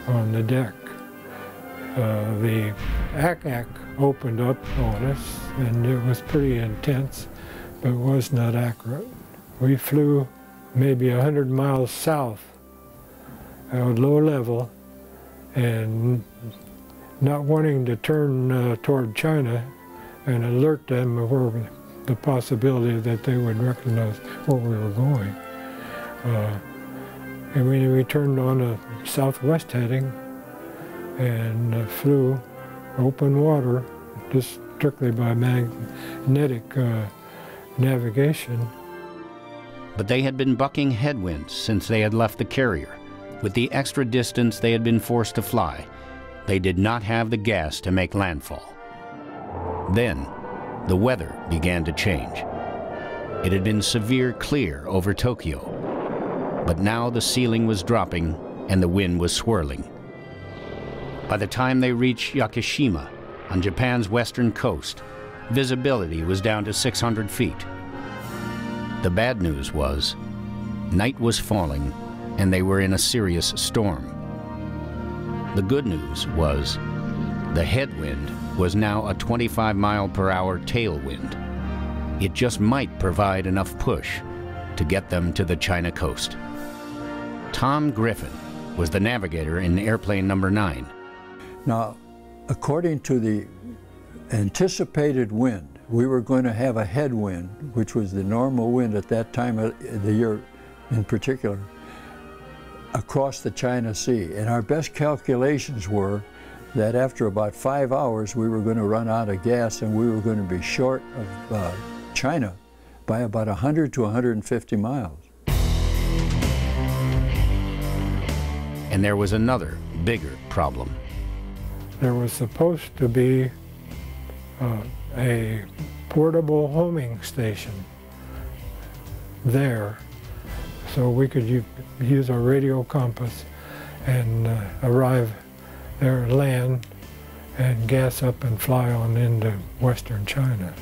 on the deck. The ACAC opened up on us, and it was pretty intense, but was not accurate. We flew maybe 100 miles south at low level, and not wanting to turn toward China, and alert them of the possibility that they would recognize where we were going. And we turned on a southwest heading and flew open water, just strictly by magnetic navigation. But they had been bucking headwinds since they had left the carrier. With the extra distance they had been forced to fly, they did not have the gas to make landfall. Then, the weather began to change. It had been severe clear over Tokyo, But now the ceiling was dropping and the wind was swirling. By the time they reached Yakushima, on Japan's western coast, visibility was down to 600 feet. The bad news was, night was falling and they were in a serious storm. The good news was, the headwind was now a 25-mile-per-hour tailwind. It just might provide enough push to get them to the China coast. Tom Griffin was the navigator in airplane number 9. Now, according to the anticipated wind, we were going to have a headwind, which was the normal wind at that time of the year in particular, across the China Sea. And our best calculations were that after about 5 hours, we were going to run out of gas and we were going to be short of China by about 100 to 150 miles. And there was another, bigger problem. There was supposed to be a portable homing station there, so we could use our radio compass and arrive there, land, and gas up and fly on into western China.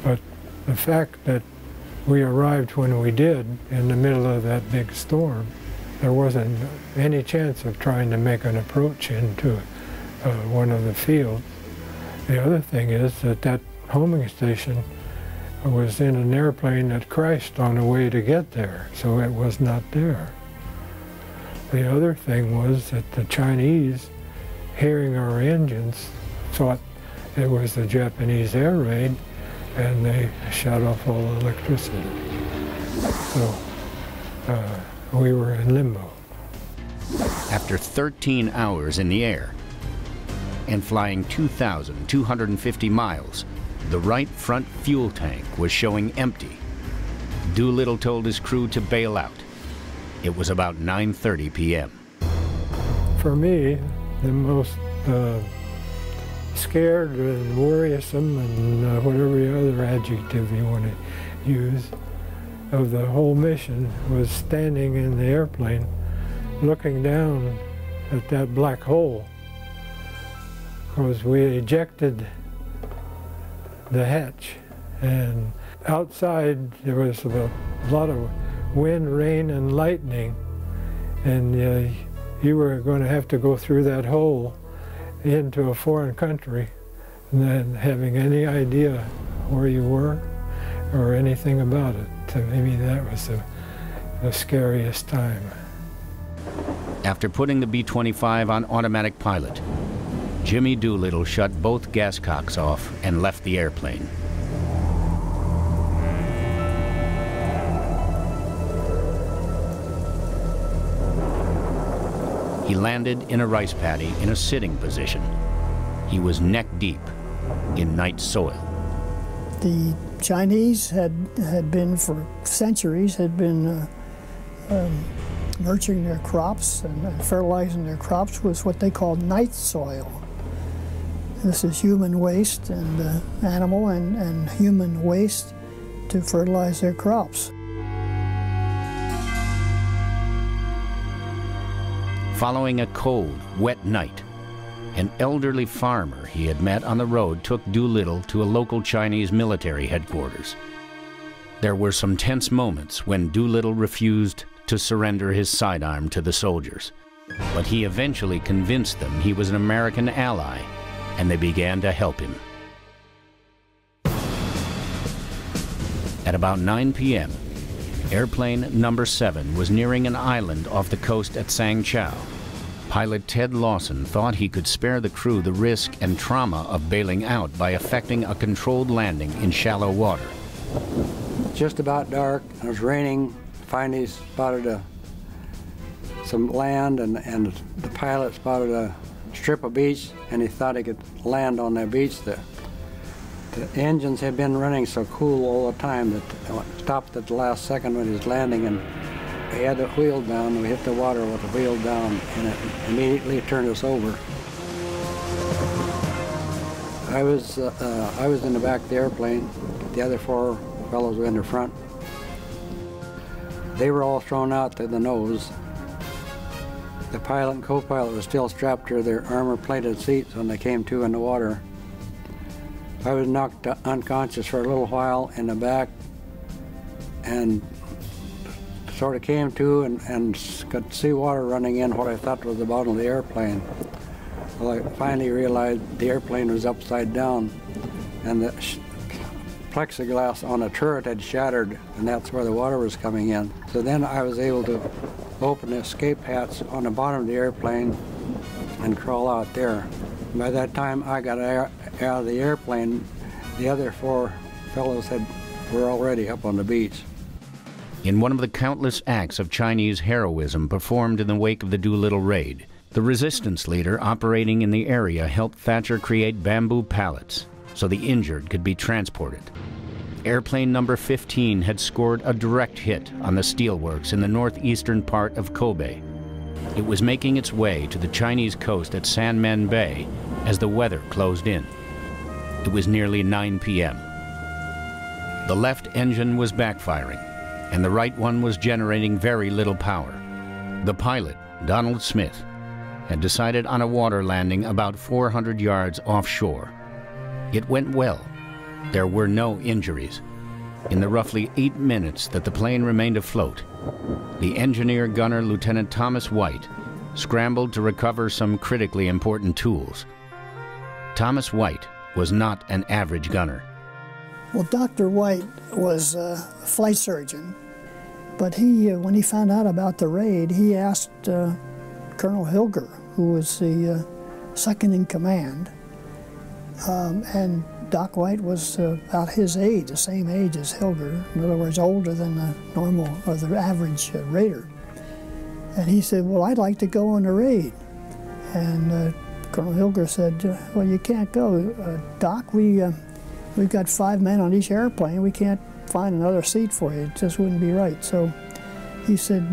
But the fact that we arrived when we did in the middle of that big storm, there wasn't any chance of trying to make an approach into one of the fields. The other thing is that that homing station was in an airplane that crashed on the way to get there, so it was not there. The other thing was that the Chinese, hearing our engines, thought it was the Japanese air raid, and they shut off all electricity. So we were in limbo. After 13 hours in the air and flying 2,250 miles, the right front fuel tank was showing empty. Doolittle told his crew to bail out. It was about 9:30 p.m. For me, the most scared and worrisome and whatever other adjective you want to use of the whole mission was standing in the airplane looking down at that black hole, because we ejected the hatch, and outside there was a lot of wind, rain, and lightning, and you were going to have to go through that hole into a foreign country and then having any idea where you were or anything about it. To me, that was the scariest time. After putting the B-25 on automatic pilot, Jimmy Doolittle shut both gas cocks off and left the airplane. He landed in a rice paddy in a sitting position. He was neck deep in night soil. The Chinese had been for centuries, nurturing their crops and fertilizing their crops with what they called night soil. This is human waste and animal and human waste to fertilize their crops. Following a cold, wet night, an elderly farmer he had met on the road took Doolittle to a local Chinese military headquarters. There were some tense moments when Doolittle refused to surrender his sidearm to the soldiers, but he eventually convinced them he was an American ally, and they began to help him. At about 9 p.m., airplane number 7 was nearing an island off the coast at Sangchao. Pilot Ted Lawson thought he could spare the crew the risk and trauma of bailing out by effecting a controlled landing in shallow water. Just about dark, it was raining. Finally spotted some land, and the pilot spotted a strip of beach, and he thought he could land on that beach. The engines had been running so cool all the time that it stopped at the last second when he was landing, and we had the wheel down, and we hit the water with the wheel down, and it immediately turned us over. I was in the back of the airplane. The other 4 fellows were in the front. They were all thrown out to the nose. The pilot and co-pilot were still strapped to their armor-plated seats when they came to in the water. I was knocked unconscious for a little while in the back and sort of came to and could see water running in what I thought was the bottom of the airplane. Well, I finally realized the airplane was upside down and the plexiglass on the turret had shattered, and that's where the water was coming in. So then I was able to open the escape hatch on the bottom of the airplane and crawl out there. By that time I got out of the airplane, the other 4 fellows were already up on the beach. In one of the countless acts of Chinese heroism performed in the wake of the Doolittle Raid, the resistance leader operating in the area helped Thatcher create bamboo pallets so the injured could be transported. Airplane number 15 had scored a direct hit on the steelworks in the northeastern part of Kobe. It was making its way to the Chinese coast at Sanmen Bay as the weather closed in. It was nearly 9 p.m. The left engine was backfiring, and the right one was generating very little power. The pilot, Donald Smith, had decided on a water landing about 400 yards offshore. It went well. There were no injuries. In the roughly 8 minutes that the plane remained afloat, the engineer-gunner Lieutenant Thomas White scrambled to recover some critically important tools. Thomas White was not an average gunner. Well, Dr. White was a flight surgeon, but when he found out about the raid, he asked Colonel Hilger, who was the second in command, and Doc White was about his age, the same age as Hilger, in other words, older than the normal or the average raider. And he said, well, I'd like to go on the raid. And Colonel Hilger said, well, you can't go. Doc, we've got 5 men on each airplane. We can't find another seat for you. It just wouldn't be right. So he said,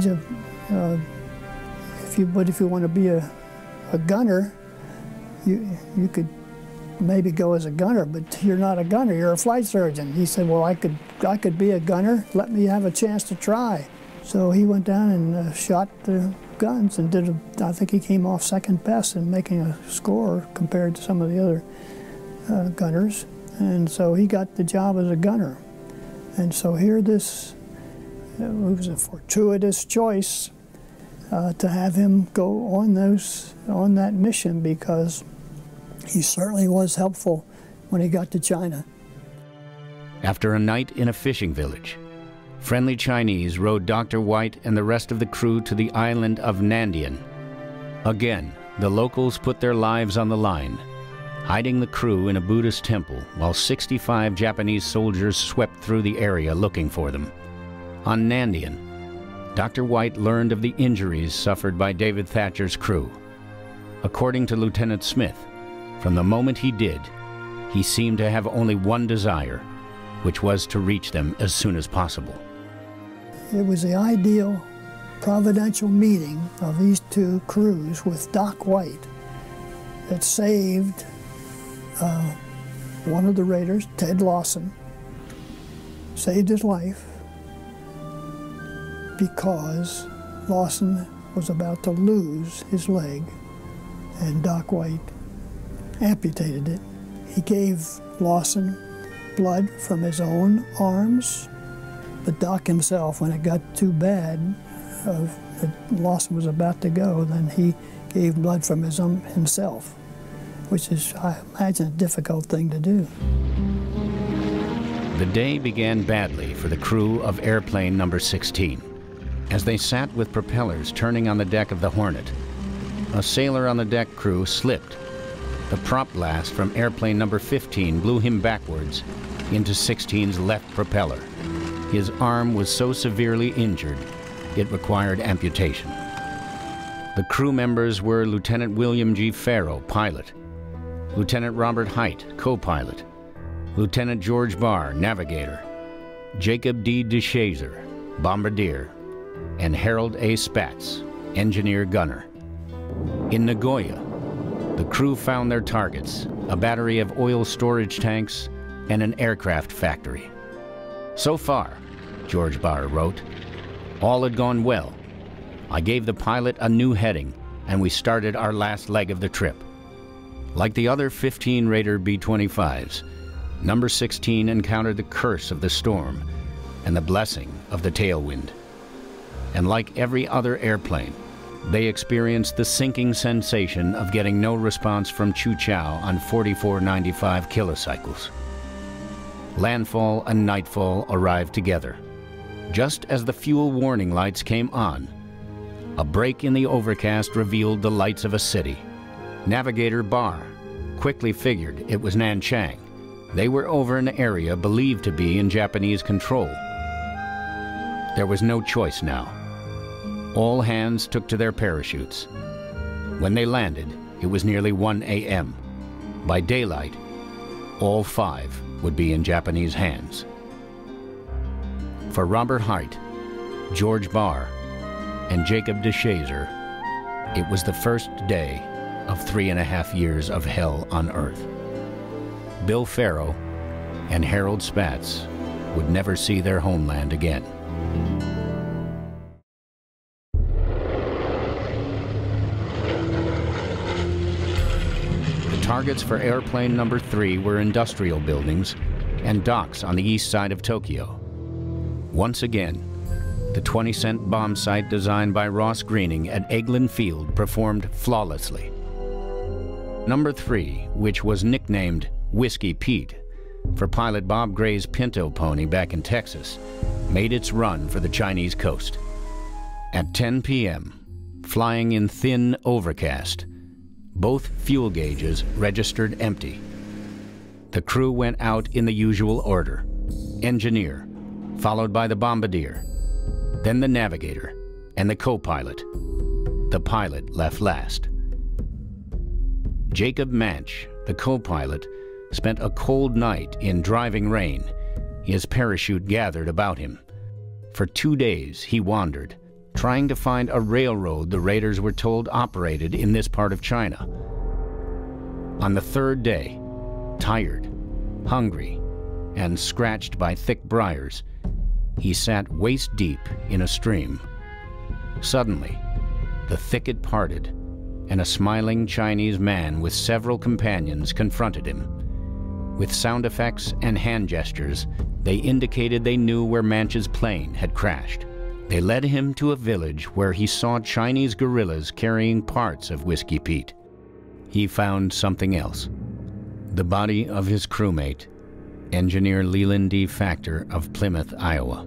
if you want to be a gunner, you could maybe go as a gunner, but you're not a gunner, you're a flight surgeon. He said, well, I could be a gunner, let me have a chance to try. So he went down and shot the guns and I think he came off second best in making a score compared to some of the other gunners. And so he got the job as a gunner. And so here it was a fortuitous choice to have him go on that mission, because he certainly was helpful when he got to China. After a night in a fishing village, friendly Chinese rowed Dr. White and the rest of the crew to the island of Nandian. Again, the locals put their lives on the line, hiding the crew in a Buddhist temple while 65 Japanese soldiers swept through the area looking for them. On Nandian, Dr. White learned of the injuries suffered by David Thatcher's crew. According to Lieutenant Smith, from the moment he did, he seemed to have only one desire, which was to reach them as soon as possible. It was the ideal providential meeting of these 2 crews with Doc White that saved one of the raiders, Ted Lawson, saved his life because Lawson was about to lose his leg, and Doc White amputated it. He gave Lawson blood from his own arms, but Doc himself, when it got too bad, Lawson was about to go, then he gave blood from his own himself, which is, I imagine, a difficult thing to do. The day began badly for the crew of airplane number 16. As they sat with propellers turning on the deck of the Hornet, a sailor on the deck crew slipped. The prop blast from airplane number 15 blew him backwards into 16's left propeller. His arm was so severely injured, it required amputation. The crew members were Lieutenant William G. Farrow, pilot, Lieutenant Robert Height, co-pilot, Lieutenant George Barr, navigator, Jacob D. DeShazer, bombardier, and Harold A. Spatz, engineer-gunner. In Nagoya, the crew found their targets, a battery of oil storage tanks and an aircraft factory. So far, George Barr wrote, All had gone well. I gave the pilot a new heading, and we started our last leg of the trip. Like the other 15 Raider B-25s, number 16 encountered the curse of the storm and the blessing of the tailwind. And like every other airplane, they experienced the sinking sensation of getting no response from Chu-Chow on 4495 kilocycles. Landfall and nightfall arrived together. Just as the fuel warning lights came on, a break in the overcast revealed the lights of a city. Navigator Barr quickly figured it was Nanchang. They were over an area believed to be in Japanese control. There was no choice now. All hands took to their parachutes. When they landed, it was nearly 1 a.m. By daylight, all 5 would be in Japanese hands. For Robert Hite, George Barr, and Jacob de Chazer, it was the first day of 3.5 years of hell on Earth. Bill Farrow and Harold Spatz would never see their homeland again. The targets for airplane number 3 were industrial buildings and docks on the east side of Tokyo. Once again, the 20-cent bomb sight designed by Ross Greening at Eglin Field performed flawlessly. Number 3, which was nicknamed Whiskey Pete for pilot Bob Gray's Pinto pony back in Texas, made its run for the Chinese coast. At 10 p.m., flying in thin overcast, both fuel gauges registered empty. The crew went out in the usual order: engineer, followed by the bombardier, then the navigator, and the co-pilot. The pilot left last. Jacob Manch, the co-pilot, spent a cold night in driving rain, his parachute gathered about him. For 2 days he wandered, trying to find a railroad the raiders were told operated in this part of China. On the 3rd day, tired, hungry, and scratched by thick briars, he sat waist-deep in a stream. Suddenly, the thicket parted, and a smiling Chinese man with several companions confronted him. With sound effects and hand gestures, they indicated they knew where Manch's plane had crashed. They led him to a village where he saw Chinese guerrillas carrying parts of Whiskey Pete. He found something else: the body of his crewmate, Engineer Leland D. Factor of Plymouth, Iowa.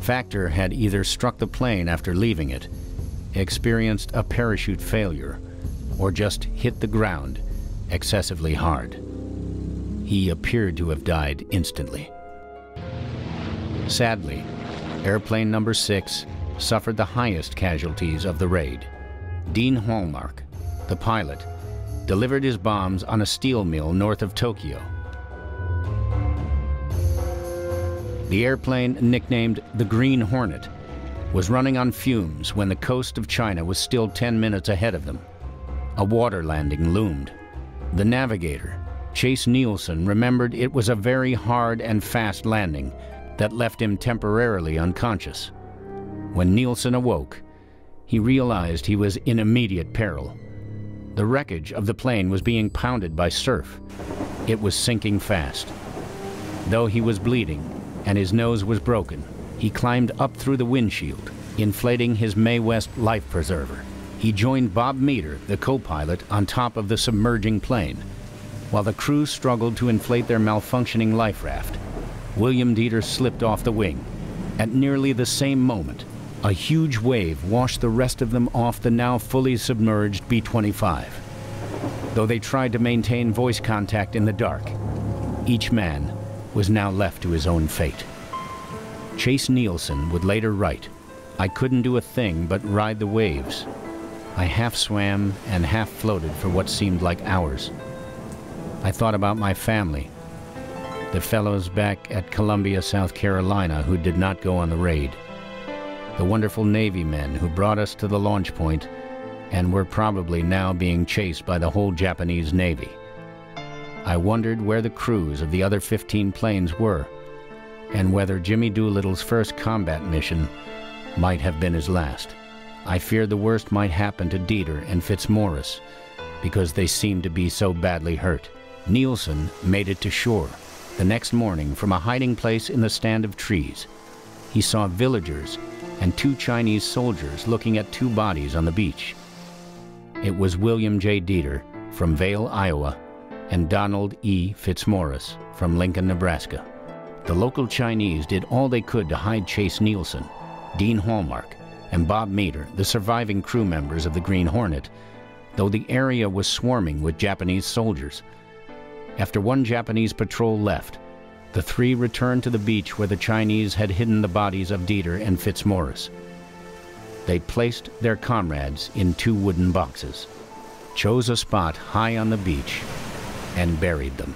Factor had either struck the plane after leaving it, experienced a parachute failure, or just hit the ground excessively hard. He appeared to have died instantly. Sadly, airplane number 6 suffered the highest casualties of the raid. Dean Hallmark, the pilot, delivered his bombs on a steel mill north of Tokyo. The airplane, nicknamed the Green Hornet, was running on fumes when the coast of China was still 10 minutes ahead of them. A water landing loomed. The navigator, Chase Nielsen, remembered it was a very hard and fast landing that left him temporarily unconscious. When Nielsen awoke, he realized he was in immediate peril. The wreckage of the plane was being pounded by surf. It was sinking fast. Though he was bleeding and his nose was broken, he climbed up through the windshield, inflating his Mae West life preserver. He joined Bob Meter, the co-pilot, on top of the submerging plane, while the crew struggled to inflate their malfunctioning life raft. William Dieter slipped off the wing. At nearly the same moment, a huge wave washed the rest of them off the now fully submerged B-25. Though they tried to maintain voice contact in the dark, each man was now left to his own fate. Chase Nielsen would later write, "I couldn't do a thing but ride the waves. I half swam and half floated for what seemed like hours. I thought about my family, the fellows back at Columbia, South Carolina who did not go on the raid, the wonderful Navy men who brought us to the launch point and were probably now being chased by the whole Japanese Navy. I wondered where the crews of the other 15 planes were, and whether Jimmy Doolittle's first combat mission might have been his last. I feared the worst might happen to Dieter and Fitzmaurice, because they seemed to be so badly hurt. Nielsen made it to shore. The next morning, from a hiding place in the stand of trees, he saw villagers and 2 Chinese soldiers looking at 2 bodies on the beach. It was William J. Dieter from Vale, Iowa, and Donald E. Fitzmaurice from Lincoln, Nebraska. The local Chinese did all they could to hide Chase Nielsen, Dean Hallmark, and Bob Meter, the surviving crew members of the Green Hornet, though the area was swarming with Japanese soldiers. After 1 Japanese patrol left, the 3 returned to the beach where the Chinese had hidden the bodies of Dieter and Fitzmaurice. They placed their comrades in 2 wooden boxes, chose a spot high on the beach, and buried them.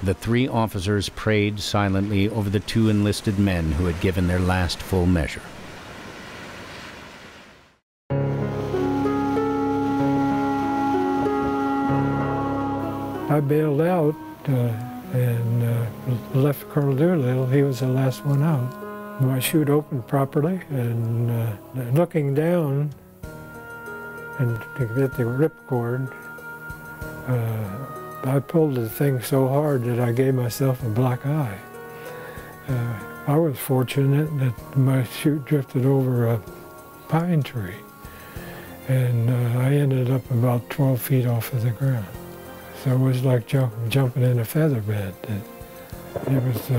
The 3 officers prayed silently over the 2 enlisted men who had given their last full measure. I bailed out and left Colonel Doolittle. He was the last one out. My chute opened properly, and looking down and to get the ripcord, I pulled the thing so hard that I gave myself a black eye. I was fortunate that my chute drifted over a pine tree, and I ended up about 12 feet off of the ground. So it was like jumping in a feather bed. It was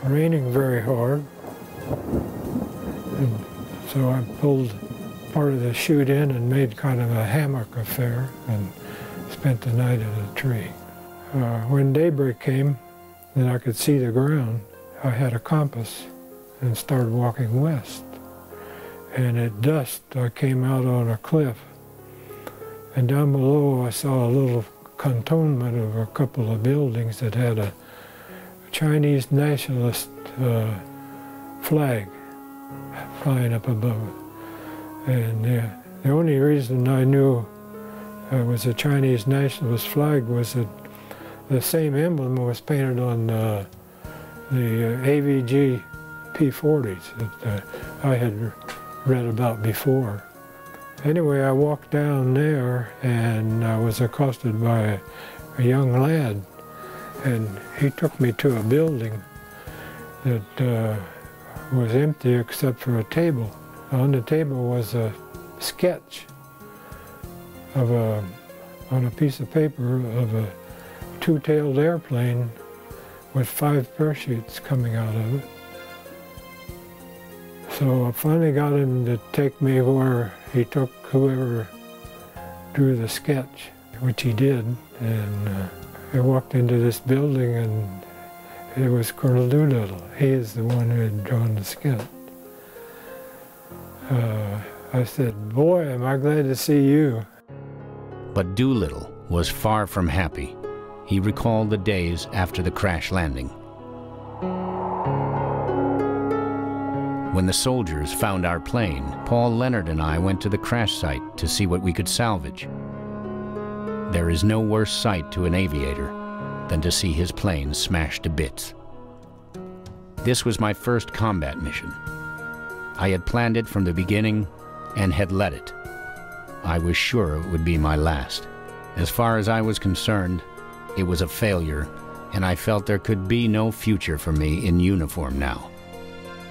raining very hard, and so I pulled part of the chute in and made kind of a hammock affair and spent the night in a tree. When daybreak came and I could see the ground, I had a compass and started walking west. And at dusk, I came out on a cliff, and down below I saw a little cantonment of a couple of buildings that had a Chinese nationalist flag flying up above it. And the only reason I knew it was a Chinese nationalist flag was that the same emblem was painted on the AVG P-40s that I had read about before. Anyway, I walked down there and I was accosted by a young lad, and he took me to a building that was empty except for a table. On the table was a sketch of on a piece of paper of a 2-tailed airplane with 5 parachutes coming out of it. So I finally got him to take me where he took whoever drew the sketch, which he did, and I walked into this building and it was Colonel Doolittle. He is the one who had drawn the sketch. I said, "Boy, am I glad to see you." But Doolittle was far from happy. He recalled the days after the crash landing. When the soldiers found our plane, Paul Leonard and I went to the crash site to see what we could salvage. There is no worse sight to an aviator than to see his plane smashed to bits. This was my first combat mission. I had planned it from the beginning and had led it. I was sure it would be my last. As far as I was concerned, it was a failure, and I felt there could be no future for me in uniform now.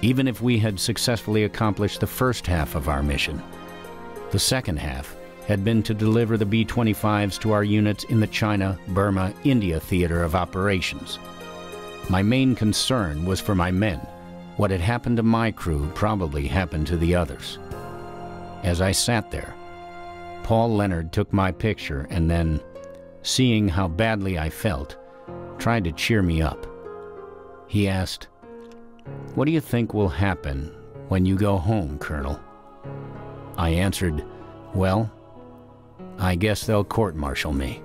Even if we had successfully accomplished the first half of our mission, the second half had been to deliver the B-25s to our units in the China, Burma, India theater of operations. My main concern was for my men. What had happened to my crew probably happened to the others. As I sat there, Paul Leonard took my picture and then, seeing how badly I felt, tried to cheer me up. He asked, "What do you think will happen when you go home, Colonel?" I answered, "Well, I guess they'll court-martial me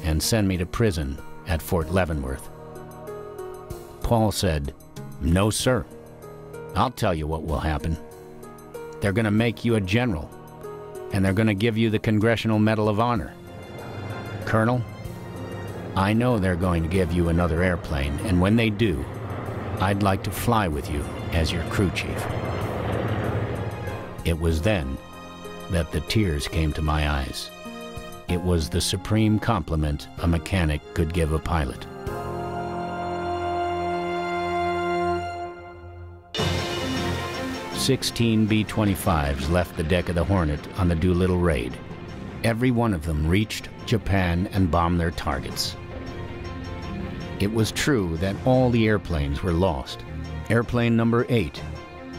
and send me to prison at Fort Leavenworth." Paul said, "No, sir. I'll tell you what will happen. They're going to make you a general, and they're going to give you the Congressional Medal of Honor. Colonel, I know they're going to give you another airplane, and when they do, I'd like to fly with you as your crew chief." It was then that the tears came to my eyes. It was the supreme compliment a mechanic could give a pilot. "16 B-25s left the deck of the Hornet on the Doolittle Raid. Every one of them reached Japan and bombed their targets. It was true that all the airplanes were lost. Airplane number 8,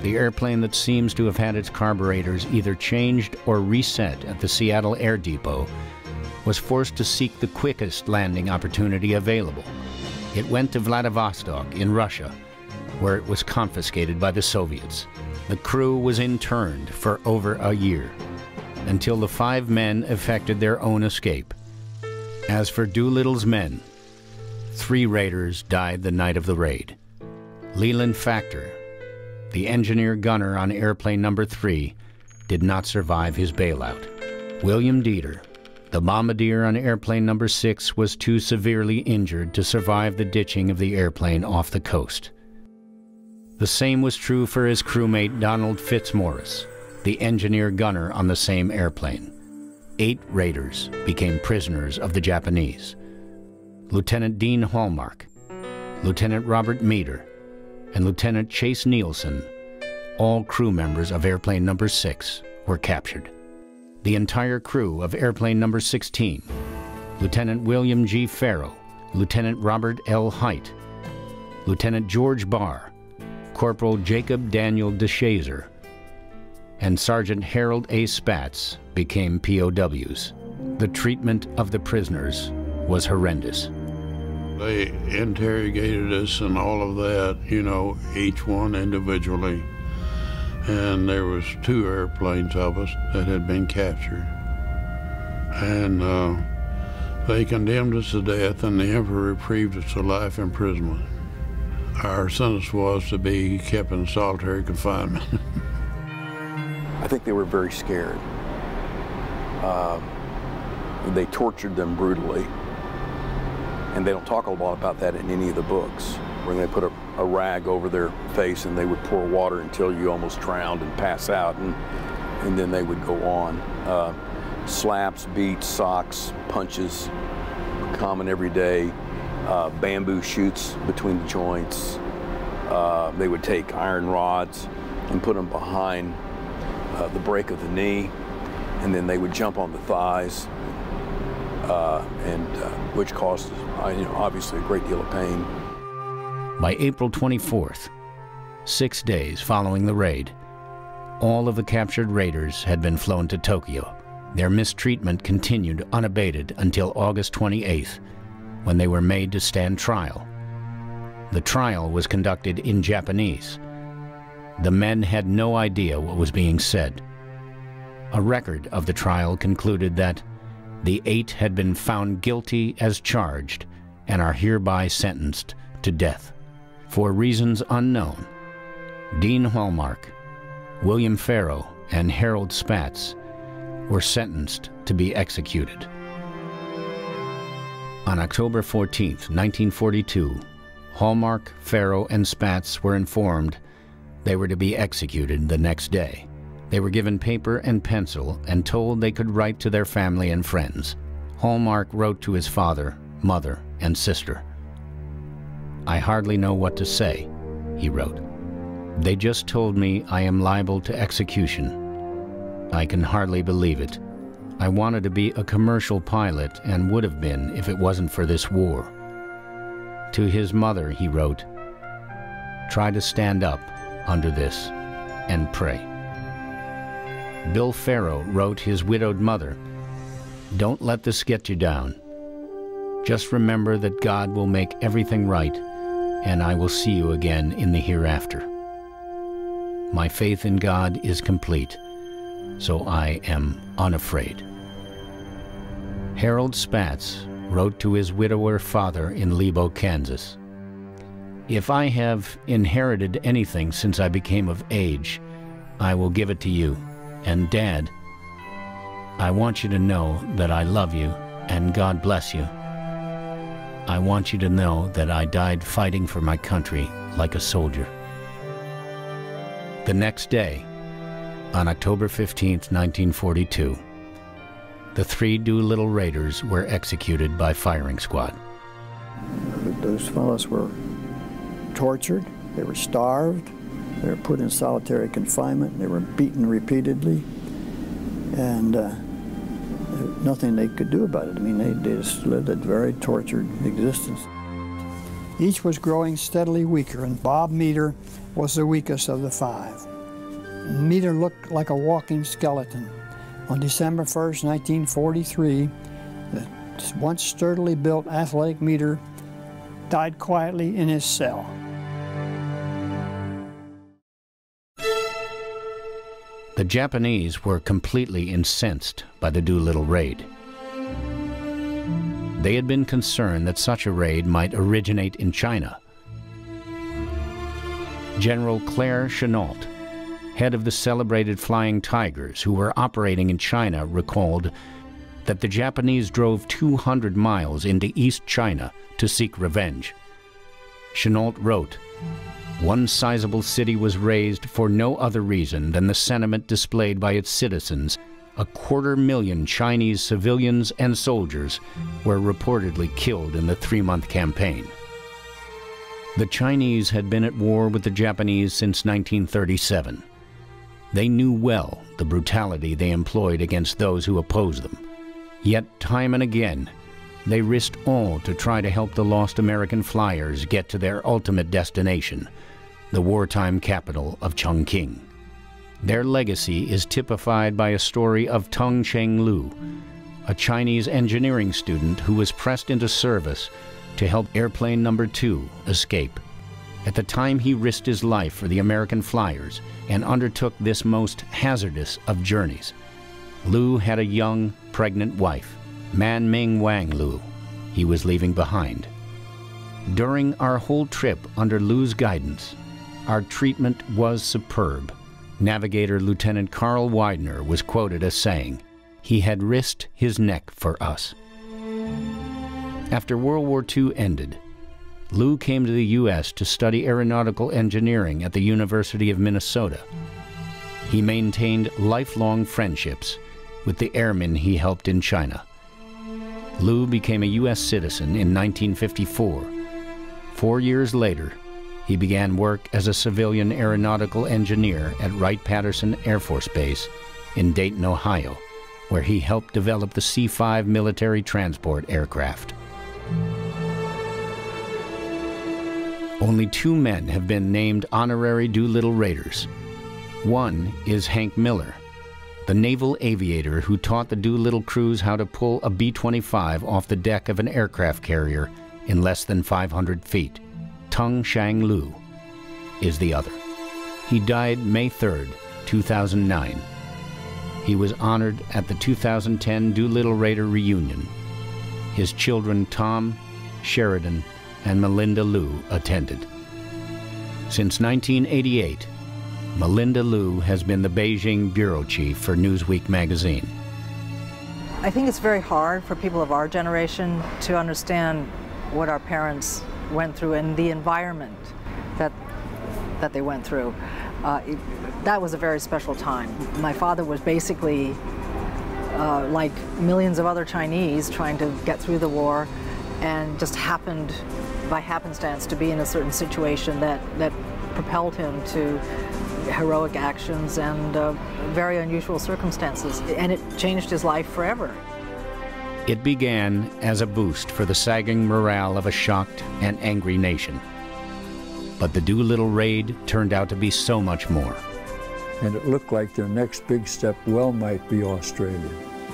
the airplane that seems to have had its carburetors either changed or reset at the Seattle Air Depot, was forced to seek the quickest landing opportunity available. It went to Vladivostok in Russia, where it was confiscated by the Soviets. The crew was interned for over a year, until the 5 men effected their own escape. As for Doolittle's men, 3 raiders died the night of the raid. Leland Factor, the engineer-gunner on airplane number 3, did not survive his bailout. William Dieter, the bombardier on airplane number 6, was too severely injured to survive the ditching of the airplane off the coast. The same was true for his crewmate Donald Fitzmaurice, the engineer-gunner on the same airplane. 8 raiders became prisoners of the Japanese. Lieutenant Dean Hallmark, Lieutenant Robert Meader, and Lieutenant Chase Nielsen, all crew members of airplane number 6, were captured. The entire crew of airplane number 16, Lieutenant William G. Farrow, Lieutenant Robert L. Height, Lieutenant George Barr, Corporal Jacob Daniel DeShazer, and Sergeant Harold A. Spatz became POWs. The treatment of the prisoners was horrendous. They interrogated us and all of that, you know, each one individually. And there was 2 airplanes of us that had been captured. And they condemned us to death, and the Emperor reprieved us to life imprisonment. Our sentence was to be kept in solitary confinement. I think they were very scared. They tortured them brutally. And they don't talk a lot about that in any of the books, where they put a rag over their face and they would pour water until you almost drowned and pass out, and then they would go on. Slaps, beats, socks, punches, common every day. Bamboo shoots between the joints. They would take iron rods and put them behind the break of the knee, and then they would jump on the thighs, which caused, obviously a great deal of pain. By April 24th, 6 days following the raid, all of the captured raiders had been flown to Tokyo. Their mistreatment continued unabated until August 28th, when they were made to stand trial. The trial was conducted in Japanese. The men had no idea what was being said. A record of the trial concluded that the 8 had been found guilty as charged and are hereby sentenced to death. For reasons unknown, Dean Hallmark, William Farrow, and Harold Spatz were sentenced to be executed. On October 14th, 1942, Hallmark, Farrow, and Spatz were informed they were to be executed the next day. They were given paper and pencil and told they could write to their family and friends. Hallmark wrote to his father, mother, and sister. "I hardly know what to say," he wrote. "They just told me I am liable to execution. I can hardly believe it. I wanted to be a commercial pilot and would have been if it wasn't for this war." To his mother, he wrote, "Try to stand up under this and pray." Bill Farrow wrote his widowed mother, "Don't let this get you down. Just remember that God will make everything right, and I will see you again in the hereafter. My faith in God is complete, so I am unafraid." Harold Spatz wrote to his widower father in Lebo, Kansas, "If I have inherited anything since I became of age, I will give it to you. And Dad, I want you to know that I love you and God bless you. I want you to know that I died fighting for my country like a soldier." The next day, on October 15, 1942. The 3 Doolittle Raiders were executed by firing squad. Those fellows were tortured, they were starved, they were put in solitary confinement, they were beaten repeatedly, and nothing they could do about it. I mean, they just lived a very tortured existence. Each was growing steadily weaker, and Bob Meter was the weakest of the 5. Meter looked like a walking skeleton. On December 1st, 1943, the once sturdily built athletic Meter died quietly in his cell. The Japanese were completely incensed by the Doolittle Raid. They had been concerned that such a raid might originate in China. General Claire Chennault, head of the celebrated Flying Tigers, who were operating in China, recalled that the Japanese drove 200 miles into East China to seek revenge. Chennault wrote, "One sizable city was razed for no other reason than the sentiment displayed by its citizens. 250,000 Chinese civilians and soldiers were reportedly killed in the 3-month campaign." The Chinese had been at war with the Japanese since 1937. They knew well the brutality they employed against those who opposed them. Yet, time and again, they risked all to try to help the lost American flyers get to their ultimate destination, the wartime capital of Chongqing. Their legacy is typified by a story of Tung Cheng-lu, a Chinese engineering student who was pressed into service to help airplane number 2 escape. At the time, he risked his life for the American flyers and undertook this most hazardous of journeys. Lu had a young, pregnant wife, Man Ming Wang Lu, he was leaving behind. During our whole trip under Lu's guidance, our treatment was superb. Navigator Lieutenant Carl Widener was quoted as saying, "He had risked his neck for us." After World War II ended, Lu came to the U.S. to study aeronautical engineering at the University of Minnesota. He maintained lifelong friendships with the airmen he helped in China. Lu became a U.S. citizen in 1954. 4 years later, he began work as a civilian aeronautical engineer at Wright-Patterson Air Force Base in Dayton, Ohio, where he helped develop the C-5 military transport aircraft. Only 2 men have been named honorary Doolittle Raiders. One is Hank Miller, the naval aviator who taught the Doolittle crews how to pull a B-25 off the deck of an aircraft carrier in less than 500 feet. Tung Cheng-lu is the other. He died May 3, 2009. He was honored at the 2010 Doolittle Raider reunion. His children Tom, Sheridan, and Melinda Lu attended. Since 1988, Melinda Lu has been the Beijing bureau chief for Newsweek magazine. I think it's very hard for people of our generation to understand what our parents went through and the environment that they went through. That was a very special time. My father was basically like millions of other Chinese trying to get through the war, and just happened by happenstance to be in a certain situation that propelled him to heroic actions and very unusual circumstances, and it changed his life forever. It began as a boost for the sagging morale of a shocked and angry nation. But the Doolittle Raid turned out to be so much more. And it looked like their next big step well might be Australia,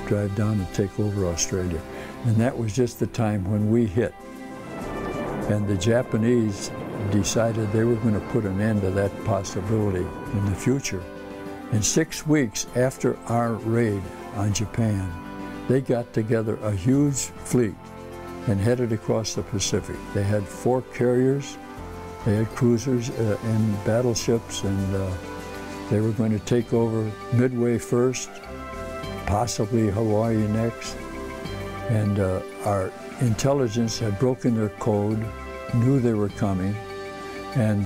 drive down and take over Australia. And that was just the time when we hit. And the Japanese decided they were going to put an end to that possibility in the future. And 6 weeks after our raid on Japan, they got together a huge fleet and headed across the Pacific. They had 4 carriers, they had cruisers and battleships, and they were going to take over Midway first, possibly Hawaii next. And our intelligence had broken their code, knew they were coming, and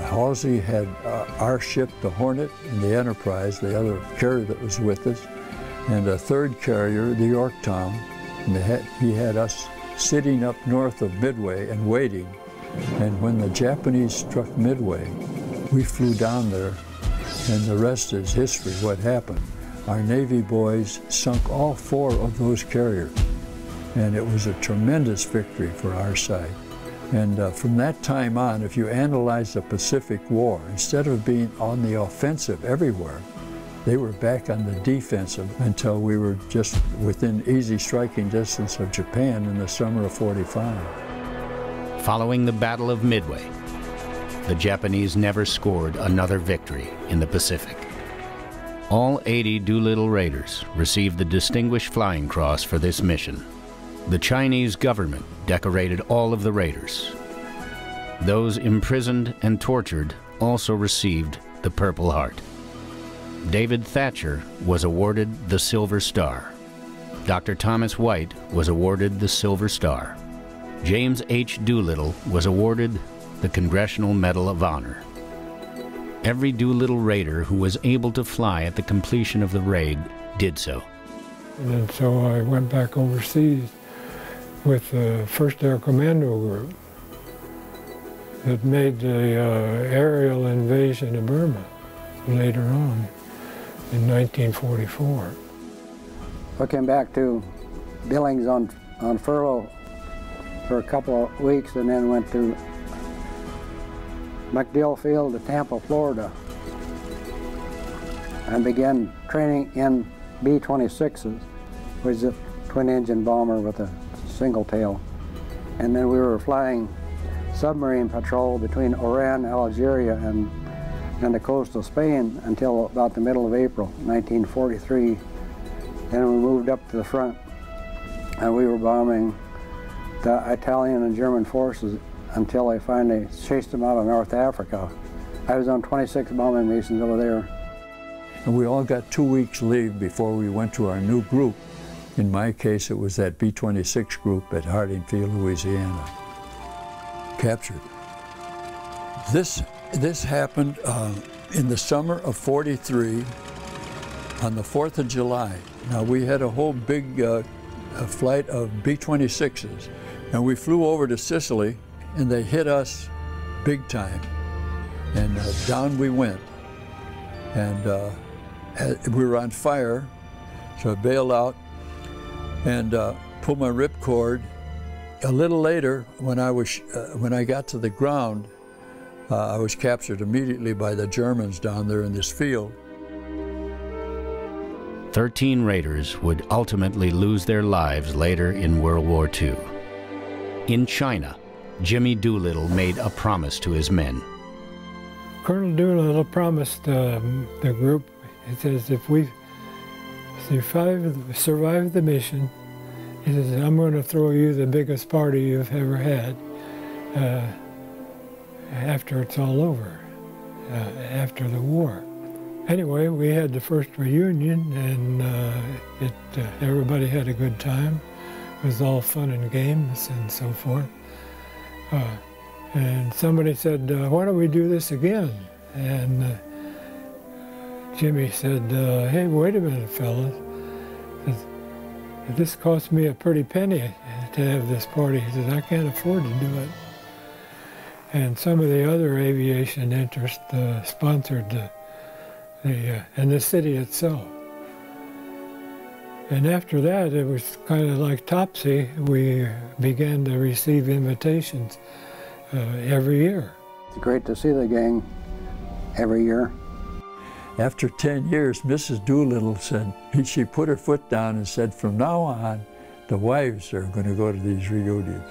Halsey had our ship, the Hornet, and the Enterprise, the other carrier that was with us, and a third carrier, the Yorktown. And he had us sitting up north of Midway and waiting. And when the Japanese struck Midway, we flew down there, and the rest is history, what happened. Our Navy boys sunk all 4 of those carriers, and it was a tremendous victory for our side. And from that time on, if you analyze the Pacific War, instead of being on the offensive everywhere, they were back on the defensive until we were just within easy striking distance of Japan in the summer of '45. Following the Battle of Midway, the Japanese never scored another victory in the Pacific. All 80 Doolittle Raiders received the Distinguished Flying Cross for this mission. The Chinese government decorated all of the raiders. Those imprisoned and tortured also received the Purple Heart. David Thatcher was awarded the Silver Star. Dr. Thomas White was awarded the Silver Star. James H. Doolittle was awarded the Congressional Medal of Honor. Every Doolittle Raider who was able to fly at the completion of the raid did so. And so I went back overseas with the 1st Air Commando Group that made the aerial invasion of Burma later on in 1944. I came back to Billings on furlough for a couple of weeks and then went to MacDill Field to Tampa, Florida, and began training in B-26s, which is a twin-engine bomber with a single tail. And then we were flying submarine patrol between Oran, Algeria, and the coast of Spain until about the middle of April 1943. Then we moved up to the front, and we were bombing the Italian and German forces until they finally chased them out of North Africa. I was on 26 bombing missions over there. And we all got 2 weeks leave before we went to our new group. In my case, it was that B-26 group at Harding Field, Louisiana, captured. This happened in the summer of '43 on the 4th of July. Now, we had a whole big flight of B-26s, and we flew over to Sicily, and they hit us big time, and down we went. And we were on fire, so I bailed out and pulled my ripcord. A little later, when I got to the ground, I was captured immediately by the Germans down there in this field. 13 raiders would ultimately lose their lives later in World War II. In China, Jimmy Doolittle made a promise to his men. Colonel Doolittle promised the group, he says, if we survive the mission, he says, I'm going to throw you the biggest party you've ever had after it's all over, after the war. Anyway, we had the first reunion, and everybody had a good time. It was all fun and games and so forth. And somebody said, why don't we do this again? And Jimmy said, hey, wait a minute, fellas. This cost me a pretty penny to have this party. He said, I can't afford to do it. And some of the other aviation interests sponsored and the city itself. And after that, it was kind of like Topsy. We began to receive invitations every year. It's great to see the gang every year. After 10 years, Mrs. Doolittle said, she put her foot down and said, from now on, the wives are going to go to these reunions.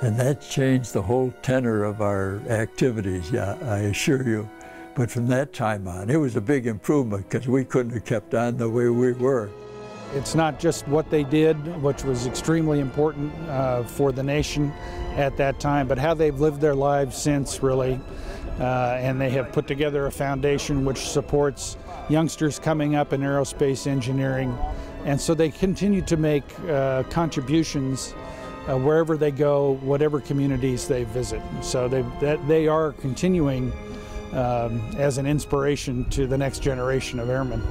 And that changed the whole tenor of our activities, yeah, I assure you. But from that time on, it was a big improvement because we couldn't have kept on the way we were. It's not just what they did, which was extremely important for the nation at that time, but how they've lived their lives since, really. And they have put together a foundation which supports youngsters coming up in aerospace engineering. And so they continue to make contributions wherever they go, whatever communities they visit. So they are continuing as an inspiration to the next generation of airmen.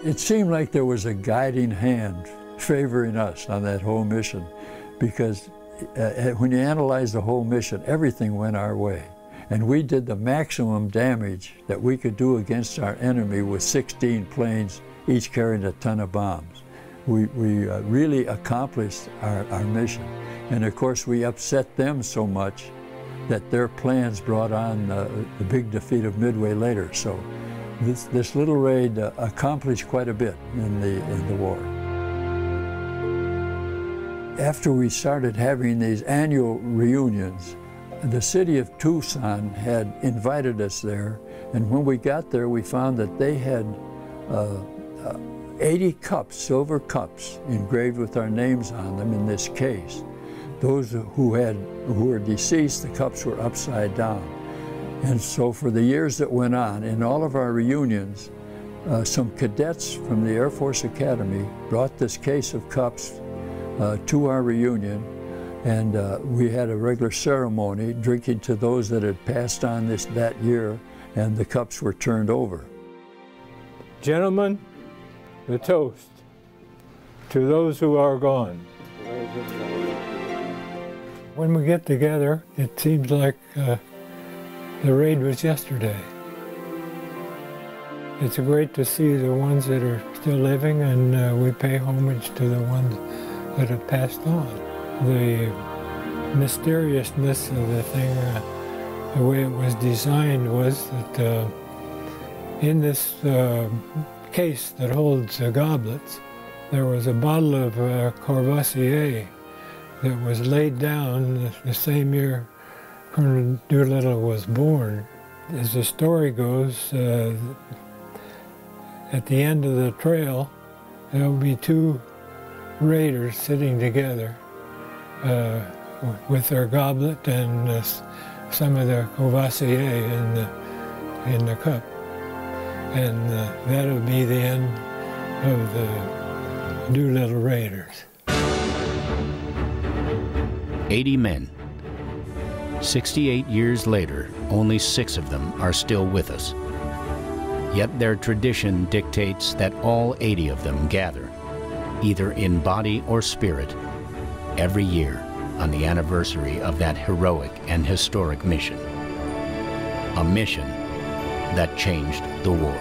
It seemed like there was a guiding hand favoring us on that whole mission, because when you analyze the whole mission, everything went our way. And we did the maximum damage that we could do against our enemy with 16 planes, each carrying a ton of bombs. We really accomplished our mission. And of course, we upset them so much that their plans brought on the big defeat of Midway later. So this little raid accomplished quite a bit in the war. After we started having these annual reunions, the city of Tucson had invited us there, and when we got there, we found that they had 80 cups, silver cups, engraved with our names on them in this case. Those who were deceased, the cups were upside down. And so for the years that went on, in all of our reunions, some cadets from the Air Force Academy brought this case of cups to our reunion, and we had a regular ceremony drinking to those that had passed on that year, and the cups were turned over. Gentlemen, the toast to those who are gone. When we get together, it seems like the raid was yesterday. It's great to see the ones that are still living, and we pay homage to the ones that have passed on. The mysteriousness of the thing, the way it was designed, was that in this case that holds the goblets, there was a bottle of Courvoisier that was laid down the same year Colonel Doolittle was born. As the story goes, at the end of the trail, there will be two raiders sitting together with their goblet and some of their Courvoisier in the cup. And that'll be the end of the Doolittle Raiders. 80 men. 68 years later, only 6 of them are still with us. Yet their tradition dictates that all 80 of them gather, either in body or spirit, every year on the anniversary of that heroic and historic mission. A mission that changed the war.